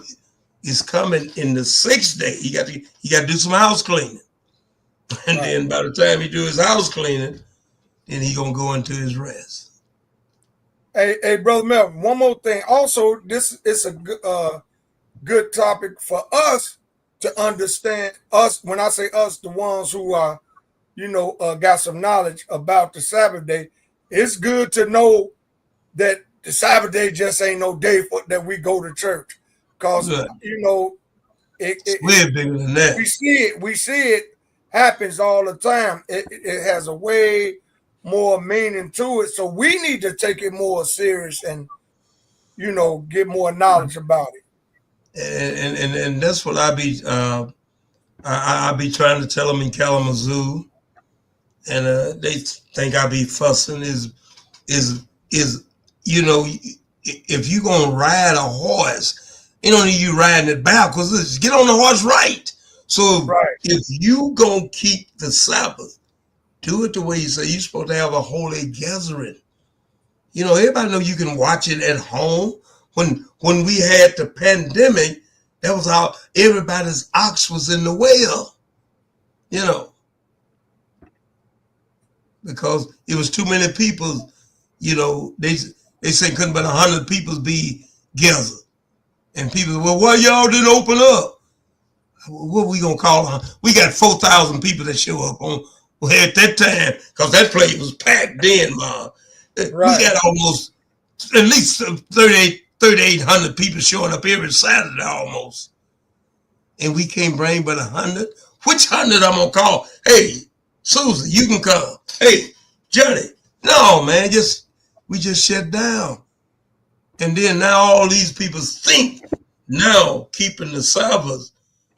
is coming in the 6th day. He got to do some house cleaning, and then by the time he do his house cleaning, then he gonna go into his rest. Hey, brother Melvin. One more thing. Also, this is a good topic for us to understand. Us, when I say us, the ones who are, got some knowledge about the Sabbath day. It's good to know that the Sabbath day just ain't no day for that we go to church, because Good. It's way bigger than that. we see it happens all the time. It has a way more meaning to it, so we need to take it more serious and get more knowledge about it. And that's what I be trying to tell them in Kalamazoo, and they think I be fussing. Is if you gonna ride a horse, you don't need you riding it backwards. Get on the horse right. So Right. if you gonna keep the Sabbath, do it the way you say you're supposed to have a holy gathering. Everybody know you can watch it at home. When we had the pandemic, that was how everybody's ox was in the well. Because it was too many people. They say couldn't but 100 people be gathered, and people said, well, why y'all didn't open up? What we gonna call them? We got 4,000 people that show up on at that time because that place was packed in, man. Right. We got almost at least 3,800 people showing up every Saturday almost, and we can't bring but 100. Which 100 I'm gonna call? Hey, Susan, you can come. Hey, Johnny. No, man, we just shut down. And then now all these people think now keeping the Sabbath,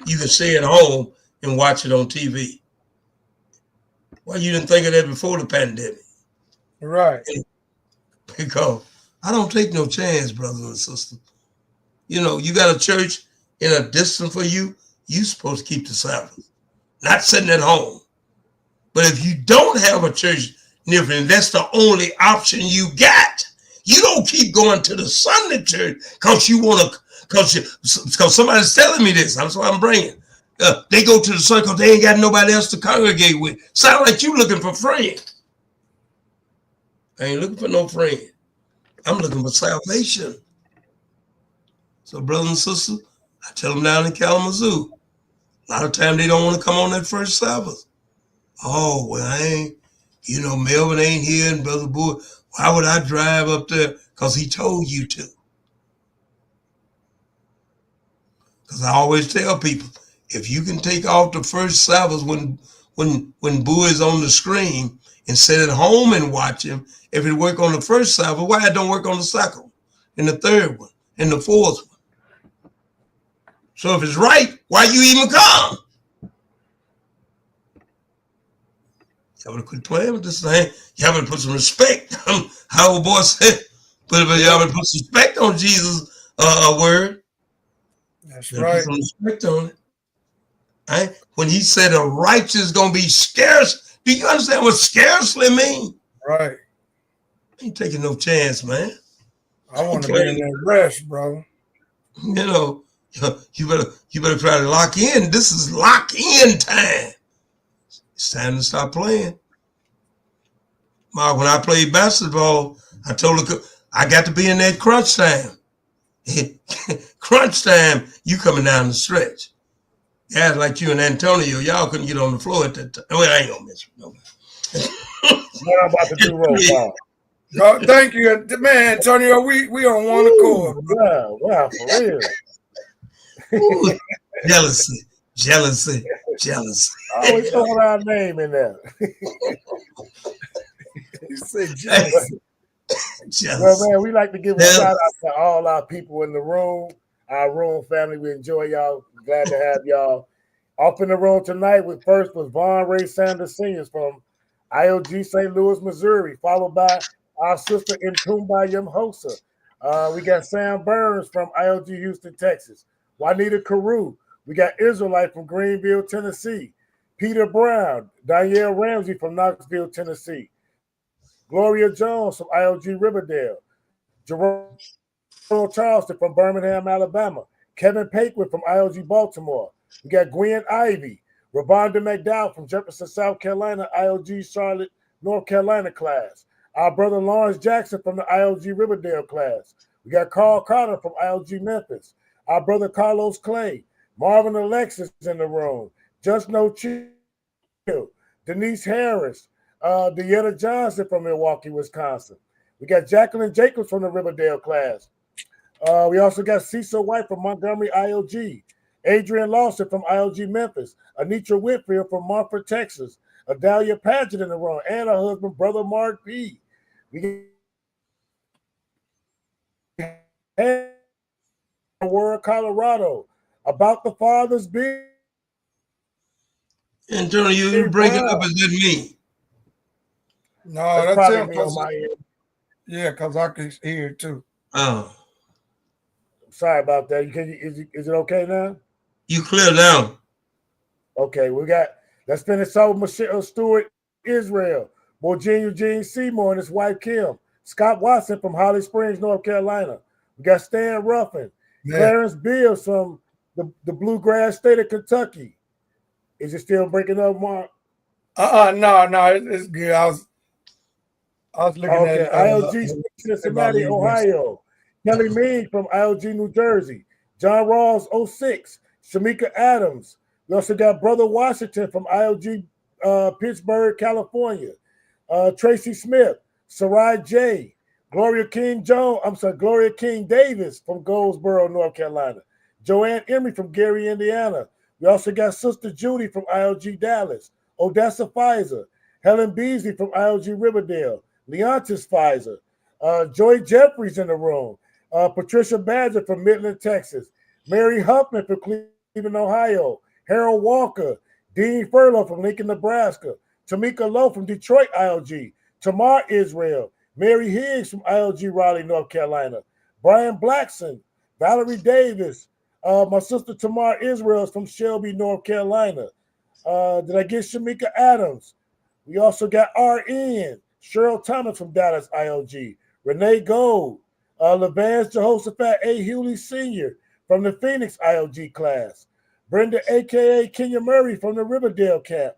you can stay at home and watch it on TV. Why you didn't think of that before the pandemic? Right. Because I don't take no chance, brothers and sisters. You got a church in a distance for you, you supposed to keep the Sabbath, not sitting at home. But if you don't have a church near you, that's the only option you got. You don't keep going to the Sunday church because you want to, because somebody's telling me this. That's why I'm bringing. They go to the Sunday because they ain't got nobody else to congregate with. Sound like you looking for friends. I ain't looking for no friend. I'm looking for salvation. So, brothers and sisters, I tell them down in Kalamazoo, a lot of times they don't want to come on that first Sabbath. Oh, well, I ain't, Melvin ain't here and Brother Boy, why would I drive up there? Because he told you to. Because I always tell people, if you can take off the first Sabbath when Boo is on the screen and sit at home and watch him, if it work on the first Sabbath, why it don't work on the second one, and the third one, and the fourth one? So if it's right, why you even come? Y'all better quit playing with this thing. Y'all better put some respect. How old boy said, y'all better put some respect on Jesus' word. That's Better right. put some respect on it. Right? When he said a righteous is going to be scarce, do you understand what scarcely mean? Right. Ain't taking no chance, man. I want to be in that rest, bro. You better try to lock in. This is lock in time. It's time to stop playing. Mark, when I played basketball, I told her I got to be in that crunch time. Crunch time, you coming down the stretch. Guys like you and Antonio, y'all couldn't get on the floor at that time. Well, I ain't gonna mention nobody. What I'm about to do, roll call. Thank you, man, Antonio. We on one accord. Wow, for real. Ooh, jealousy. Always throwing our name in there. You said jealousy. Well, man, we like to give a shout out to all our people in the room, our room family. We enjoy y'all. Glad to have y'all. Off in the room tonight first was Vaughn Ray Sanders Sr. from IOG St. Louis, Missouri, followed by our sister Ntumba Yamhosa. We got Sam Burns from IOG Houston, Texas. Juanita Carew. We got Israelite from Greenville, Tennessee. Peter Brown. Danielle Ramsey from Knoxville, Tennessee. Gloria Jones from IOG Riverdale. Jerome Charleston from Birmingham, Alabama. Kevin Paquin from IOG Baltimore. We got Gwen Ivy. Rabonda McDowell from Jefferson, South Carolina, IOG Charlotte, North Carolina class. Our brother Lawrence Jackson from the ILG Riverdale class. We got Carl Carter from ILG Memphis. Our brother Carlos Clay. Marvin Alexis in the room. Just No Chill. Denise Harris. Deanna Johnson from Milwaukee, Wisconsin. We got Jacqueline Jacobs from the Riverdale class. We also got Cecil White from Montgomery ILG. Adrian Lawson from ILG Memphis. Anitra Whitfield from Montfort, Texas. Adalia Paget in the room. And her husband, Brother Mark P. We got World, Colorado. About the Father's Big. Antonio, you breaking up, is that me? No, that's probably him. me on my end. Yeah, because I can hear it too. Oh. Sorry about that. Is it okay now? You clear now. Okay, let's finish out Michelle Stewart, Israel. Virginia Eugene Seymour and his wife Kim. Scott Watson from Holly Springs, North Carolina. We got Stan Ruffin. Yeah. Clarence Beals from the bluegrass state of Kentucky. Is it still breaking up, Mark? No, it's good. I was looking at ILG Cincinnati, Ohio. Kelly Mead from ILG New Jersey. John Rawls, 06. Shamika Adams. We also got Brother Washington from ILG Pittsburgh, California. Tracy Smith, Sarai J. Gloria King Davis from Goldsboro, North Carolina. Joanne Emery from Gary, Indiana. We also got Sister Judy from ILG Dallas. Odessa Pfizer. Helen Beasley from ILG Riverdale. Leontis Pfizer. Joy Jeffries in the room. Patricia Badger from Midland, Texas. Mary Huffman from Cleveland, Ohio. Harold Walker. Dean Furlow from Lincoln, Nebraska. Tamika Lowe from Detroit, ILG. Tamar Israel. Mary Higgs from ILG Raleigh, North Carolina. Brian Blackson. Valerie Davis. My sister Tamar Israel is from Shelby, North Carolina. Did I get Shamika Adams? We also got RN. Cheryl Thomas from Dallas, ILG. Renee Gold. Levance Jehoshaphat A. Hewley Sr. from the Phoenix ILG class. Brenda, a.k.a. Kenya Murray from the Riverdale camp.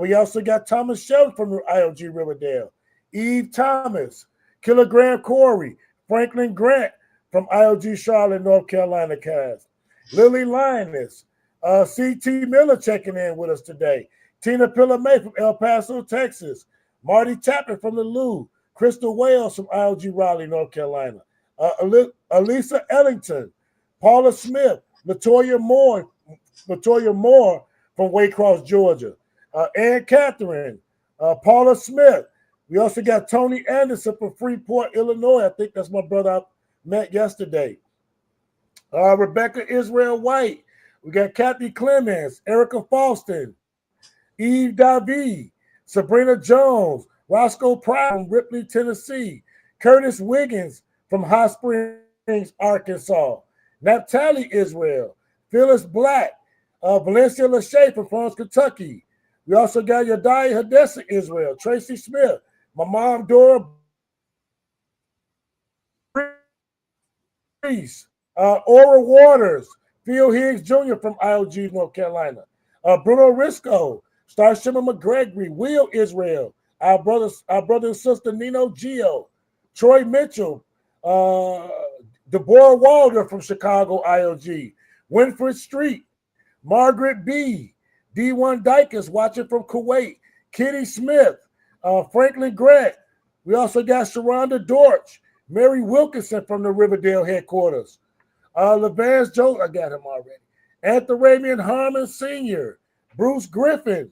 We also got Thomas Shelton from the ILG Riverdale. Eve Thomas. Kilogram Corey. Franklin Grant from ILG Charlotte, North Carolina cast. Lily Linus. C.T. Miller checking in with us today. Tina Pillamay from El Paso, Texas. Marty Chapman from the Lou. Crystal Wales from ILG Raleigh, North Carolina. Elisa Ellington. Paula Smith. Latoya Moore from Waycross, Georgia. Ann Catherine. Paula Smith. We also got Tony Anderson from Freeport, Illinois. I think that's my brother I met yesterday. Rebecca Israel White. We got Kathy Clemens, Erica Falston, Eve David, Sabrina Jones, Roscoe Pryor from Ripley, Tennessee, Curtis Wiggins from Hot Springs, Arkansas, Naphtali Israel, Phyllis Black, Valencia Lachey from Florence, Kentucky. We also got Yadiah Hadessa Israel, Tracy Smith, my mom Dora Reese, Ora Waters, Phil Higgs Jr. from ILG, North Carolina. Bruno Risco, Star Shimmer McGregory, Will Israel, our brother and sister Nino Gio, Troy Mitchell, Deborah Walder from Chicago ILG, Winfred Street, Margaret B, D1 Dykes watching from Kuwait, Kitty Smith, Franklin Grant. We also got Sharonda Dortch, Mary Wilkinson from the Riverdale headquarters. Levance Joe, I got him already. Anthony Harmon Sr., Bruce Griffin,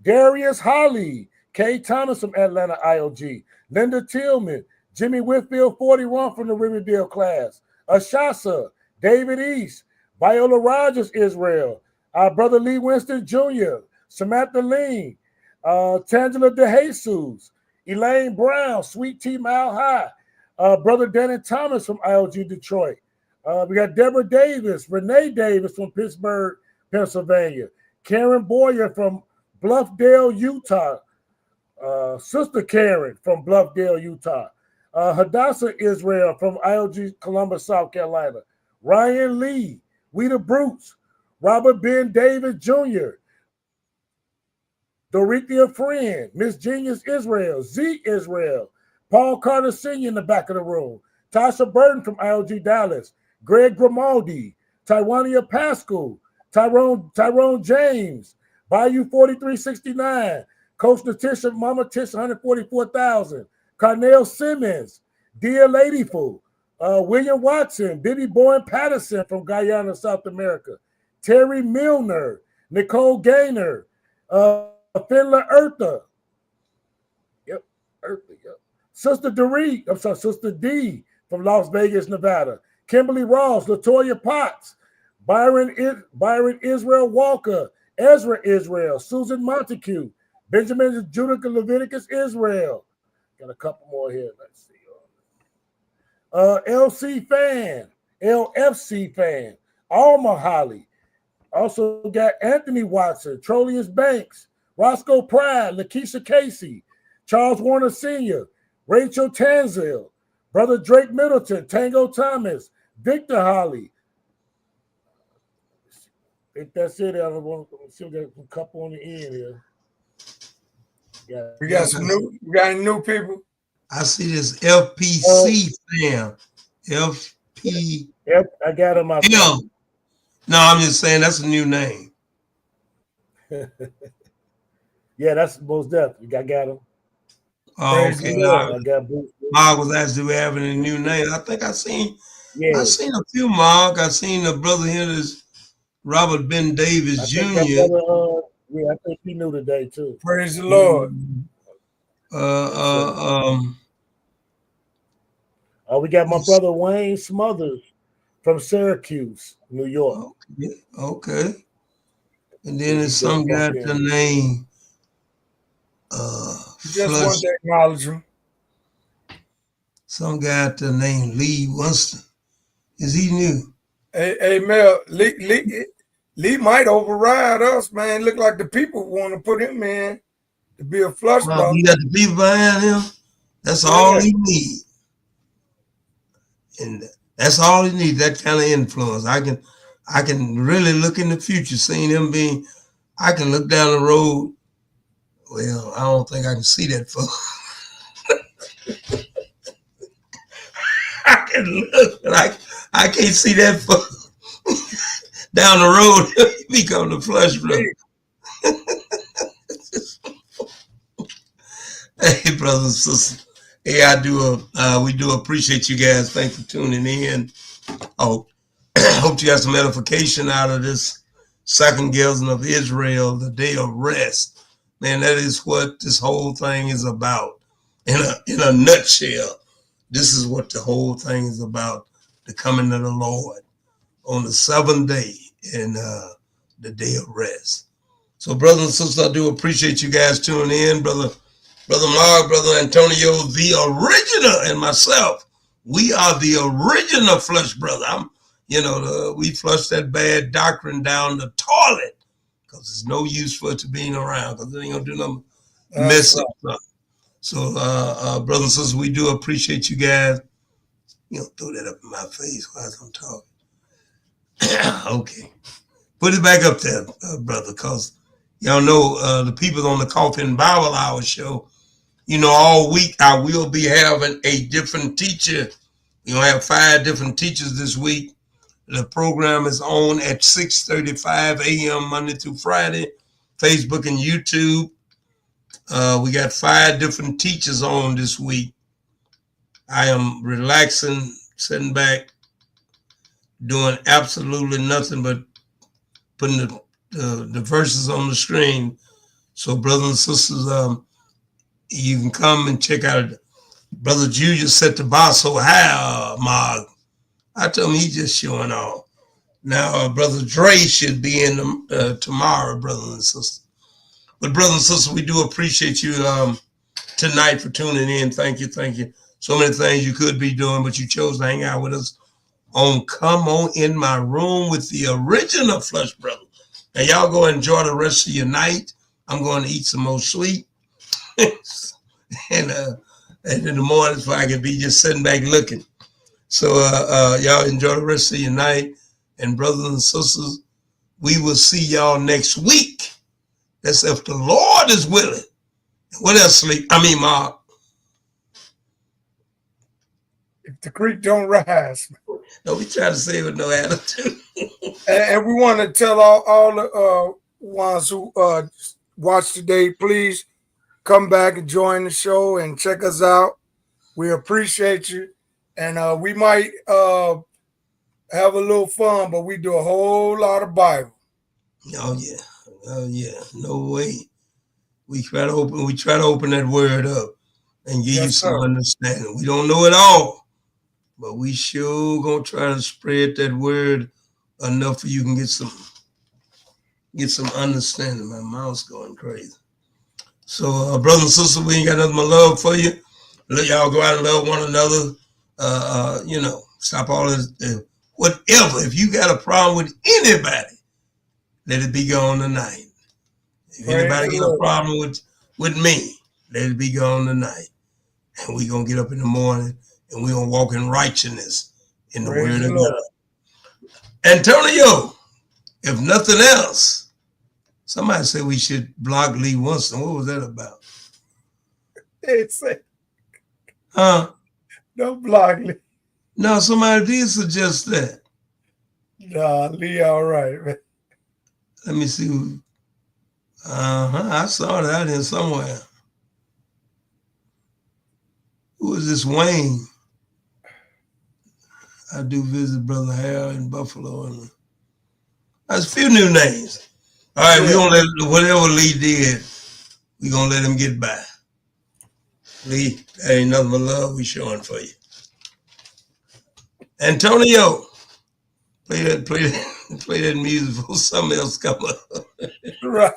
Darius Holly, Kay Thomas from Atlanta ILG, Linda Tillman, Jimmy Whitfield 41 from the Riverdale class, Ashasa, David East, Viola Rogers Israel, our brother Lee Winston Jr., Samantha Lean, Tangela DeJesus, Elaine Brown, Sweet Tea Mile High, brother Danny Thomas from ILG Detroit. We got Deborah Davis, Renee Davis from Pittsburgh, Pennsylvania, Karen Boyer from Bluffdale, Utah, Sister Karen from Bluffdale, Utah, Hadassah Israel from ILG Columbus, South Carolina, Ryan Lee, Weeda Brutes, Robert Ben David Jr., Dorothea Friend, Miss Genius Israel, Z Israel, Paul Carter Sr. in the back of the room, Tasha Burton from IOG Dallas, Greg Grimaldi, Taiwania Pascal, Tyrone James, Bayou 4369, Coach Natisha, Mama Tisha 144,000, Carnell Simmons, Dear Ladyful, William Watson, Bibby Boyne Patterson from Guyana, South America, Terry Milner, Nicole Gaynor, Finla Eartha. Yep. Sister D from Las Vegas, Nevada. Kimberly Ross, Latoya Potts, Byron Israel Walker, Ezra Israel, Susan Montague, Benjamin Judica Leviticus Israel. Got a couple more here. Let's see. LFC fan, Alma Holly. Also got Anthony Watson, Trollius Banks, Roscoe Pride, Lakeisha Casey, Charles Warner Sr., Rachel Tanzil, Brother Drake Middleton, Tango Thomas, Victor Holly. I think that's it. I want to see, we got a couple on the end here. We got any new people? I see this FPC fam. FP. Yep, I got him. No, I'm just saying that's a new name. Yeah, that's most definitely. I got him. Oh, okay. Mark was asked, do we have any new name? I think I seen a few, Mark. I seen the brother here, this Robert Ben Davis Jr. I think he knew today too. Praise the Lord. We got my brother Wayne Smothers from Syracuse, New York. Okay. And then there's some guy the name. Just want to acknowledge him. Some guy the name Lee Winston. Is he new? Hey Mel, Lee might override us, man. Look like the people want to put him in to be a flush brother. He got the people behind him. That's all he needs. And that's all he needs, that kind of influence. I can really look in the future, seeing him being, I can look down the road. Well, I don't think I can see that far. I can look, but I can't see that far. Down the road, he become the flesh brother. Hey, brothers and sisters. Hey, we do appreciate you guys. Thanks for tuning in. Hope you got some edification out of this second gathering of Israel, the day of rest. Man, that is what this whole thing is about. In a nutshell, this is what the whole thing is about: the coming of the Lord on the seventh day and the day of rest. So, brothers and sisters, I do appreciate you guys tuning in, brother Mark, brother Antonio, the original, and myself. We are the original flesh brother. We flush that bad doctrine down the toilet because there's no use for it to being around because it ain't gonna do nothing mess up. So, brothers and sisters, we do appreciate you guys. Throw that up in my face while I'm talking. Okay. Put it back up there, brother, because y'all know the people on the Coffin Bible Hour show, all week I will be having a different teacher. We're going to have 5 different teachers this week. The program is on at 6:35 a.m. Monday through Friday, Facebook and YouTube. We got 5 different teachers on this week. I am relaxing, sitting back, doing absolutely nothing but putting the verses on the screen. So, brothers and sisters, you can come and check out it. Brother Julius set the bar so high, Mark. I told him he's just showing off. Now, Brother Dre should be in tomorrow, brothers and sisters. But, brothers and sisters, we do appreciate you tonight for tuning in. Thank you. So many things you could be doing, but you chose to hang out with us on Come On In My Room with the original flesh brother. Now, y'all go enjoy the rest of your night. I'm going to eat some more sweet. and in the mornings, I can be just sitting back looking. So y'all enjoy the rest of your night. And brothers and sisters, we will see y'all next week. That's if the Lord is willing. What else, Sleep? I mean, Mark. If the creek don't rise. No, we try to say it with no attitude. And we want to tell all the ones who watch today, please come back and join the show and check us out. We appreciate you. And we might have a little fun, but we do a whole lot of Bible. Oh yeah. Oh yeah. No way. We try to open that word up and give you some understanding. We don't know it all, but we sure gonna try to spread that word enough for you can get some understanding. My mouth's going crazy. So, brothers and sisters, we ain't got nothing but love for you. Let y'all go out and love one another. Stop all this. Whatever. If you got a problem with anybody, let it be gone tonight. If anybody got a problem with me, let it be gone tonight. And we gonna get up in the morning and we gonna walk in righteousness in the word of God. Antonio, if nothing else, somebody said we should block Lee Winston. What was that about? They said, huh? Don't block Lee. No, somebody did suggest that. Nah, Lee, all right, man. Let me see. I saw that in somewhere. Who is this Wayne? I do visit Brother Harold in Buffalo. And there's a few new names. All right, we're going to let whatever Lee did, we're going to let him get by. Lee, that ain't nothing but love we showing for you. Antonio, play that music before something else come up. Right.